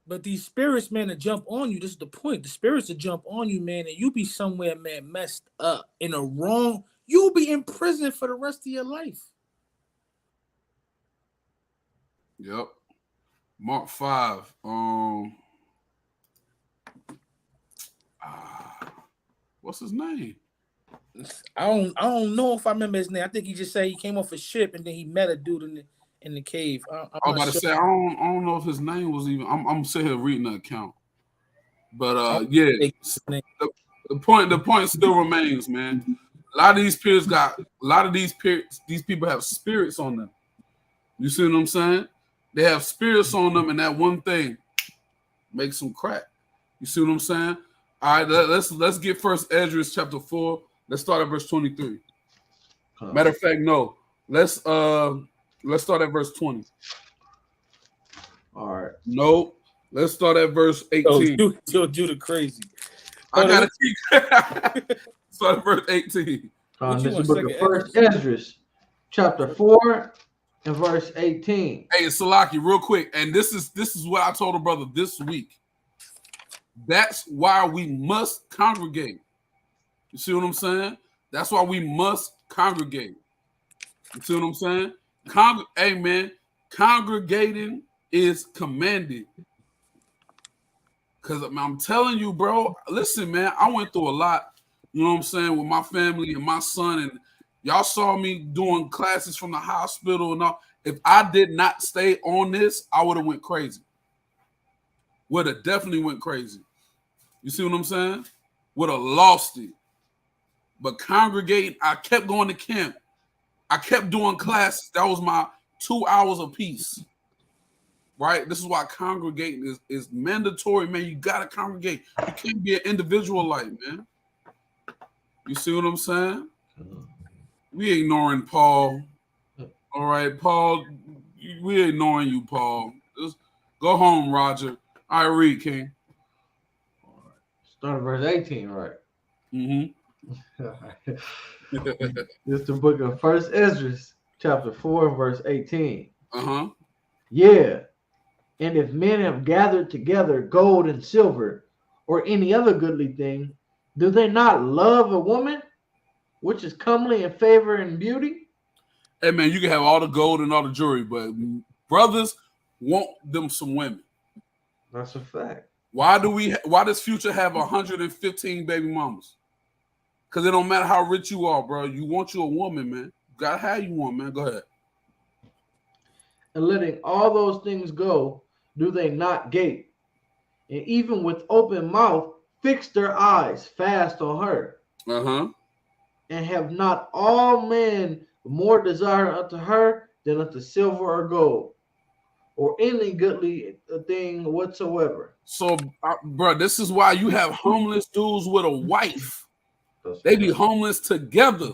But these spirits, man, to jump on you. This is the point. The spirits to jump on you, man, and you be somewhere, man, messed up in a wrong. You'll be in prison for the rest of your life. Yep. Mark 5. What's his name? I don't know if I remember his name. I think he just said he came off a ship and then he met a dude in the cave. I was about to say I don't know if his name was even. I'm sitting here reading the account, but yeah, the point still remains, man. A lot of these people have spirits on them. You see what I'm saying? They have spirits on them, and that one thing makes them crack. You see what I'm saying? All right, let's get first Ezra chapter 4. Let's start at verse 23. Matter of fact, no. Let's start at verse 20. All right. Nope. Let's start at verse 18. Yo, Judah crazy. I gotta start at verse 18. This is the book of First Ezra, chapter 4 and verse 18. Hey, Salaki, real quick, and this is what I told a brother this week. That's why we must congregate. You see what I'm saying? That's why we must congregate. You see what I'm saying? Hey, man, congregating is commanded. Because I'm telling you, bro, listen, man, I went through a lot, you know what I'm saying, with my family and my son, and y'all saw me doing classes from the hospital and all. If I did not stay on this, I would have went crazy. Would have definitely went crazy. You see what I'm saying? Would have lost it. But congregating, I kept going to camp. I kept doing classes. That was my 2 hours a piece. Right? This is why congregating is mandatory, man. You got to congregate. You can't be an individual like, man. You see what I'm saying? We ignoring Paul. All right, Paul, we ignoring you, Paul. Just go home, Roger. All right, read, King. All right. Start at verse 18, right? Mm-hmm. This is the book of First Ezra, chapter 4, verse 18. Uh-huh. Yeah. And if men have gathered together gold and silver or any other goodly thing, do they not love a woman, which is comely in favor and beauty? Hey, man, you can have all the gold and all the jewelry, but brothers want them some women. That's a fact. Why does Future have 115 baby mamas? Because it don't matter how rich you are, bro. You want you a woman, man. You gotta have you one, man. Go ahead. And letting all those things go, do they not gape? And even with open mouth, fix their eyes fast on her. And have not all men more desire unto her than unto silver or gold, or any goodly thing whatsoever. So, bro, this is why you have homeless dudes with a wife. They be homeless together.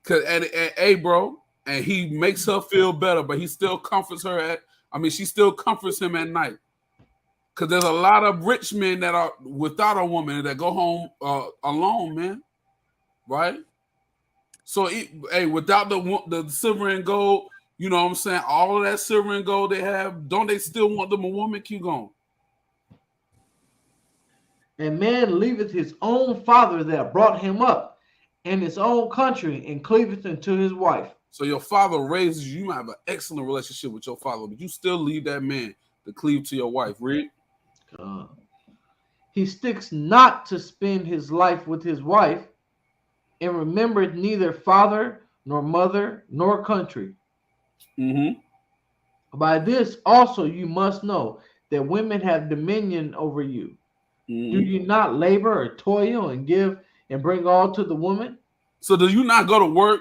And hey, bro, and he makes her feel better, but he still comforts her she still comforts him at night. Because there's a lot of rich men that are without a woman that go home alone, man. Right? So, without the silver and gold, you know what I'm saying? All of that silver and gold they have, don't they still want them a woman? Keep going. And man leaveth his own father that brought him up, and his own country, and cleaveth unto his wife. So your father raises you. You might have an excellent relationship with your father, but you still leave that man to cleave to your wife. Read. He sticks not to spend his life with his wife, and remembereth neither father, nor mother, nor country. By this also you must know that women have dominion over you. Do you not labor or toil and give and bring all to the woman? So do you not go to work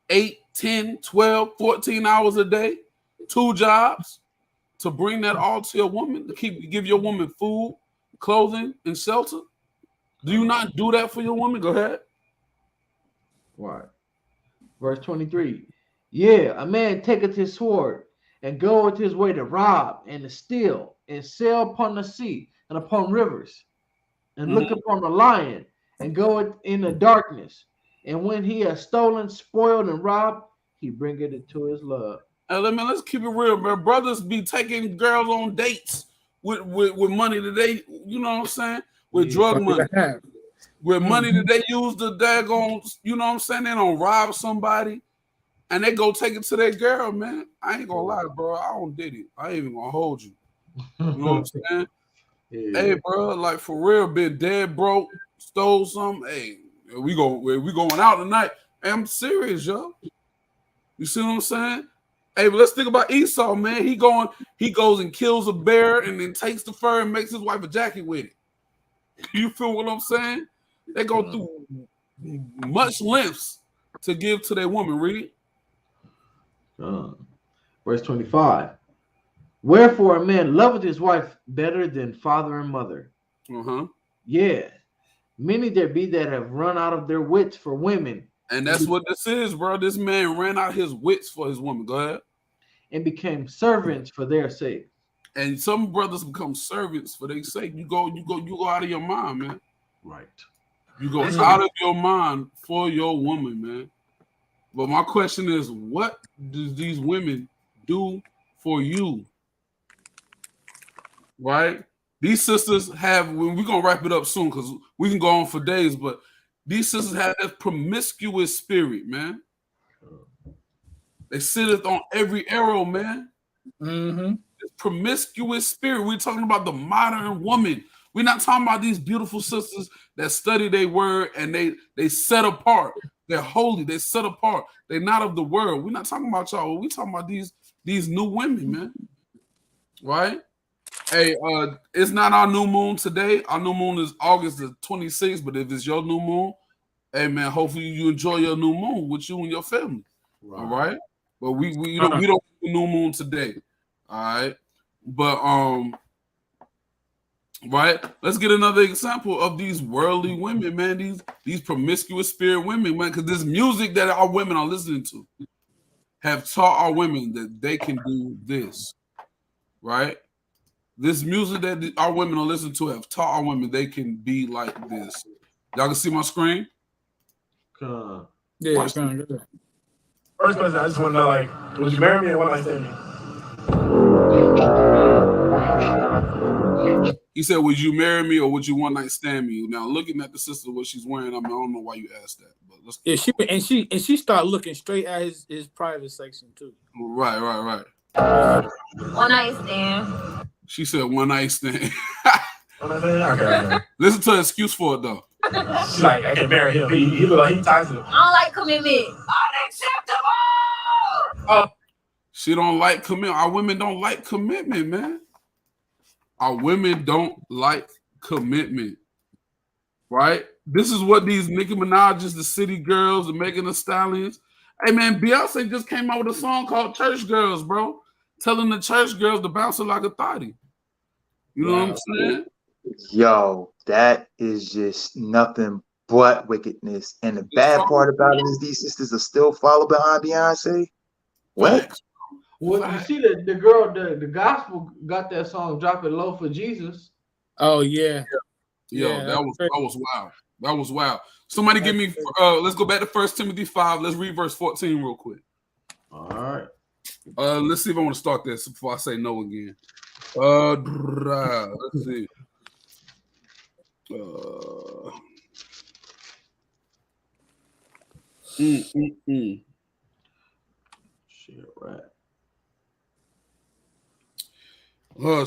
8, 10, 12, 14 hours a day, 2 jobs, to bring that all to your woman, to give your woman food, clothing, and shelter? Do you not do that for your woman? Go ahead. Right. Verse 23. Yeah, a man taketh his sword and goeth his way to rob and to steal and sail upon the sea and upon rivers and look upon the lion and goeth in the darkness. And when he has stolen, spoiled, and robbed, he bringeth it to his love. Let's keep it real, bro. Brothers be taking girls on dates with money that they, you know what I'm saying, with drug money. With money that they use to daggone, you know what I'm saying, they don't rob somebody and they go take it to their girl, man. I ain't gonna lie, bro. I don't did it. I ain't even gonna hold you. You know what I'm saying? Hey, bro, like for real, been dead broke, stole something. Hey, we going out tonight. Hey, I'm serious, yo. You see what I'm saying? Hey, but let's think about Esau, man. He goes and kills a bear and then takes the fur and makes his wife a jacket with it. You feel what I'm saying? They go through much lengths to give to their woman. Read. Verse 25. Wherefore a man loveth his wife better than father and mother. Yeah. Many there be that have run out of their wits for women. And that's what this is, bro. This man ran out his wits for his woman. Go ahead. And became servants for their sake. And some brothers become servants for their sake. You go out of your mind, man. Right. You go out of your mind for your woman, man. But my question is, what do these women do for you? Right? These sisters have, we're going to wrap it up soon because we can go on for days, but these sisters have that promiscuous spirit, man. They sit on every arrow, man. This promiscuous spirit. We're talking about the modern woman. We're not talking about these beautiful sisters that study their word and they set apart. They're holy. They're set apart. They're not of the world. We're not talking about y'all. We're talking about these new women, man. Right? Hey, it's not our new moon today. Our new moon is August the 26th, but if it's your new moon, hey, man, hopefully you enjoy your new moon with you and your family. All right? But we don't do new moon today. All right? But right, let's get another example of these worldly women, man. These promiscuous spirit women, man, because this music that our women are listening to have taught our women that they can do this, right? This music that our women are listening to have taught our women they can be like this. Y'all can see my screen? Yeah, it's kind of good. First question, I just want to know, like, would you marry me or what I say me? He said, would you marry me or would you one night stand me? Now, looking at the sister, what she's wearing, I don't know why you asked that. But let's she started looking straight at his private section, too. Right. One night stand. She said one night stand. Okay. Listen to her excuse for it, though. She's like, I can marry him. He look like he ties it. I don't like commitment. Unacceptable. She don't like commitment. Our women don't like commitment, man. Our women don't like commitment, right? This is what these Nicki Minaj's, the City Girls, the Megan Thee Stallions. Hey, man, Beyonce just came out with a song called Church Girls, bro. Telling the church girls to bounce it like a thotty. You know what I'm saying? Yo, that is just nothing but wickedness. And the bad part about it is these sisters are still follow behind Beyonce. What? Well, you see the girl, the gospel got that song "Drop It Low for Jesus." Oh yeah, yeah. That was wild. That was wild. Somebody give me. Let's go back to 1 Timothy 5. Let's read verse 14 real quick. All right. Let's see if I want to start this before I say no again. Let's see. Shit, right.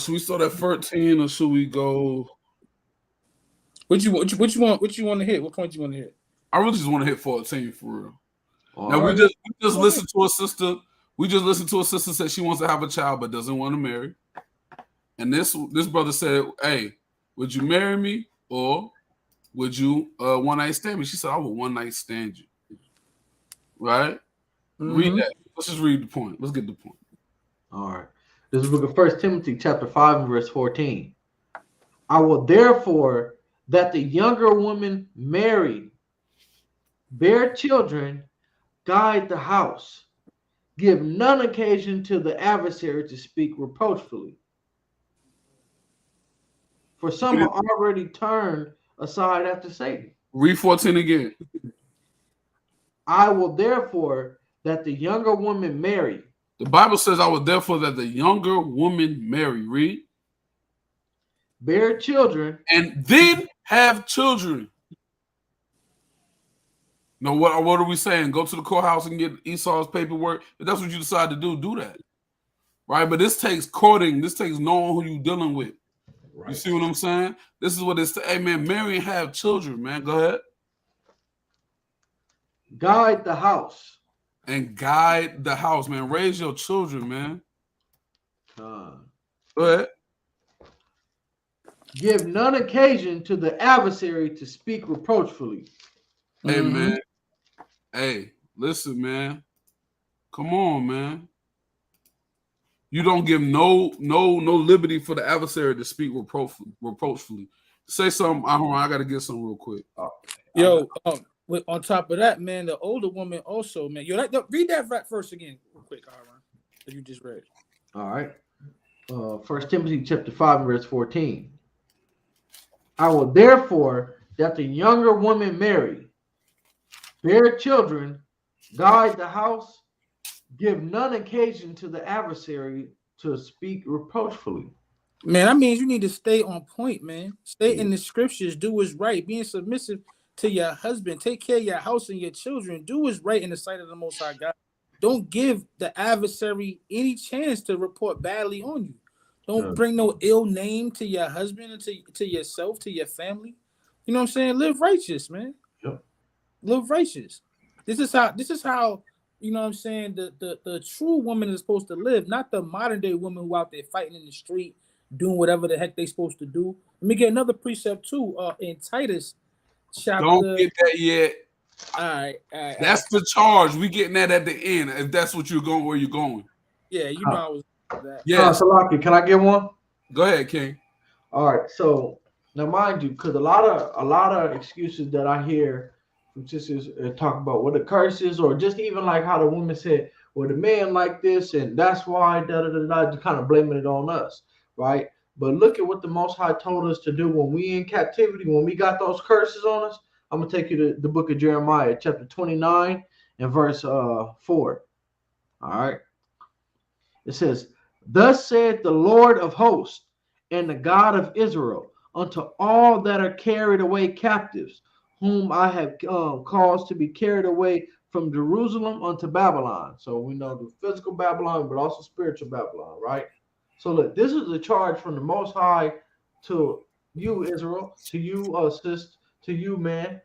Should we start at 13 or should we go? What you want to hit? What point you want to hit? I really just want to hit 14 for real. All now right. we just listened to a sister. We just listened to a sister say she wants to have a child but doesn't want to marry. And this brother said, "Hey, would you marry me or would you one night stand me?" She said, "I would one night stand you." Right? Mm-hmm. Read that. Let's just read the point. Let's get the point. All right. This is the book of 1 Timothy chapter 5 and verse 14. I will therefore that the younger woman marry, bear children, guide the house, give none occasion to the adversary to speak reproachfully. For some are already turned aside after Satan. Read 14 again. I will therefore that the younger woman marry. The Bible says, I will therefore that the younger woman marry. Read. Bear children. And then have children. No, what are we saying? Go to the courthouse and get Esau's paperwork. If that's what you decide to do that. Right? But this takes courting. This takes knowing who you're dealing with. Right. You see what I'm saying? This is what it's. Hey, man, marry and have children, man. Go ahead. Guide the house. And guide the house, man. Raise your children, man. Go ahead. Give none occasion to the adversary to speak reproachfully. Hey, man. Hey, listen, man. Come on, man. You don't give no liberty for the adversary to speak reproachfully. Say something. I got to get something real quick. Yo, on top of that, man, the older woman also, man. Read that verse again, real quick, Aaron, that you just read. All right. 1 Timothy chapter 5 verse 14. I will therefore that the younger woman marry, bear children, guide the house, give none occasion to the adversary to speak reproachfully. Man, that means you need to stay on point, man. Stay in the scriptures, do what's right, being submissive to your husband, take care of your house and your children, do what's right in the sight of the Most High God. Don't give the adversary any chance to report badly on you. Don't bring no ill name to your husband and to yourself, to your family. You know what I'm saying? Live righteous, man. Yep. Live righteous. This is how you know what I'm saying, the true woman is supposed to live, not the modern day woman who out there fighting in the street, doing whatever the heck they supposed to do. Let me get another precept too. In Titus chapter. Don't get that yet. All right. That's the charge. We getting that at the end. If that's what you're going, where you're going. Yeah, you know I was. Yeah. Salaki, can I get one? Go ahead, King. All right. So now, mind you, because a lot of excuses that I hear from sisters talk about what the curse is, or just even like how the woman said, well, the man like this, and that's why just kind of blaming it on us, right? But look at what the Most High told us to do when we in captivity, when we got those curses on us. I'm gonna take you to the book of Jeremiah, chapter 29 and verse 4. All right. It says, "Thus said the Lord of hosts and the God of Israel unto all that are carried away captives, whom I have caused to be carried away from Jerusalem unto Babylon." So we know the physical Babylon, but also spiritual Babylon, right? So look, this is a charge from the Most High to you, Israel, to you, sis, to you, man,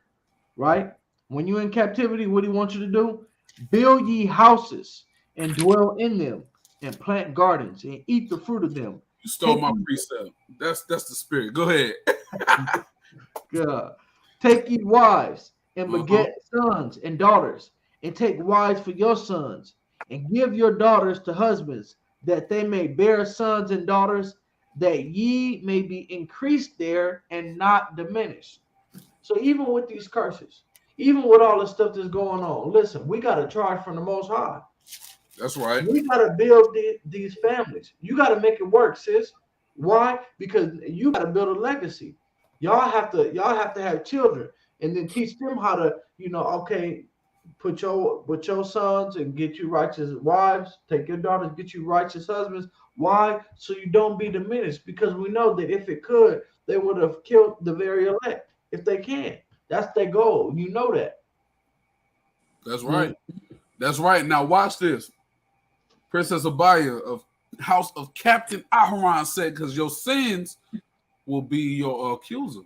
right? When you're in captivity, what he wants you to do? Build ye houses and dwell in them, and plant gardens and eat the fruit of them. You stole my precept. That's the spirit. Go ahead. Take ye wives and beget sons and daughters, and take wives for your sons, and give your daughters to husbands, that they may bear sons and daughters, that ye may be increased there and not diminished. So even with these curses, even with all the stuff that's going on, listen, we got to charge from the Most High. That's right. We got to build these families. You got to make it work, sis. Why? Because you got to build a legacy. Y'all have to have children, and then teach them how to, put your sons and get you righteous wives. Take your daughters, get you righteous husbands. Why? So you don't be diminished. Because we know that if it could, they would have killed the very elect. If they can, that's their goal. You know that. That's right. That's right. Now watch this. Princess Abaya of House of Captain Aharon said, because your sins will be your accuser.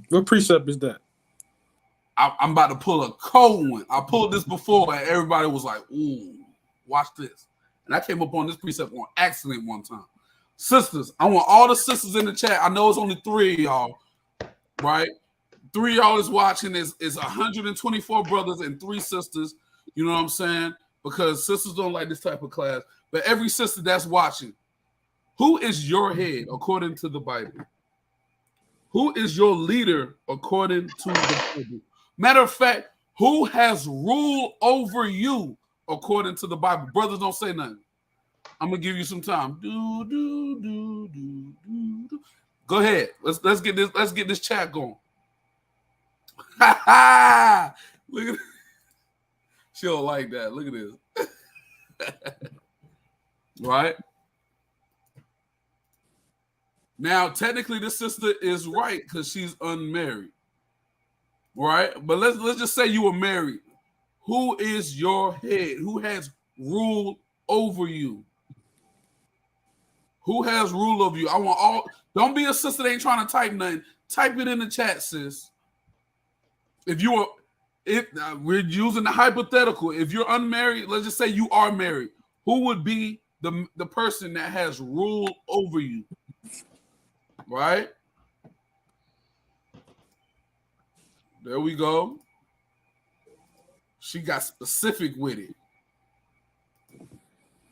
What precept is that? I'm about to pull a cold one. I pulled this before and everybody was like, ooh, watch this. And I came up on this precept on accident one time. Sisters, I want all the sisters in the chat. I know it's only 3 of y'all, right? 3 of y'all is watching. Is 124 brothers and 3 sisters. You know what I'm saying? Because sisters don't like this type of class. But every sister that's watching, who is your head according to the Bible? Who is your leader according to the Bible? Matter of fact, who has rule over you according to the Bible? Brothers, don't say nothing. I'm gonna give you some time. Go ahead. Let's get this chat going. Look at this. She don't like that. Look at this. Right? Now, technically, this sister is right because she's unmarried. Right? But let's just say you were married. Who is your head? Who has rule over you? Who has rule over you? I want all. Don't be a sister that ain't trying to type nothing. Type it in the chat, sis. We're using the hypothetical. If you're unmarried, let's just say you are married. Who would be the person that has rule over you? Right? There we go. She got specific with it.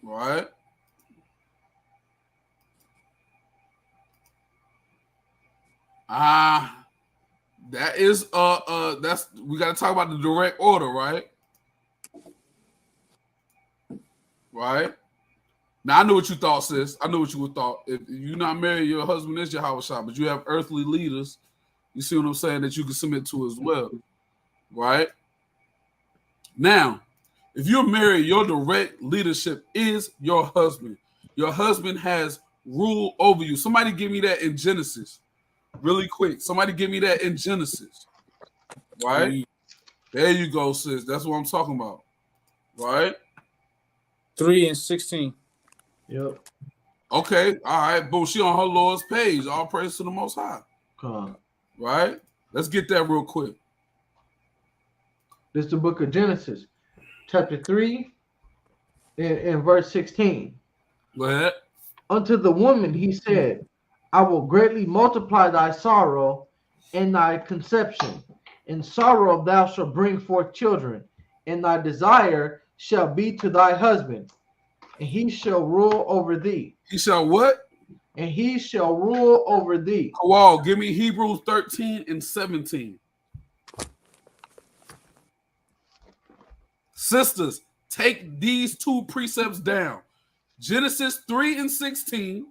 Right? That is that's we got to talk about the direct order, right? Right? Now I know what you thought, sis. I know what you would thought. If you're not married, your husband is your house shop, but you have earthly leaders. You see what I'm saying? That you can submit to as well, right? Now, if you're married, your direct leadership is your husband. Your husband has rule over you. Somebody give me that in Genesis. Really quick. Somebody give me that in Genesis. Right? There you go, sis. That's what I'm talking about. Right? 3:16. Yep. Okay. All right. Boom. She on her Lord's page. All praise to the Most High. Right? Let's get that real quick. This is the book of Genesis, chapter 3, and verse 16. Go ahead. Unto the woman he said, I will greatly multiply thy sorrow and thy conception. In sorrow thou shalt bring forth children, and thy desire shall be to thy husband, and he shall rule over thee. He shall what? And he shall rule over thee. Wow, give me Hebrews 13 and 17. Sisters, take these 2 precepts down. Genesis 3 and 16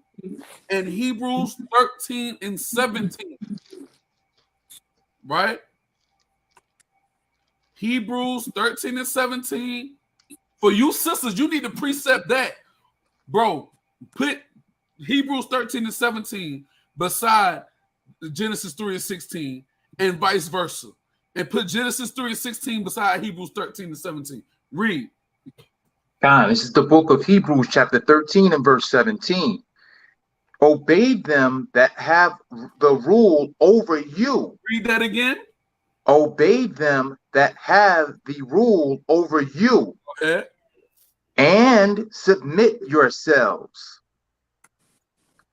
and Hebrews 13 and 17. Right? Hebrews 13 and 17. For you sisters, you need to precept that. Bro, put Hebrews 13 and 17 beside Genesis 3 and 16 and vice versa. And put Genesis 3 and 16 beside Hebrews 13 and 17. Read. God, this is the book of Hebrews chapter 13 and verse 17. Obey them that have the rule over you. Read that again. Obey them that have the rule over you. Okay. And submit yourselves.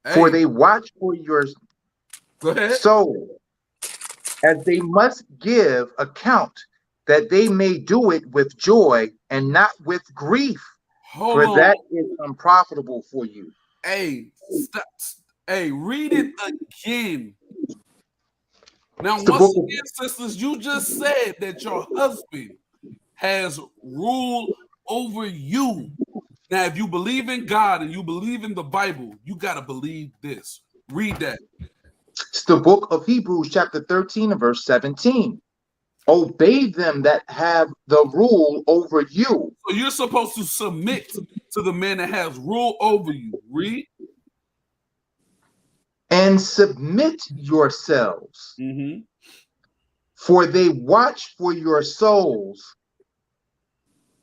Hey. For they watch for your soul, as they must give account, that they may do it with joy and not with grief. Hold on. That is unprofitable for you. Hey, stop. Hey, read it again. Now, once again, sisters, you just said that your husband has rule over you. Now, if you believe in God and you believe in the Bible, you got to believe this. Read that. It's the book of Hebrews, chapter 13, and verse 17. Obey them that have the rule over you. So you're supposed to submit to the man that has rule over you. Read. And submit yourselves. Mm-hmm. For they watch for your souls,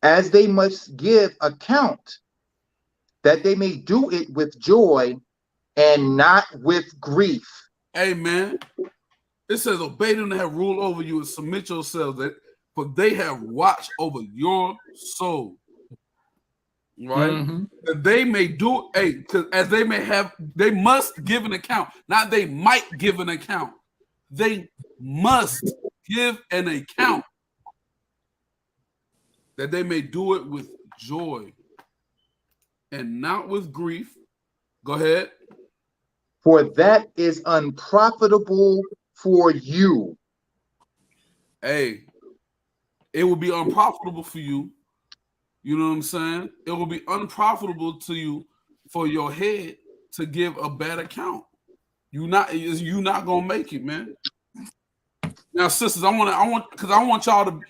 as they must give account, that they may do it with joy and not with grief. Amen. It says, obey them that have rule over you and submit yourselves, for they have watched over your soul. Right? Mm-hmm. That they may do, because as they may have, they must give an account. Not they might give an account. They must give an account. That they may do it with joy and not with grief. Go ahead. For that is unprofitable for you. Hey, it will be unprofitable for you. You know what I'm saying? It will be unprofitable to you for your head to give a bad account. You're not gonna make it, man. Now, sisters, I want y'all to.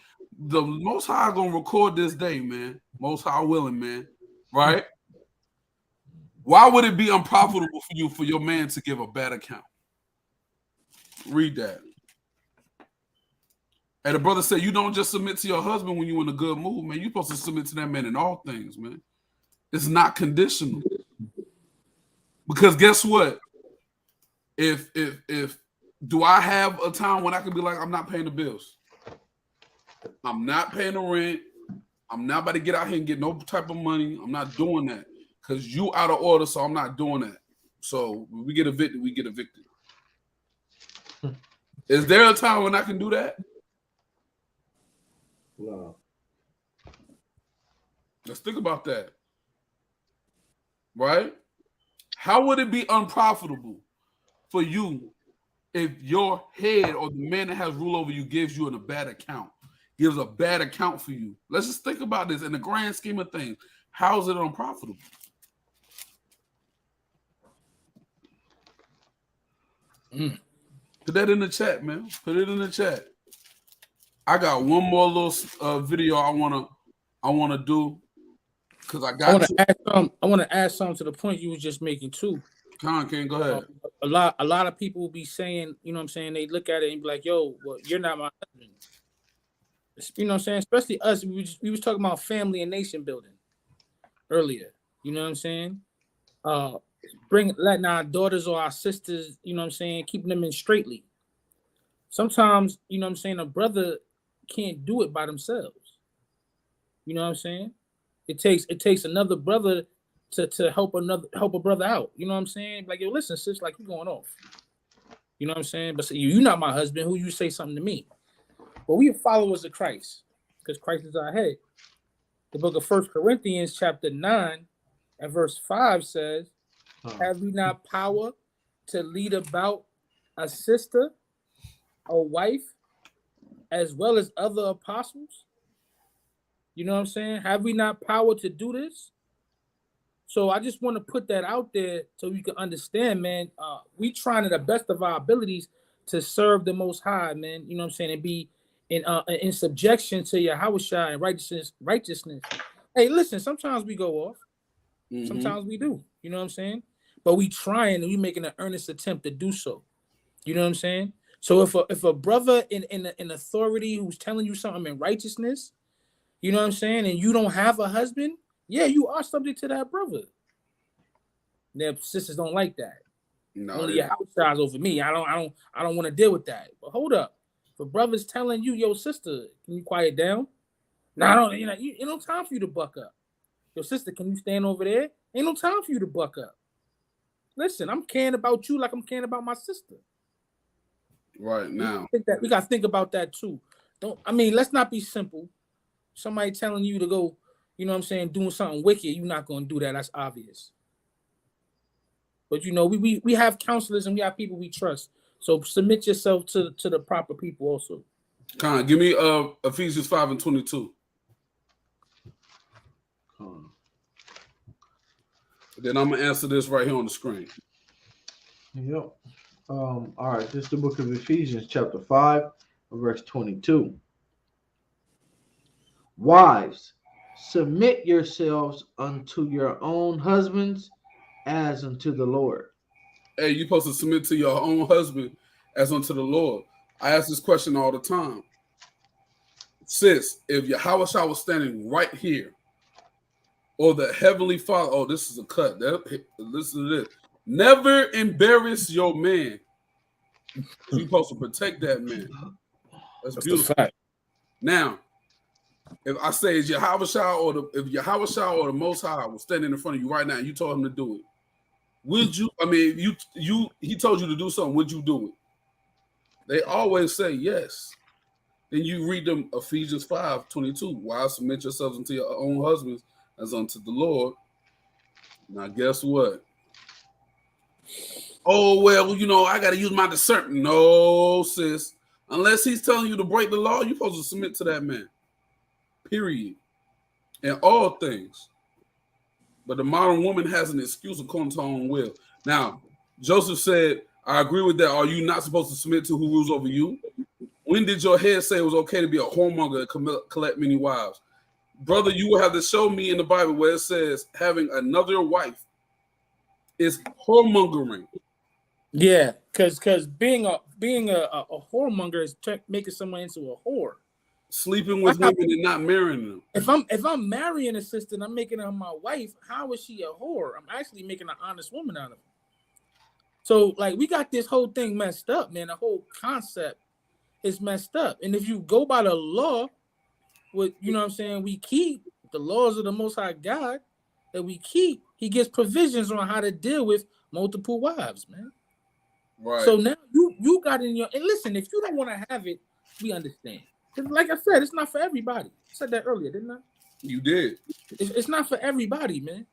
The Most High gonna record this day, man. Most High willing, man. Right? Why would it be unprofitable for you for your man to give a bad account? Read that. And the brother said, you don't just submit to your husband when you're in a good mood, man. You're supposed to submit to that man in all things, man. It's not conditional. Because guess what? If do I have a time when I can be like, I'm not paying the bills? I'm not paying the rent. I'm not about to get out here and get no type of money. I'm not doing that. Because you out of order, so I'm not doing that. So when we get evicted, we get evicted. Is there a time when I can do that? No. Let's think about that. Right? How would it be unprofitable for you if your head or the man that has rule over you gives you a bad account? Gives a bad account for you. Let's just think about this in the grand scheme of things. How is it unprofitable? Put that in the chat, man. Put it in the chat. I got one more little video I wanna do because I want to add something to the point you were just making too. Ken, go ahead. A lot of people will be saying, you know what I'm saying, they look at it and be like, yo, well, you're not my husband. You know what I'm saying? Especially us, we was talking about family and nation building earlier. You know what I'm saying? Letting our daughters or our sisters, you know what I'm saying, keeping them in straightly. Sometimes, you know what I'm saying, a brother can't do it by themselves. You know what I'm saying? It takes another brother to help a brother out. You know what I'm saying? Like, yo, listen, sis, like, you going off. You know what I'm saying? But you're not my husband. Who you say something to me? Well, we are followers of Christ because Christ is our head. The book of 1 Corinthians chapter 9 and verse 5 says, have we not power to lead about a sister, a wife, as well as other apostles? You know what I'm saying? Have we not power to do this? So I just want to put that out there so you can understand, man. We trying to the best of our abilities to serve the Most High, man. You know what I'm saying? And be in subjection to Yahushua and righteousness. Hey, listen, sometimes we go off. Mm-hmm. Sometimes we do. You know what I'm saying? But we trying and we making an earnest attempt to do so. You know what I'm saying? So if a brother in authority who's telling you something in righteousness, you know what I'm saying, and you don't have a husband, yeah, you are subject to that brother. Their sisters don't like that. No, One of your house child over me. I don't want to deal with that. But hold up. For brothers telling you, yo, sister, can you quiet down? No, I don't, ain't no time for you to buck up. Yo, sister, can you stand over there? Ain't no time for you to buck up. Listen, I'm caring about you like I'm caring about my sister. Right now. We got to think about that too. Let's not be simple. Somebody telling you to go, you know what I'm saying, doing something wicked, you're not going to do that. That's obvious. But, we have counselors and we have people we trust. So submit yourself to the proper people also. Con, give me Ephesians 5:22. Then I'm going to answer this right here on the screen. Yep. All right, this is the book of Ephesians, chapter 5, verse 22. Wives, submit yourselves unto your own husbands as unto the Lord. Hey, you're supposed to submit to your own husband as unto the Lord. I ask this question all the time. Sis, if Yahweh was standing right here, or the Heavenly Father, oh, this is a cut. Listen to this. Never embarrass your man. You're supposed to protect that man. That's beautiful. Now, if I say is Yahweh if Yahweh or the Most High was standing in front of you right now and you told him to do it, would you? He told you to do something. Would you do it? They always say yes. Then you read them Ephesians 5:22. Wives, submit yourselves unto your own husbands as unto the Lord. Now, guess what? Oh, well, I got to use my discernment. No, sis. Unless he's telling you to break the law, you're supposed to submit to that man. Period. In all things. But the modern woman has an excuse according to her own will. Now, Joseph said, I agree with that. Are you not supposed to submit to who rules over you? When did your head say it was okay to be a whoremonger and collect many wives? Brother, you will have to show me in the Bible where it says having another wife is whoremongering. Yeah, because being a whoremonger is making someone into a whore. Sleeping with women and not marrying them. If I'm marrying a sister and I'm making her my wife, how is she a whore? I'm actually making an honest woman out of her. So, we got this whole thing messed up, man. The whole concept is messed up. And if you go by the law, what we keep the laws of the Most High God that we keep. He gives provisions on how to deal with multiple wives, man. Right. So now you got in your and listen. If you don't want to have it, we understand. Like I said, it's not for everybody. I said that earlier, didn't I? You did. It's not for everybody, man.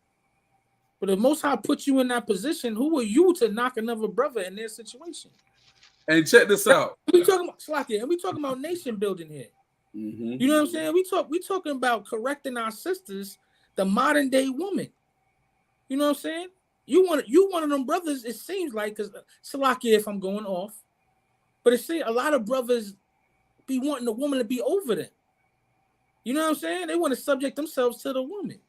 But if Most High put you in that position, who are you to knock another brother in their situation? And check this out. We talking about Slakia, and we talking about nation building here. Mm-hmm. You know what I'm saying? We talking about correcting our sisters, the modern day woman. You know what I'm saying? You one of them brothers. It seems like, because Slakia, if I'm going off, but it seems a lot of brothers be wanting the woman to be over them. You know what I'm saying? They want to subject themselves to the woman.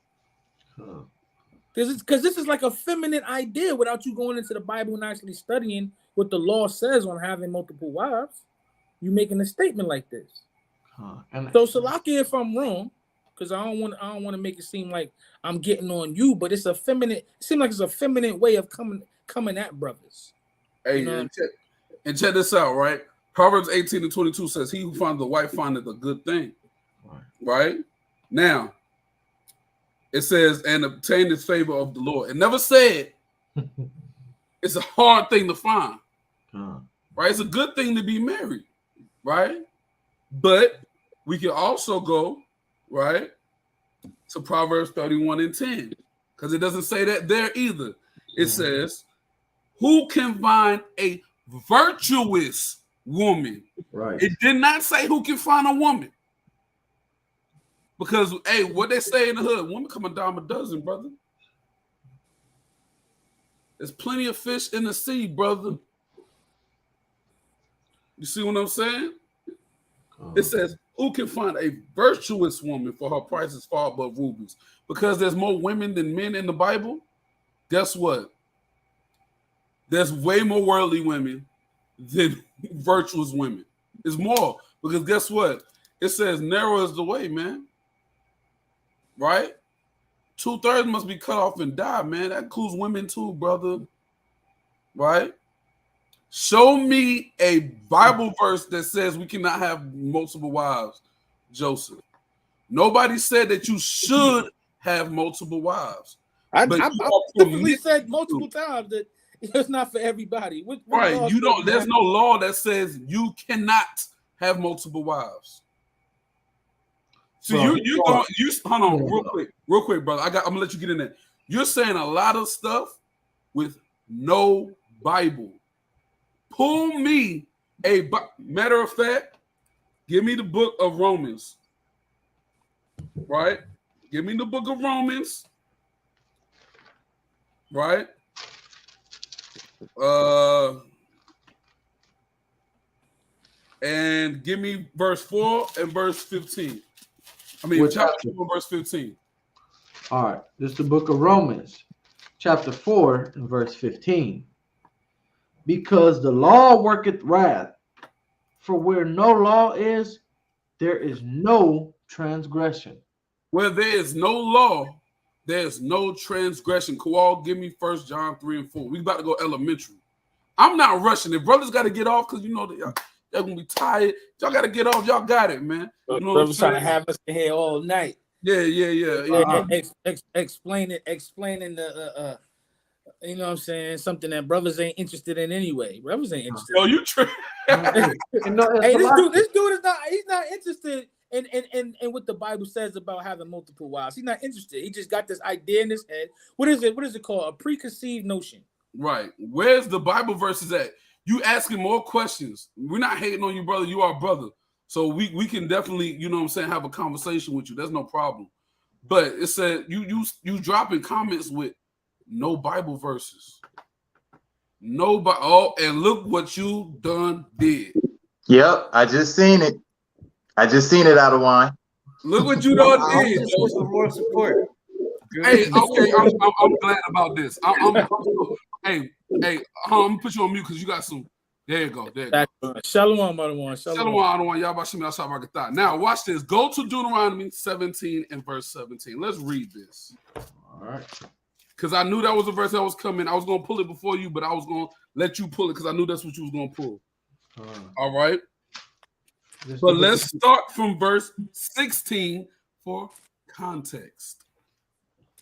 Because this is like a feminine idea without you going into the Bible and actually studying what the law says on having multiple wives. You making a statement like this. So Salakia, if I'm wrong, because I don't want to make it seem like I'm getting on you, but it's a feminine. It seems like it's a feminine way of coming at brothers. Hey, and check this out, right? Proverbs 18:22 says, "He who finds a wife findeth a good thing." Right? Now, it says, "And obtain the favor of the Lord." It never said it's a hard thing to find. Right? It's a good thing to be married, right? But we can also go, right, to Proverbs 31:10, because it doesn't say that there either. It says, "Who can find a virtuous woman?" Right. It did not say who can find a woman. Because, hey, what they say in the hood, women come a dime a dozen, brother. There's plenty of fish in the sea, brother. You see what I'm saying? It says, who can find a virtuous woman for her price is far above rubies? Because there's more women than men in the Bible. Guess what? There's way more worldly women than virtuous women. It's more. Because guess what? It says narrow is the way, man. Right? 2/3 must be cut off and die, man. That includes women too, brother. right? Show me a Bible verse that says we cannot have multiple wives, Joseph. Nobody said that you should have multiple wives. I specifically said multiple times that it's not for everybody. What right? You don't. There's no law that says you cannot have multiple wives. So you hold on real quick, brother. I'm gonna let you get in there. You're saying a lot of stuff with no Bible. Pull me a matter of fact. Give me the book of Romans. Right? Give me the book of Romans. Right? And give me verse 4 and verse 15. I mean, chapter 4, verse 15. All right. This is the book of Romans, chapter 4 and verse 15. Because the law worketh wrath, for where no law is, there is no transgression. Where there is no law, there's no transgression. Kowal, give me 1 John 3 and 4. We about to go elementary. I'm not rushing. If brothers got to get off, because you know they're gonna be tired. Y'all got to get off. Y'all got it, man. You know brothers trying to have us in here all night. Yeah. Explaining the you know what I'm saying, something that brothers ain't interested in anyway. Brothers ain't interested. Oh, you tripping? Hey, this dude is not. He's not interested in what the Bible says about having multiple wives. He's not interested. He just got this idea in his head. What is it called? A preconceived notion. Right. Where's the Bible verses at? You asking more questions. We're not hating on you, brother. You are brother. So we can definitely, you know what I'm saying, have a conversation with you. There's no problem. But it said you dropping comments with no Bible verses. Nobody. Oh, and look what you done did. Yep, I just seen it. Out of wine. Look what you done did. For more support. Hey, okay, I'm glad about this. Hey, I'm gonna put you on mute because you got some. There you go. Shalom, Adawan. Shalom, Adawan. Y'all about Shimei Ashab Rakatah. Now, watch this. Go to Deuteronomy 17 and verse 17. Let's read this. All right. Because I knew that was a verse that was coming. I was going to pull it before you, but I was going to let you pull it because I knew that's what you was going to pull. All right. But let's start from verse 16 for context.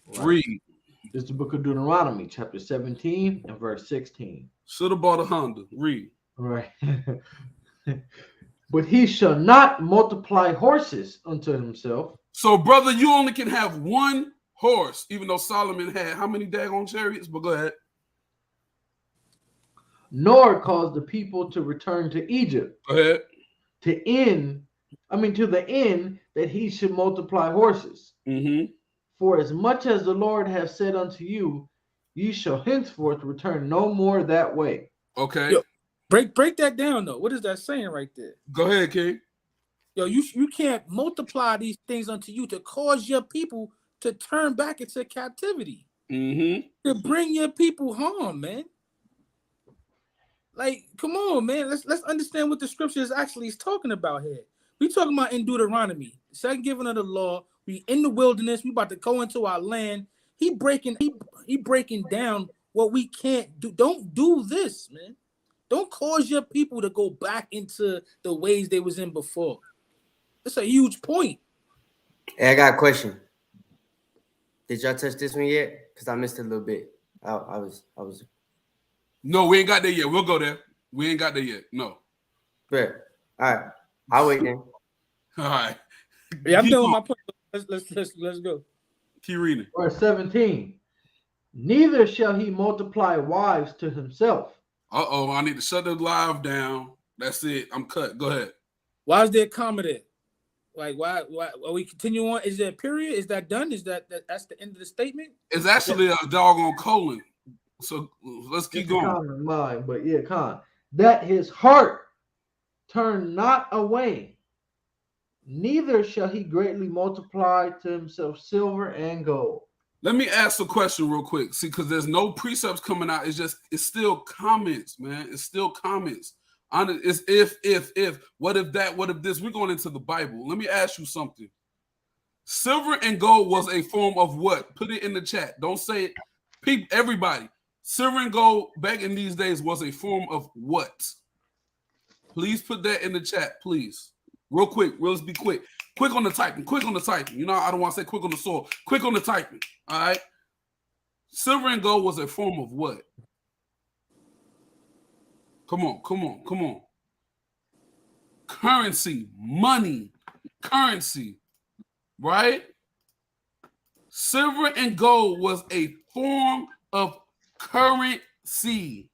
Right. Read. This is the book of Deuteronomy, chapter 17 and verse 16. Should have bought a Honda. Read. Right. But he shall not multiply horses unto himself. So, brother, you only can have one horse, even though Solomon had how many daggone chariots? But go ahead. Nor cause the people to return to Egypt. Go ahead. To the end that he should multiply horses. Mm-hmm. For as much as the Lord has said unto you, ye shall henceforth return no more that way. Okay. Yo, break that down though. What is that saying right there? Go ahead, King. Yo, you can't multiply these things unto you to cause your people to turn back into captivity. Mm-hmm. To bring your people home, man. Like, come on, man. Let's understand what the scripture is actually talking about here. We talking about in Deuteronomy, the second giving of the law. We in the wilderness. We about to go into our land. He breaking down what we can't do. Don't do this, man. Don't cause your people to go back into the ways they was in before. That's a huge point. Hey, I got a question. Did y'all touch this one yet? Because I missed it a little bit. I was. No, we ain't got there yet. We'll go there. We ain't got there yet. No. Fair. All right. I'll wait then. All right. Yeah, I'm done with my point. Let's go. Keep reading. Verse 17. Neither shall he multiply wives to himself. Uh-oh, I need to shut the live down. That's it. I'm cut. Go ahead. Why is there a comma there? Like, why are we continue on? Is there a period? Is that done? Is that's the end of the statement? It's actually a doggone colon. So let's keep going. Common mind, but yeah, that his heart turn not away, neither shall he greatly multiply to himself silver and gold. Let me ask a question real quick. See, because there's no precepts coming out. It's still comments, man. It's still comments. It's if, what if that, what if this? We're going into the Bible. Let me ask you something. Silver and gold was a form of what? Put it in the chat. Don't say it. Everybody. Silver and gold back in these days was a form of what? Please put that in the chat, please. Real quick. Let's be quick. Quick on the typing. Quick on the typing. You know, I don't want to say quick on the soil. Quick on the typing. All right. Silver and gold was a form of what? Come on. Currency, money, currency, right? Silver and gold was a form of currency.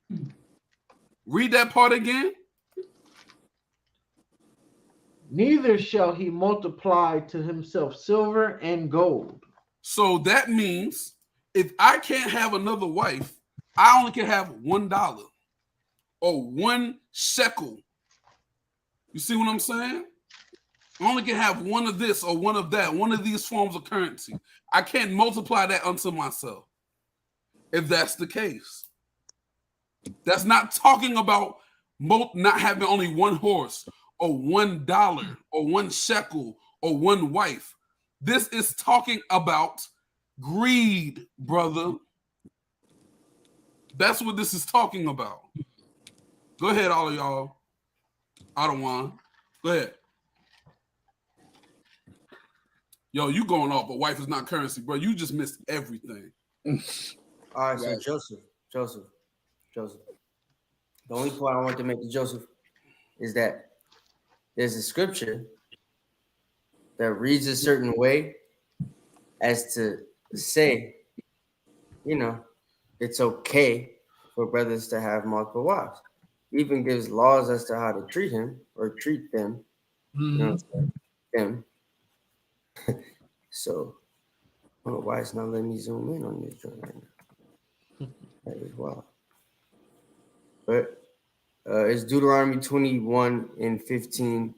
Read that part again. Neither shall he multiply to himself silver and gold. So that means if I can't have another wife, I only can have $1 or 1 shekel. You see what I'm saying? I only can have one of this or one of that, one of these forms of currency. I can't multiply that unto myself. If that's the case, that's not talking about not having only 1 horse or $1 or 1 shekel or 1 wife. This is talking about greed, brother. That's what this is talking about. Go ahead, all of y'all. I don't want. Go ahead. Yo, you going off, but wife is not currency, bro. You just missed everything. All right, so Joseph. The only point I want to make to Joseph is that there's a scripture that reads a certain way as to say, you know, it's okay for brothers to have multiple wives. Even gives laws as to how to treat him or treat them. You know what I'm saying? Them. So I don't know why it's not letting me zoom in on this joint right now. That is wild. But it's Deuteronomy 21 and 15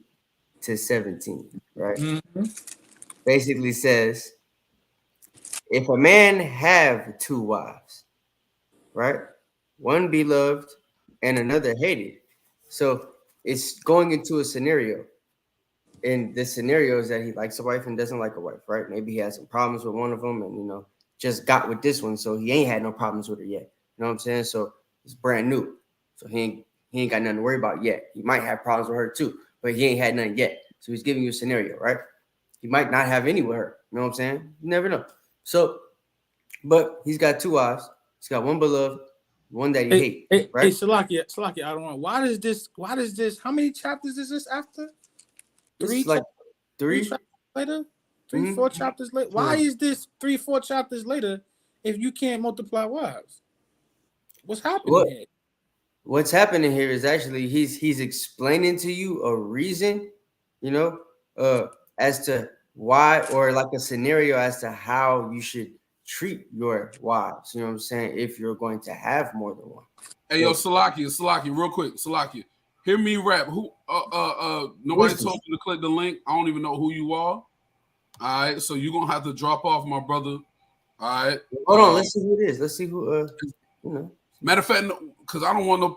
to 17, right? Basically says, if a man have 2 wives, right? One beloved and another hated. So it's going into a scenario. And the scenario is that he likes a wife and doesn't like a wife, right? Maybe he has some problems with one of them and, you know, just got with this one. So he ain't had no problems with her yet. You know what I'm saying? So it's brand new. So he ain't got nothing to worry about yet. He might have problems with her too, but he ain't had nothing yet. So he's giving you a scenario, right? He might not have any with her. You know what I'm saying? You never know. So, but he's got 2 wives. He's got one beloved, one that he hates, right? Hey, Salakia, I don't know. Why does this, how many chapters is this after? 3 like 3 chapters later? 4 chapters later? Why is this 4 chapters later if you can't multiply wives? What's happening here? What's happening here is actually he's explaining to you a reason, you know, as to why, or like a scenario as to how you should treat your wives. You know what I'm saying? If you're going to have more than one. Hey, yo, Salakia, real quick, Salakia. Hear me rap. Who? Nobody told you to click the link. I don't even know who you are. All right, so you're gonna have to drop off, my brother. All right. Hold on. Let's see who it is. Let's see who. You know. Matter of fact, because I don't want no.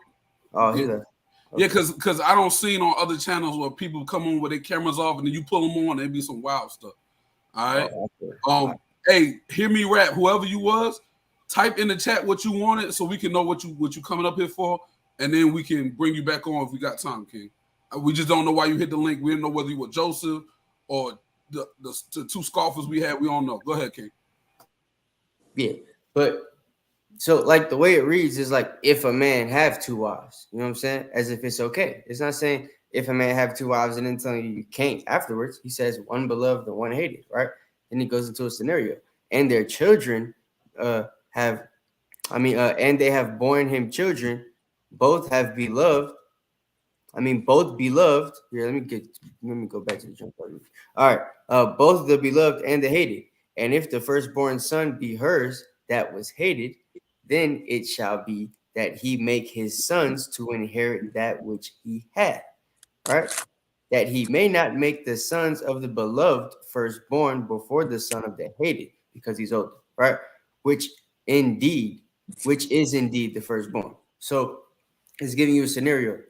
Oh, he left. Okay. Yeah, because I don't see on other channels where people come on with their cameras off and then you pull them on. There be some wild stuff. All right. Okay. Hey, hear me rap. Whoever you was, type in the chat what you wanted so we can know what you coming up here for. And then we can bring you back on if we got time, King. We just don't know why you hit the link. We didn't know whether you were Joseph or the 2 scoffers we had. We don't know. Go ahead, King. Yeah, but so like the way it reads is like if a man have 2 wives, you know what I'm saying? As if it's okay. It's not saying if a man have 2 wives and then telling you can't afterwards. He says one beloved and one hated, right? Then he goes into a scenario. And their children and they have borne him children. Both have beloved. Both beloved. Here, let me go back to the jump. All right. Both the beloved and the hated. And if the firstborn son be hers that was hated, then it shall be that he make his sons to inherit that which he had. Right? That he may not make the sons of the beloved firstborn before the son of the hated, because he's older. Right? Which is indeed the firstborn. So it's giving you a scenario.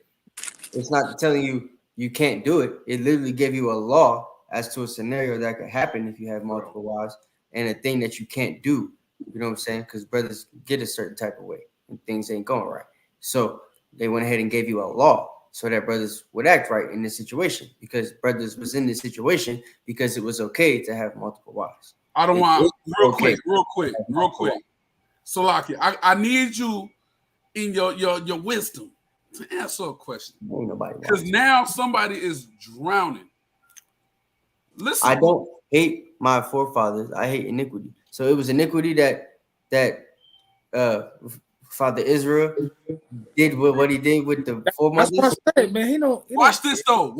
It's not telling you you can't do it. It literally gave you a law as to a scenario that could happen if you have multiple wives and a thing that you can't do. You know what I'm saying? Because brothers get a certain type of way. and things ain't going right. So they went ahead and gave you a law so that brothers would act right in this situation, because brothers was in this situation because it was okay to have multiple wives. I don't want real quick. Salaki, I need you in your wisdom to answer a question. Because now somebody is drowning. Listen, I don't hate my forefathers. I hate iniquity. So it was iniquity that Father Israel did what he did with the foremothers. That's what I said, man. Watch this though.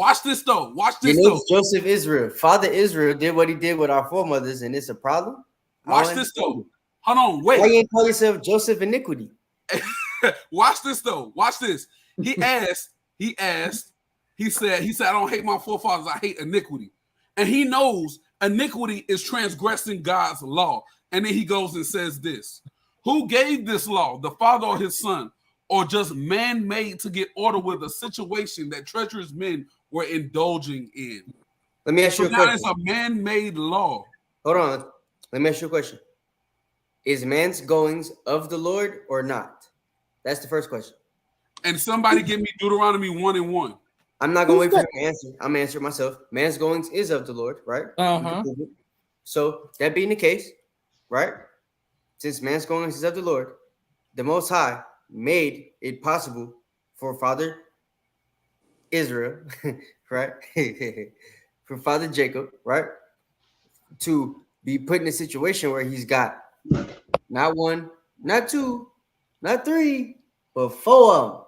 Your name's Joseph Israel. Father Israel did what he did with our foremothers, and it's a problem. Watch this though. Hold on, wait. Why you ain't call yourself Joseph Iniquity? Watch this though. Watch this. He said, I don't hate my forefathers, I hate iniquity. And he knows iniquity is transgressing God's law. And then he goes and says this. Who gave this law, the father or his son, or just man-made to get order with a situation that treacherous men were indulging in? Let me ask you a question. It's a man-made law. Hold on. Let me ask you a question. Is man's goings of the Lord or not? That's the first question. And somebody give me Deuteronomy 1:1. I'm not going to wait for him to answer. I'm going to answer it myself. Man's goings is of the Lord, right? Uh-huh. So that being the case, right? Since man's goings is of the Lord, the Most High made it possible for Father Israel, right? For Father Jacob, right? To be put in a situation where he's got not one, not two, not three, but four of them.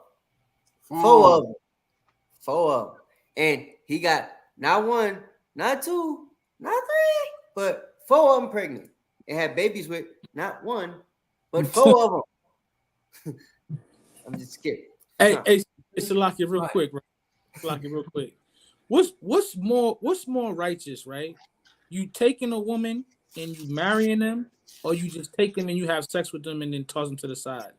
Four of them. And he got not one, not two, not three, but four of them pregnant. And had babies with not one, but four of them. I'm just scared. Hey, Salaki, real quick, right? Salaki, real quick. What's more righteous, right? You taking a woman and you marrying them, or you just take them and you have sex with them and then toss them to the side?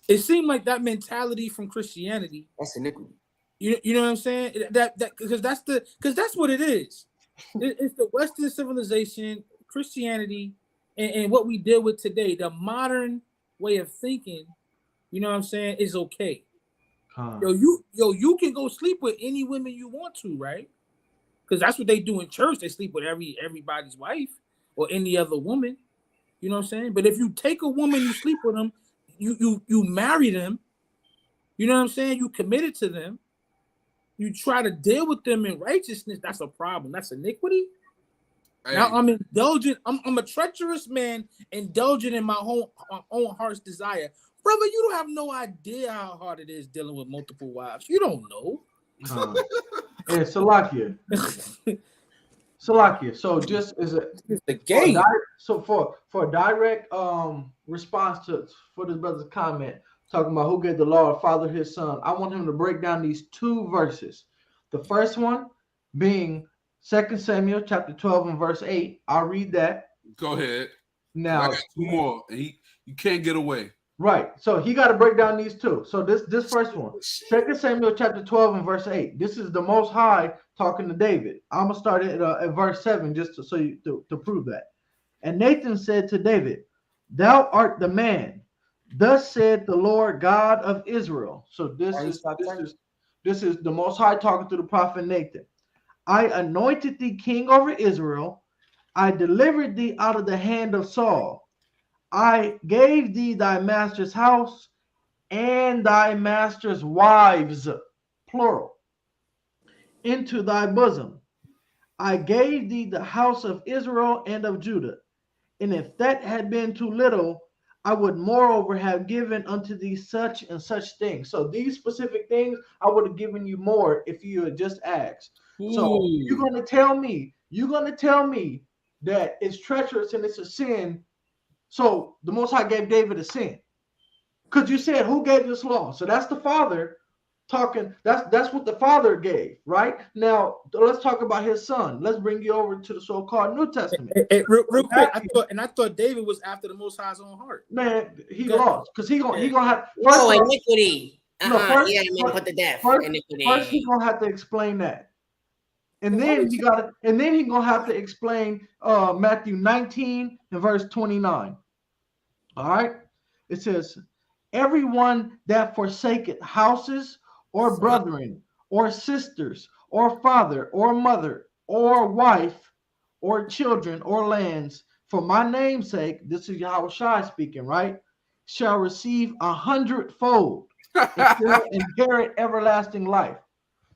It seemed like that mentality from Christianity. That's iniquity. You know what I'm saying? Because that's what it is. It's the Western civilization, Christianity, and what we deal with today. The modern way of thinking, you know what I'm saying, is okay. You can go sleep with any women you want to, right? Because that's what they do in church. They sleep with everybody's wife or any other woman. You know what I'm saying? But if you take a woman, you sleep with them, you marry them. You know what I'm saying? You committed to them. You try to deal with them in righteousness. That's a problem. That's iniquity. Hey. Now I'm indulgent. I'm a treacherous man, indulgent in my own heart's desire. Brother, you don't have no idea how hard it is dealing with multiple wives. You don't know. Yeah, Salakia. So just as the game. For a direct response for this brother's comment, talking about who gave the law to father his son, I want him to break down these two verses. The first one being 2 Samuel chapter 12 and verse 8. I'll read that. Go ahead. Now I got two more. You can't get away. Right. So he got to break down these two. So this first one, 2 Samuel chapter 12 and verse 8. This is the Most High talking to David. I'm going to start at verse 7 just to prove that. And Nathan said to David, "Thou art the man. Thus said the Lord God of Israel." So this is the Most High talking to the prophet Nathan. "I anointed thee king over Israel. I delivered thee out of the hand of Saul. I gave thee thy master's house and thy master's wives, plural, into thy bosom. I gave thee the house of Israel and of Judah. And if that had been too little, I would moreover have given unto thee such and such things." So these specific things, I would have given you more if you had just asked. Ooh. So you're going to tell me that it's treacherous and it's a sin. So the Most High gave David a sin. Because you said, who gave this law? So that's the Father talking. That's what the Father gave, right? Now, let's talk about his son. Let's bring you over to the so-called New Testament. Real quick, I thought David was after the Most High's own heart. Man, he lost. Because he gonna have... iniquity. First he's going to have to explain that. And then he gonna have to explain Matthew 19 and verse 29. All right, it says, everyone that forsaketh houses or brethren or sisters or father or mother or wife or children or lands for my name's sake, this is Yahushua speaking, right? Shall receive 100-fold and shall inherit everlasting life.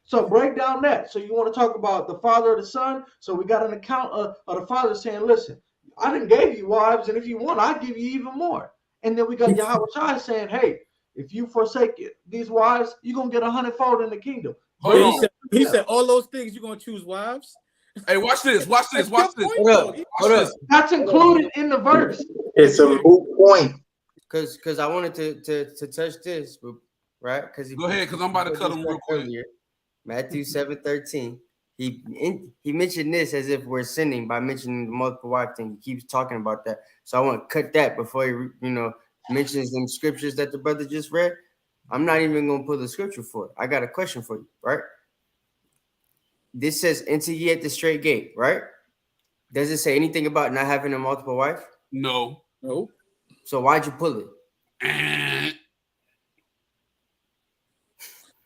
So break down that. So you want to talk about the father or the son? So we got an account of the father saying, listen, I didn't give you wives, and if you want, I'll give you even more. And then we got Yahushua saying, hey, if you forsake these wives, you're going to get 100-fold in the kingdom. He said all those things, you're going to choose wives? Hey, watch this. Watch this. Watch this. Hold up. That's included in the verse. It's a moot point. Because I wanted to touch this, right? Go ahead, because I'm about to cut him real quick. Matthew 7:13. He mentioned this as if we're sinning by mentioning the multiple wife thing. He keeps talking about that. So I want to cut that before he mentions them scriptures that the brother just read. I'm not even going to pull the scripture for it. I got a question for you, right? This says, enter ye at the straight gate, right? Does it say anything about not having a multiple wife? No. So why'd you pull it?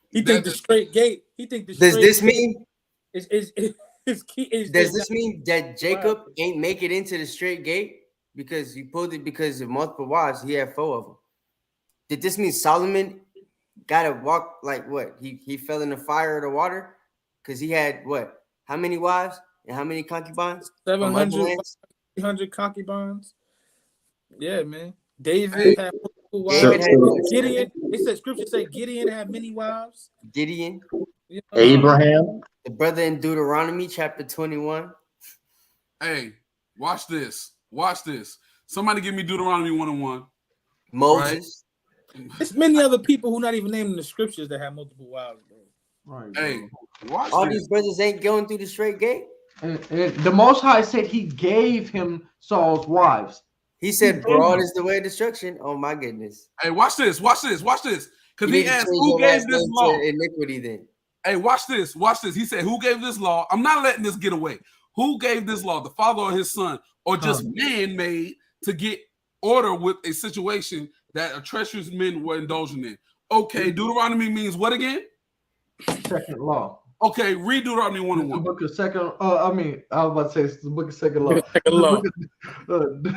He think the straight gate. He think the Does straight this mean? Does this mean that Jacob ain't make it into the straight gate because he pulled it because of multiple wives? He had 4 of them. Did this mean Solomon got to walk like what? He fell in the fire or the water because he had what? How many wives and how many concubines? 700 concubines. Yeah, man. David had multiple wives. Gideon. It said scripture say Gideon had many wives. Gideon. Abraham. The brother in Deuteronomy chapter 21. Hey, watch this. Watch this. Somebody give me Deuteronomy 1:1. Moses. Right? There's many other people who not even naming the scriptures that have multiple wives, bro. Right, hey, watch all this. These brothers ain't going through the straight gate. And the Most High said he gave him Saul's wives. He said, broad is the way of destruction. Oh, my goodness. Hey, watch this. Watch this. Watch this. Because he asked, who gave this law? Iniquity then. Hey, watch this. Watch this. He said, who gave this law? I'm not letting this get away. Who gave this law? The father or his son? Or just man-made to get order with a situation that a treacherous men were indulging in? Okay, Deuteronomy means what again? Second law. Okay, read Deuteronomy 1:1. The book of second. I was about to say it's the book of second law. Second law.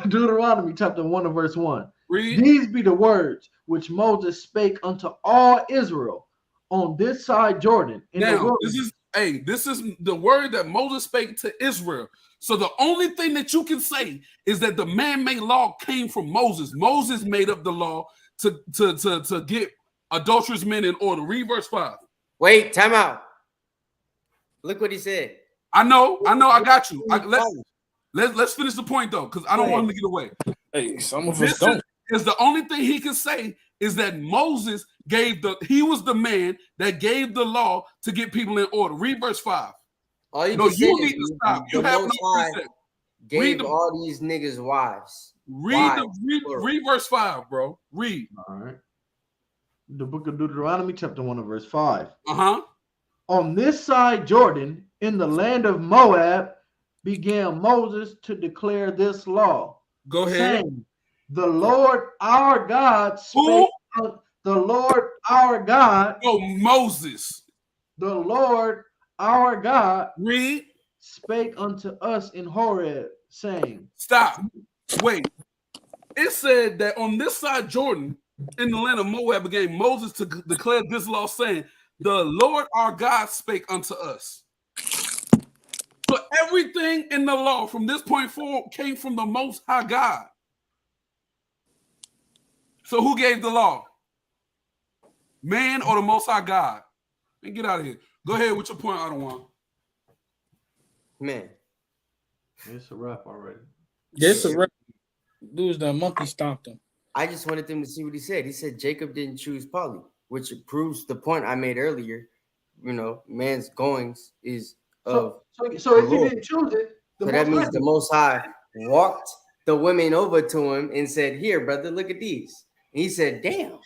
Deuteronomy chapter 1 and verse 1. Read. These be the words which Moses spake unto all Israel on this side Jordan. Now, this is the word that Moses spake to Israel. So the only thing that you can say is that the man-made law came from Moses. Moses made up the law to get adulterous men in order. Read verse 5. Wait, time out. Look what he said. I know, I got you. Let's finish the point though, because I don't want him to get away. Hey, some of us don't. Is the only thing he can say is that Moses he was the man that gave the law to get people in order. Read verse 5. All you no, can say you is need to stop. You have no precept. Gave all these niggas wives. Read verse 5, bro. Read. All right. The book of Deuteronomy, chapter 1 and verse 5. On this side Jordan, in the land of Moab, began Moses to declare this law. Go ahead. Saying, the Lord our God spake. The Lord our God. Oh, Moses. The Lord our God. Read. Spake unto us in Horeb, saying. Stop. Wait. It said that on this side Jordan, in the land of Moab, began Moses to declare this law, saying, the Lord our God spake unto us. So everything in the law from this point forward came from the Most High God. So who gave the law? Man or the Most High God? And get out of here. Go ahead with your point, I don't want. Man. It's a wrap already. Yes, a wrap. Dude's the monkey stomped him. I just wanted them to see what he said. He said Jacob didn't choose Polly, which proves the point I made earlier. You know, man's goings is of so if he didn't choose it, so that means the Most High walked the women over to him and said, "Here, brother, look at these." And he said, "Damn."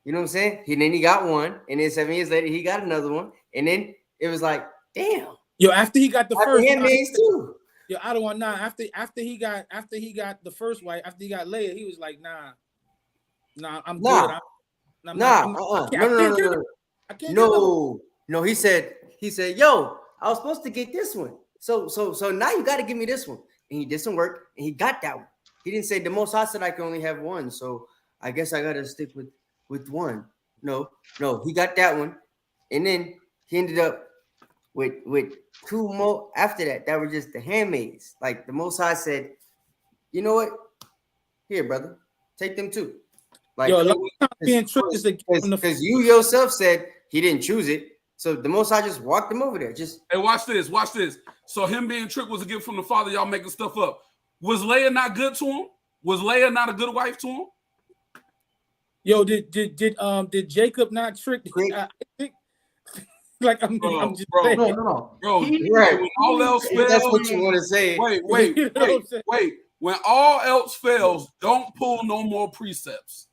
You know what I'm saying? And then he got one, and then 7 years later he got another one, and then it was like, "Damn." Yo, after he got the first, too. Yo, I don't want After he got the first wife, after he got Leia, he was like, "Nah." Nah, I'm Nah. good. No. He said, yo, I was supposed to get this one. So now you got to give me this one. And he did some work and he got that one. He didn't say the Most High said I can only have one. So I guess I got to stick with one. No, he got that one. And then he ended up with two more after that. That were just the handmaids. Like the Most High said, you know what? Here, brother, take them too. Like, because you yourself said he didn't choose it. So the Most High just walked him over there. Hey, watch this. So him being tricked was a gift from the Father. Y'all making stuff up. Was Leah not good to him? Was Leah not a good wife to him? Yo, did Jacob not trick? Like I'm just saying. No. Bro, right. When all else fails, that's what you want to say. Wait. When all else fails, don't pull no more precepts.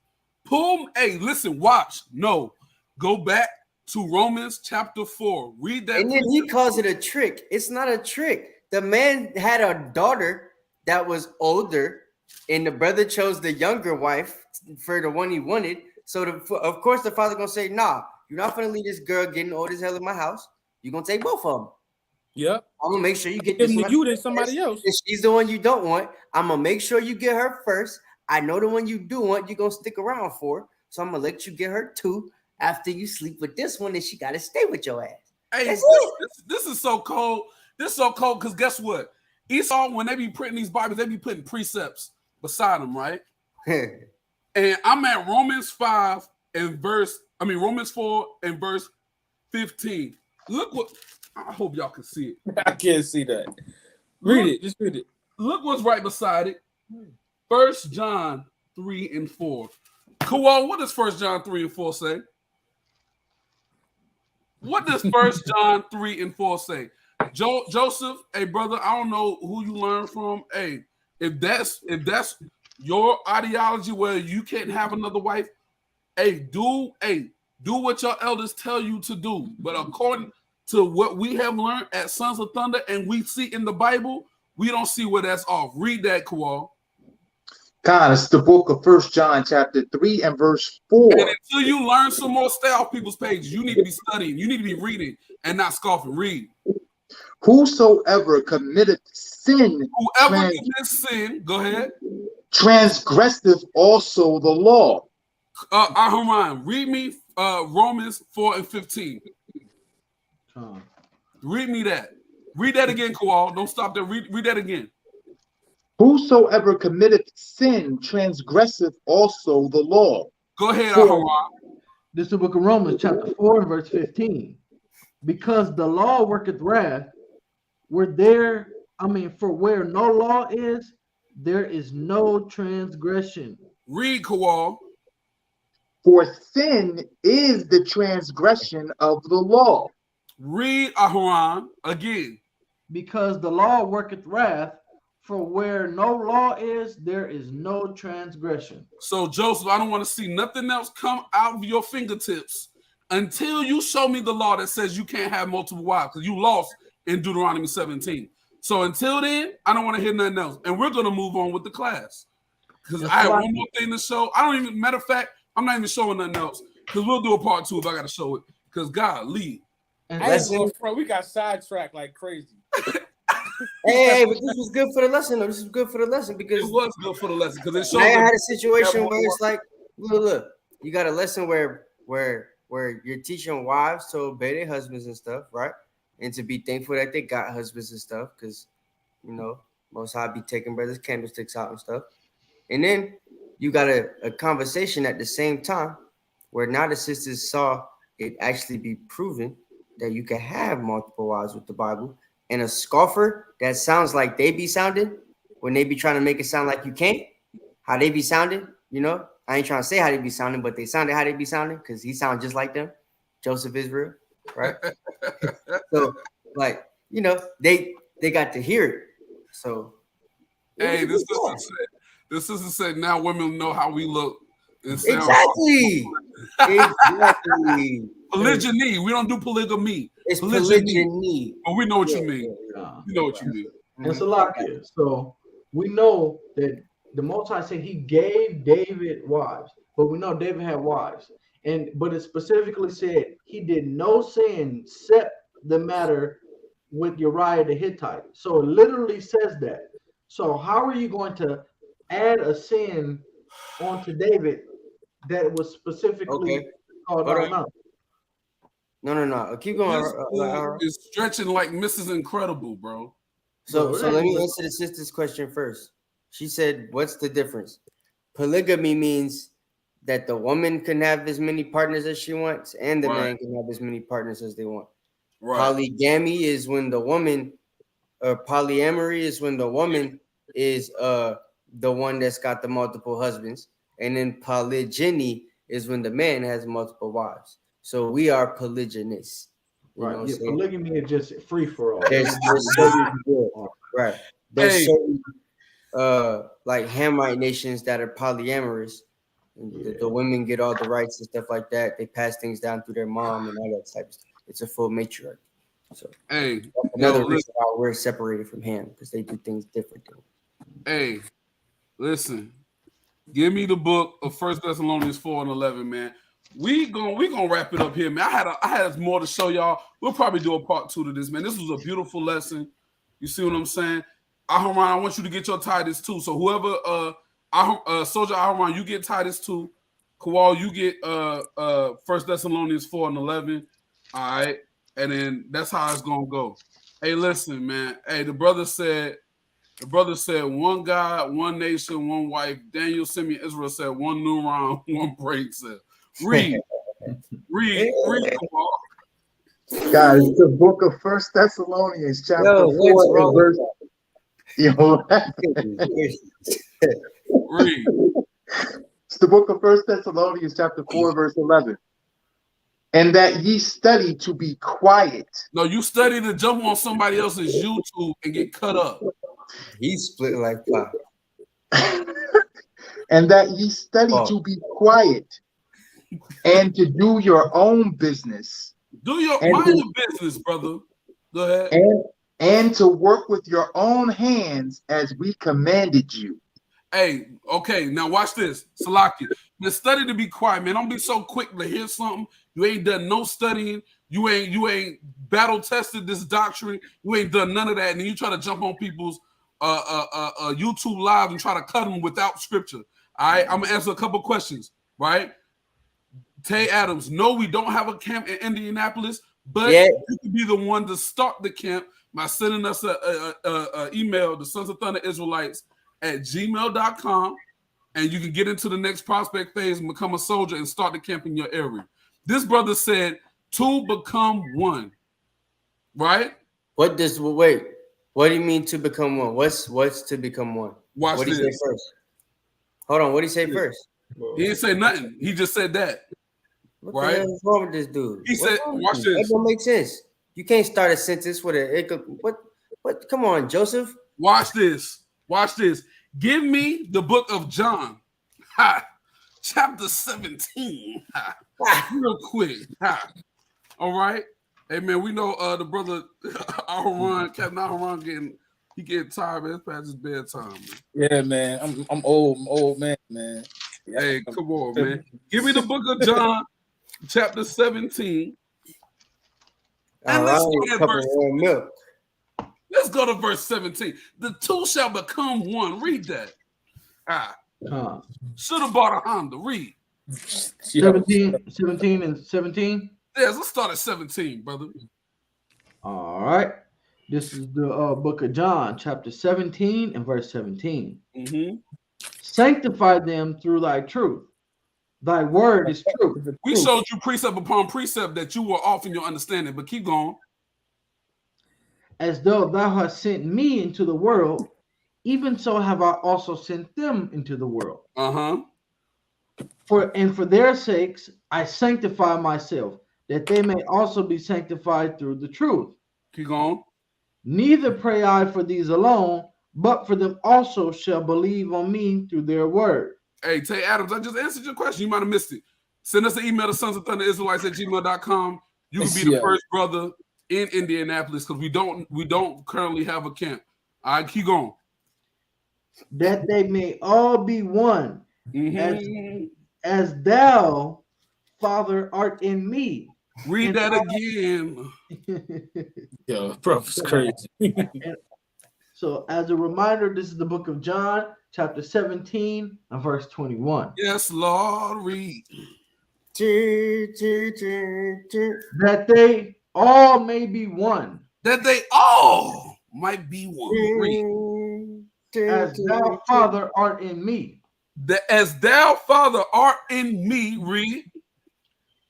Watch. No, go back to Romans chapter 4. Read that. And then he calls it a trick. It's not a trick. The man had a daughter that was older, and the brother chose the younger wife for the one he wanted. So of course the father gonna say, nah, you're not gonna leave this girl getting old as hell in my house. You're gonna take both of them. Yep. I'm gonna make sure you get this one. You than somebody else. If she's the one you don't want, I'm gonna make sure you get her first. I know the one you do want, you're gonna stick around for. So I'm gonna let you get her too. After you sleep with this one, then she gotta stay with your ass. Hey, this is so cold. This is so cold because guess what? Esau, when they be printing these Bibles, they be putting precepts beside them, right? And I'm at Romans 4 and verse 15. Look what I hope y'all can see it. I can't see that. Just read it. Look what's right beside it. 1 John 3 and 4. Kawal, what does 1 John 3 and 4 say? What does 1 John 3 and 4 say? Joseph, hey brother, I don't know who you learned from. Hey, if that's your ideology where you can't have another wife, do what your elders tell you to do. But according to what we have learned at Sons of Thunder and we see in the Bible, we don't see where that's off. Read that, Kawal. God, it's the book of 1 John chapter 3 and verse 4. And until you learn some more, stay off people's pages. You need to be studying. You need to be reading and not scoffing. Read. Whosoever committeth sin, go ahead, transgresseth also the law. Aharon, read me Romans 4 and 15. Read me that. Read that again, Kawal. Don't stop there. Read that again. Whosoever committeth sin transgresseth also the law. Go ahead, Aharon. This is the book of Romans, chapter 4, verse 15. Because the law worketh wrath, for where no law is, there is no transgression. Read, Kawal. For sin is the transgression of the law. Read, Aharon, again. Because the law worketh wrath, for where no law is, there is no transgression. So, Joseph, I don't want to see nothing else come out of your fingertips until you show me the law that says you can't have multiple wives, because you lost in Deuteronomy 17. So until then, I don't want to hear nothing else. And we're going to move on with the class. Because I have one more thing to show. Matter of fact, I'm not even showing nothing else. Because we'll do a part 2 if I got to show it. Because God, lead. We got sidetracked like crazy. Hey, but this was good for the lesson. This was good for the lesson because it was good for the lesson because it showed. I had a situation where it's like, look, you got a lesson where you're teaching wives to obey their husbands and stuff, right? And to be thankful that they got husbands and stuff, because Most High be taking brothers' candlesticks out and stuff. And then you got a conversation at the same time where now the sisters saw it actually be proven that you can have multiple wives with the Bible. And a scoffer that sounds like they be sounding when they be trying to make it sound like you can't, how they be sounding, I ain't trying to say how they be sounding, but they sounded how they be sounding because he sounds just like them, Joseph Israel, right? So, they got to hear it. So, hey, this is said now women know how we look. Exactly. Polygyny. We don't do polygamy. It's polygyny. But we know what you mean. You know what you mean. It's a lot here. So we know that the Most High said he gave David wives. but we know David had wives. But it specifically said he did no sin except the matter with Uriah the Hittite. So it literally says that. So how are you going to add a sin onto David that was specifically called out now? No. Keep going. It's stretching like Mrs. Incredible, bro. So let me answer the sister's question first. She said, what's the difference? Polygamy means that the woman can have as many partners as she wants, and the man can have as many partners as they want. Right. Polygamy is when the woman, polyamory is when the woman is the one that's got the multiple husbands, and then polygyny is when the man has multiple wives. So we are polygynists. Right. Yeah, polygamy is just free for all. There's certain, right. There's certain like Hamite nations that are polyamorous. The women get all the rights and stuff like that. They pass things down through their mom and all that type of stuff. It's a full matriarchy. So another reason why we're separated from Ham, because they do things differently. Hey, listen, give me the book of 1 Thessalonians 4:11, man. We gonna wrap it up here, man. I had more to show y'all. We'll probably do a part 2 to this, man. This was a beautiful lesson. You see what I'm saying? Aharon, I want you to get your Titus 2. So whoever Soldier Aharon, you get Titus 2. Kowal, you get 1 Thessalonians 4:11. All right, and then that's how it's gonna go. Hey, listen, man. Hey, the brother said one God, one nation, one wife. Daniel, Simeon, Israel said one new round, one brain cell. Read. Kowal. Guys, the book of 1 Thessalonians, chapter 4 and verse. Read. It's the book of 1 Thessalonians, chapter 4, verse 11. And that ye study to be quiet. No, you study to jump on somebody else's YouTube and get cut up. He's split like pie. And that ye study to be quiet and to do your own business. Mind your business, brother. Go ahead. And to work with your own hands as we commanded you. Hey, okay, now watch this. Salaki. Now study to be quiet, man. Don't be so quick to hear something. You ain't done no studying. You ain't battle tested this doctrine. You ain't done none of that. And then you try to jump on people's YouTube live and try to cut them without scripture. All right, I'm gonna answer a couple questions, right? Tay Adams, no, we don't have a camp in Indianapolis, but you could be the one to start the camp by sending us a email, the Sons of Thunder Israelites @gmail.com, and you can get into the next prospect phase and become a soldier and start the camp in your area. This brother said to become one, right? What do you mean to become one? What's to become one? What did he say first? Hold on, what did he say first? He didn't say nothing. He just said that. What the hell is wrong with this dude? He said, watch this. That don't make sense. You can't start a sentence with what? Come on, Joseph. Watch this. Give me the book of John, chapter 17, real quick. All right. Hey man, we know the brother Aharon, Captain Aharon getting tired, man. It's past his bedtime, man. Yeah, man. I'm old man. Hey, come on, man. Give me the book of John, chapter 17. And let's go to verse 17. The two shall become one. Read that. Should have bought a Honda. Read. 17 and 17. Yes, let's start at 17, brother. All right. This is the book of John, chapter 17 and verse 17. Mm-hmm. Sanctify them through thy truth. Thy word is true. We showed you precept upon precept that you were off in your understanding, but keep going. As though thou hast sent me into the world, even so have I also sent them into the world. For their sakes I sanctify myself, that they may also be sanctified through the truth. Keep going. Neither pray I for these alone, but for them also shall believe on me through their word. Hey, Tay Adams, I just answered your question. You might have missed it. Send us an email to Sons of Thunder Israelites @gmail.com. You can be the first brother in Indianapolis because we don't currently have a camp. All right, keep going. That they may all be one, as thou, Father, art in me. Read that again. Yo, bro, it's crazy. So, as a reminder, this is the book of John, chapter 17 and verse 21. Yes, Lord, read. That they all may be one. That they all might be one. Read. As thou, Father, art in me. That as thou, Father, art in me, read.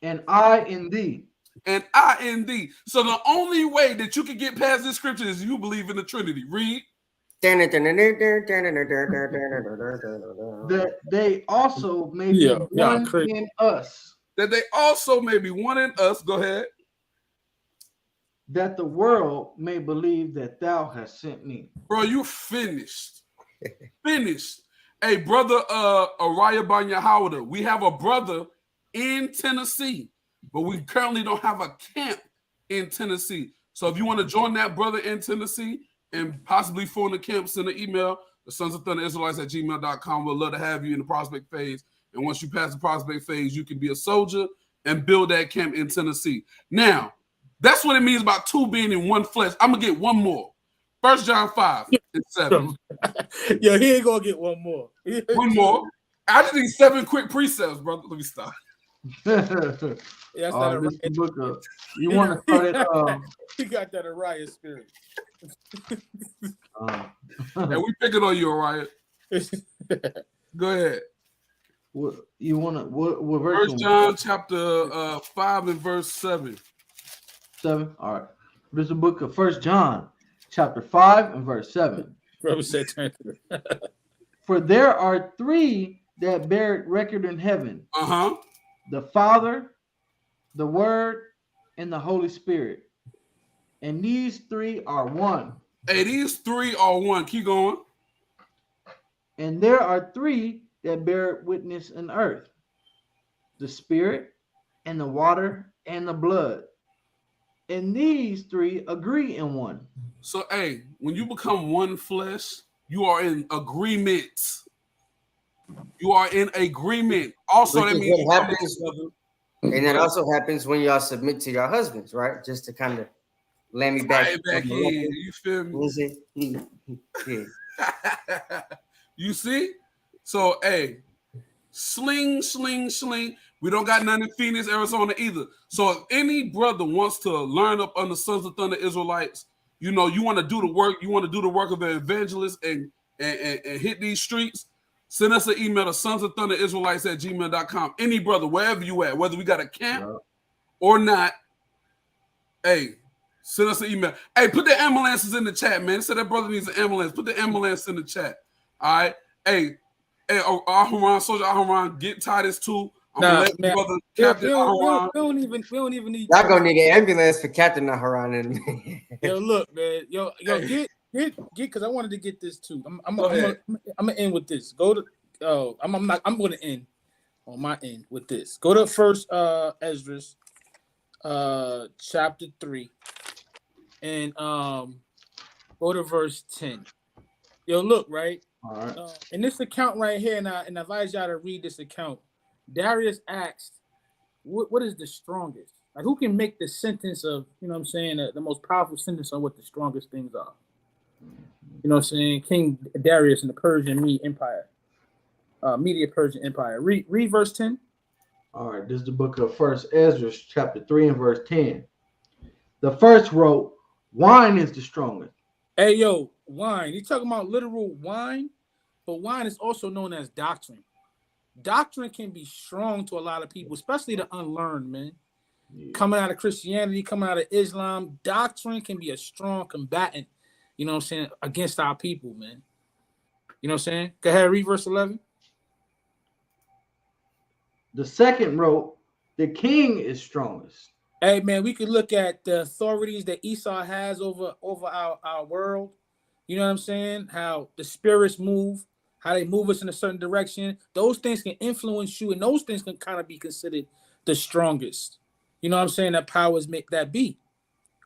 And I in thee. And I in thee. So the only way that you can get past this scripture is you believe in the Trinity. Read. That they also may be one in us. That they also may be one in us. Go ahead. That the world may believe that thou hast sent me. Bro, you finished. Finished. Hey, brother Araya Banya Howard, we have a brother in Tennessee, but we currently don't have a camp in Tennessee. So if you want to join that brother in Tennessee and possibly form the camp, send an email, the Sons of Thunder Israelites at gmail.com. We'd love to have you in the prospect phase. And once you pass the prospect phase, you can be a soldier and build that camp in Tennessee. Now, that's what it means about two being in one flesh. I'm going to get one more. 1 John 5 and 7. Yo, he ain't going to get one more. One more. I just need 7 quick precepts, brother. Let me stop. Yeah, that's this book of, you want to start it? He got that Ariah spirit. And we picking on you, Ariah. Go ahead. What you want to? What verse? 1 John chapter 5 and verse 7. 7. All right. This is the book of 1 John, chapter 5 and verse 7. For there are 3 that bear record in heaven. The Father, the Word, and the Holy Spirit. And these 3 are one. Hey, these 3 are one. Keep going. And there are 3 that bear witness in earth. The Spirit, and the water, and the blood. And these 3 agree in one. So, hey, when you become one flesh, you are in agreement. You are in agreement. Also, that means what happens, and that also happens when y'all submit to your husbands, right? Just to kind of land me back. In. You feel me? You see? So, hey, sling. We don't got none in Phoenix, Arizona either. So if any brother wants to learn up under Sons of Thunder Israelites, you know, you want to do the work, you want to do the work of an evangelist and hit these streets, send us an email to Sons of Thunder Israelites at gmail.com. Any brother, wherever you at, whether we got a camp or not, hey, send us an email. Hey, put the ambulances in the chat, man. Say that brother needs an ambulance. Put the ambulance in the chat. All right. Hey, Aharon, Soldier Aharon, get Titus 2. I'm gonna let brother Captain Aharon. We don't even need. Y'all gonna need an ambulance for Captain Aharon. Yo, look, man. Yo, get, because I wanted to get this too. I'm gonna end with this. Go to. I'm going to end on my end with this. Go to First Ezra, chapter 3, and go to verse 10. Yo, look, right. All right. In this account right here, and I advise y'all to read this account. Darius asked, what is the strongest? Like, who can make the sentence of, you know what I'm saying, the most powerful sentence on what the strongest things are? You know what I'm saying? King Darius in the Persian Persian Empire. Read verse 10. All right. This is the book of First Ezra, chapter 3 and verse 10. The first wrote, wine is the strongest. Hey, yo, wine. You talking about literal wine? But wine is also known as doctrine. Doctrine can be strong to a lot of people, especially the unlearned, man. Yeah. Coming out of Christianity, coming out of Islam, doctrine can be a strong combatant, you know what I'm saying, against our people, man. You know what I'm saying? Go ahead, read verse 11. The second wrote, the king is strongest. Hey, man, we could look at the authorities that Esau has over our world. You know what I'm saying? How the spirits move. How they move us in a certain direction. Those things can influence you, and those things can kind of be considered the strongest. You know what I'm saying? That powers make that be.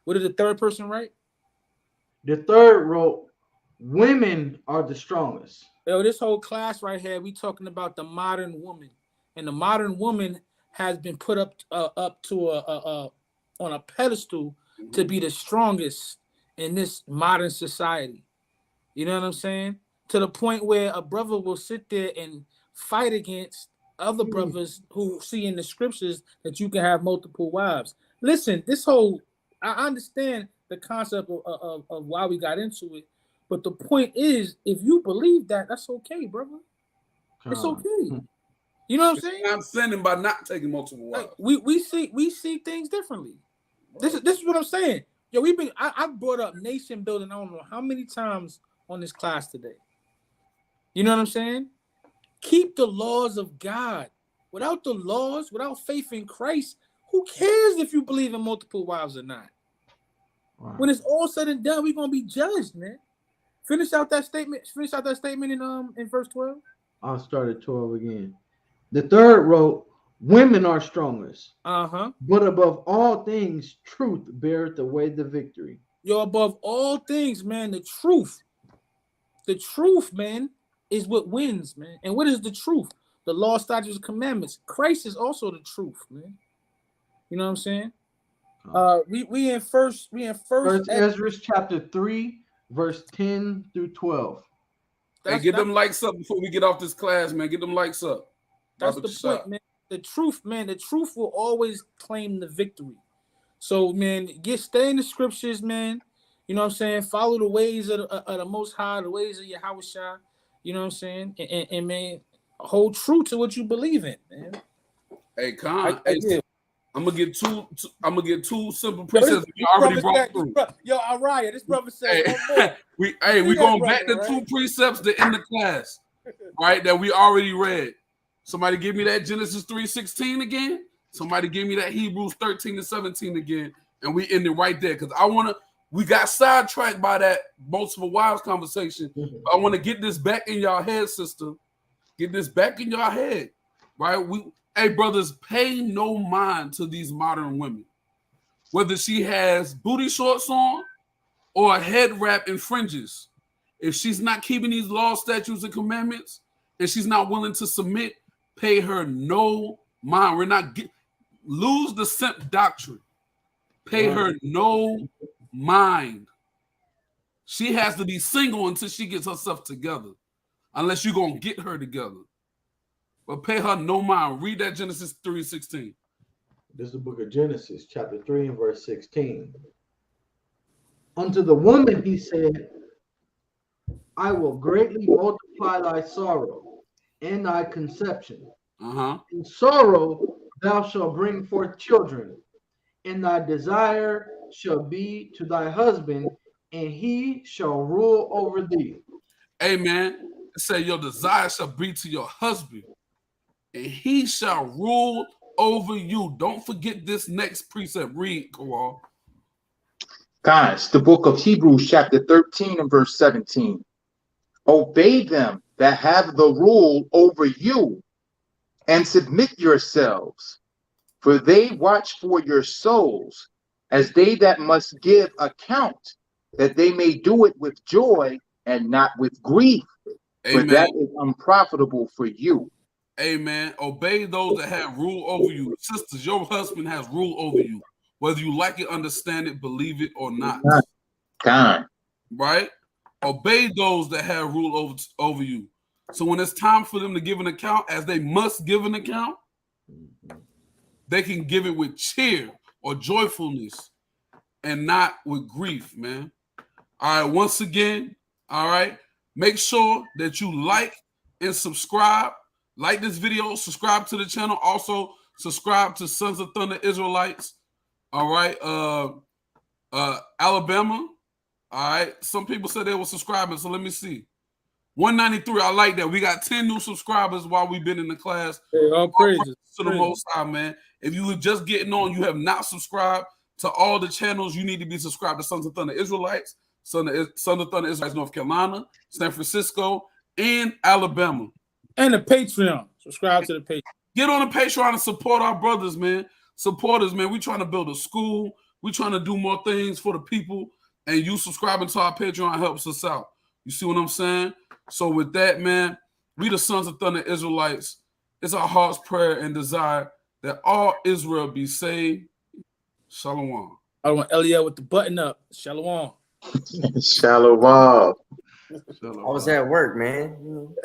What did the third person write? The third wrote, women are the strongest. Yo, this whole class right here, we talking about the modern woman. and the modern woman has been put up to on a pedestal to be the strongest in this modern society. You know what I'm saying? To the point where a brother will sit there and fight against other brothers who see in the scriptures that you can have multiple wives. Listen, I understand the concept of why we got into it, but the point is, if you believe that, that's okay, brother. It's okay. You know what I'm saying? I'm sinning by not taking multiple wives. We see things differently. This is what I'm saying. Yo, I brought up nation building. I don't know how many times on this class today. You know what I'm saying? Keep the laws of God. Without the laws, without faith in Christ, who cares if you believe in multiple wives or not? Wow. When it's all said and done, we're gonna be judged, man. Finish out that statement in verse 12. I'll start at 12 again. The third wrote, women are strongest. But above all things, truth beareth away the victory. Yo, above all things, man, the truth. The truth, man, is what wins, man. And what is the truth? The law, statutes, and commandments. Christ is also the truth, man. You know what I'm saying? We in first Ezra chapter 3, verse 10 through 12. Hey, get them likes up before we get off this class, man. Get them likes up. That's the point, man. The truth, man. The truth will always claim the victory. So, man, stay in the scriptures, man. You know what I'm saying? Follow the ways of the Most High, the ways of Yahushua. You know what I'm saying? And man, hold true to what you believe in, man. Hey, Con, I'm gonna get two simple precepts we already brought through. Yo, Araya, this brother said we going back to two precepts that in the class, right? That we already read. Somebody give me that Genesis 3:16 again. Somebody give me that Hebrews 13-17 again, and we end it right there because we got sidetracked by that multiple wives conversation. I want to get this back in y'all head, sister. Get this back in y'all head, right? Hey, brothers, pay no mind to these modern women. Whether she has booty shorts on or a head wrap and fringes. If she's not keeping these laws, statutes, and commandments, and she's not willing to submit, pay her no mind. We're not lose the simp doctrine. Pay her no mind. She has to be single until she gets herself together. Unless you're going to get her together. But pay her no mind. Read that Genesis 3:16. This is the book of Genesis, chapter 3 and verse 16. Unto the woman he said, I will greatly multiply thy sorrow and thy conception. In sorrow thou shalt bring forth children, and thy desire shall be to thy husband, and he shall rule over thee. Amen. It say your desire shall be to your husband, and he shall rule over you. Don't forget this next precept. Read, Kowal. Guys, the book of Hebrews chapter 13 and verse 17. Obey them that have the rule over you, and submit yourselves, for they watch for your souls, as they that must give account, that they may do it with joy and not with grief. Amen. For that is unprofitable for you. Amen. Obey those that have rule over you. Sisters, your husband has rule over you. Whether you like it, understand it, believe it, or not. God. Right? Obey those that have rule over you. So when it's time for them to give an account, as they must give an account, they can give it with cheer or joyfulness and not with grief, man. All right, once again, all right, make sure that you like and subscribe. Like this video, subscribe to the channel. Also, subscribe to Sons of Thunder Israelites. All right, Alabama. All right, some people said they were subscribing, so let me see. 193, I like that. We got 10 new subscribers while we've been in the class. Hey, all praises to the Most High, man. If you were just getting on, you have not subscribed to all the channels, you need to be subscribed to Sons of Thunder Israelites, Sons of Thunder Israelites North Carolina, San Francisco, and Alabama. And the Patreon. Subscribe to the Patreon. Get on the Patreon and support our brothers, man. Support us, man. We're trying to build a school. We're trying to do more things for the people. And you subscribing to our Patreon helps us out. You see what I'm saying? So with that, man, we the Sons of Thunder Israelites. It's our heart's prayer and desire that all Israel be saved. Shalom. I want Eliel with the button up. Shalom. Shalom. I was at work, man.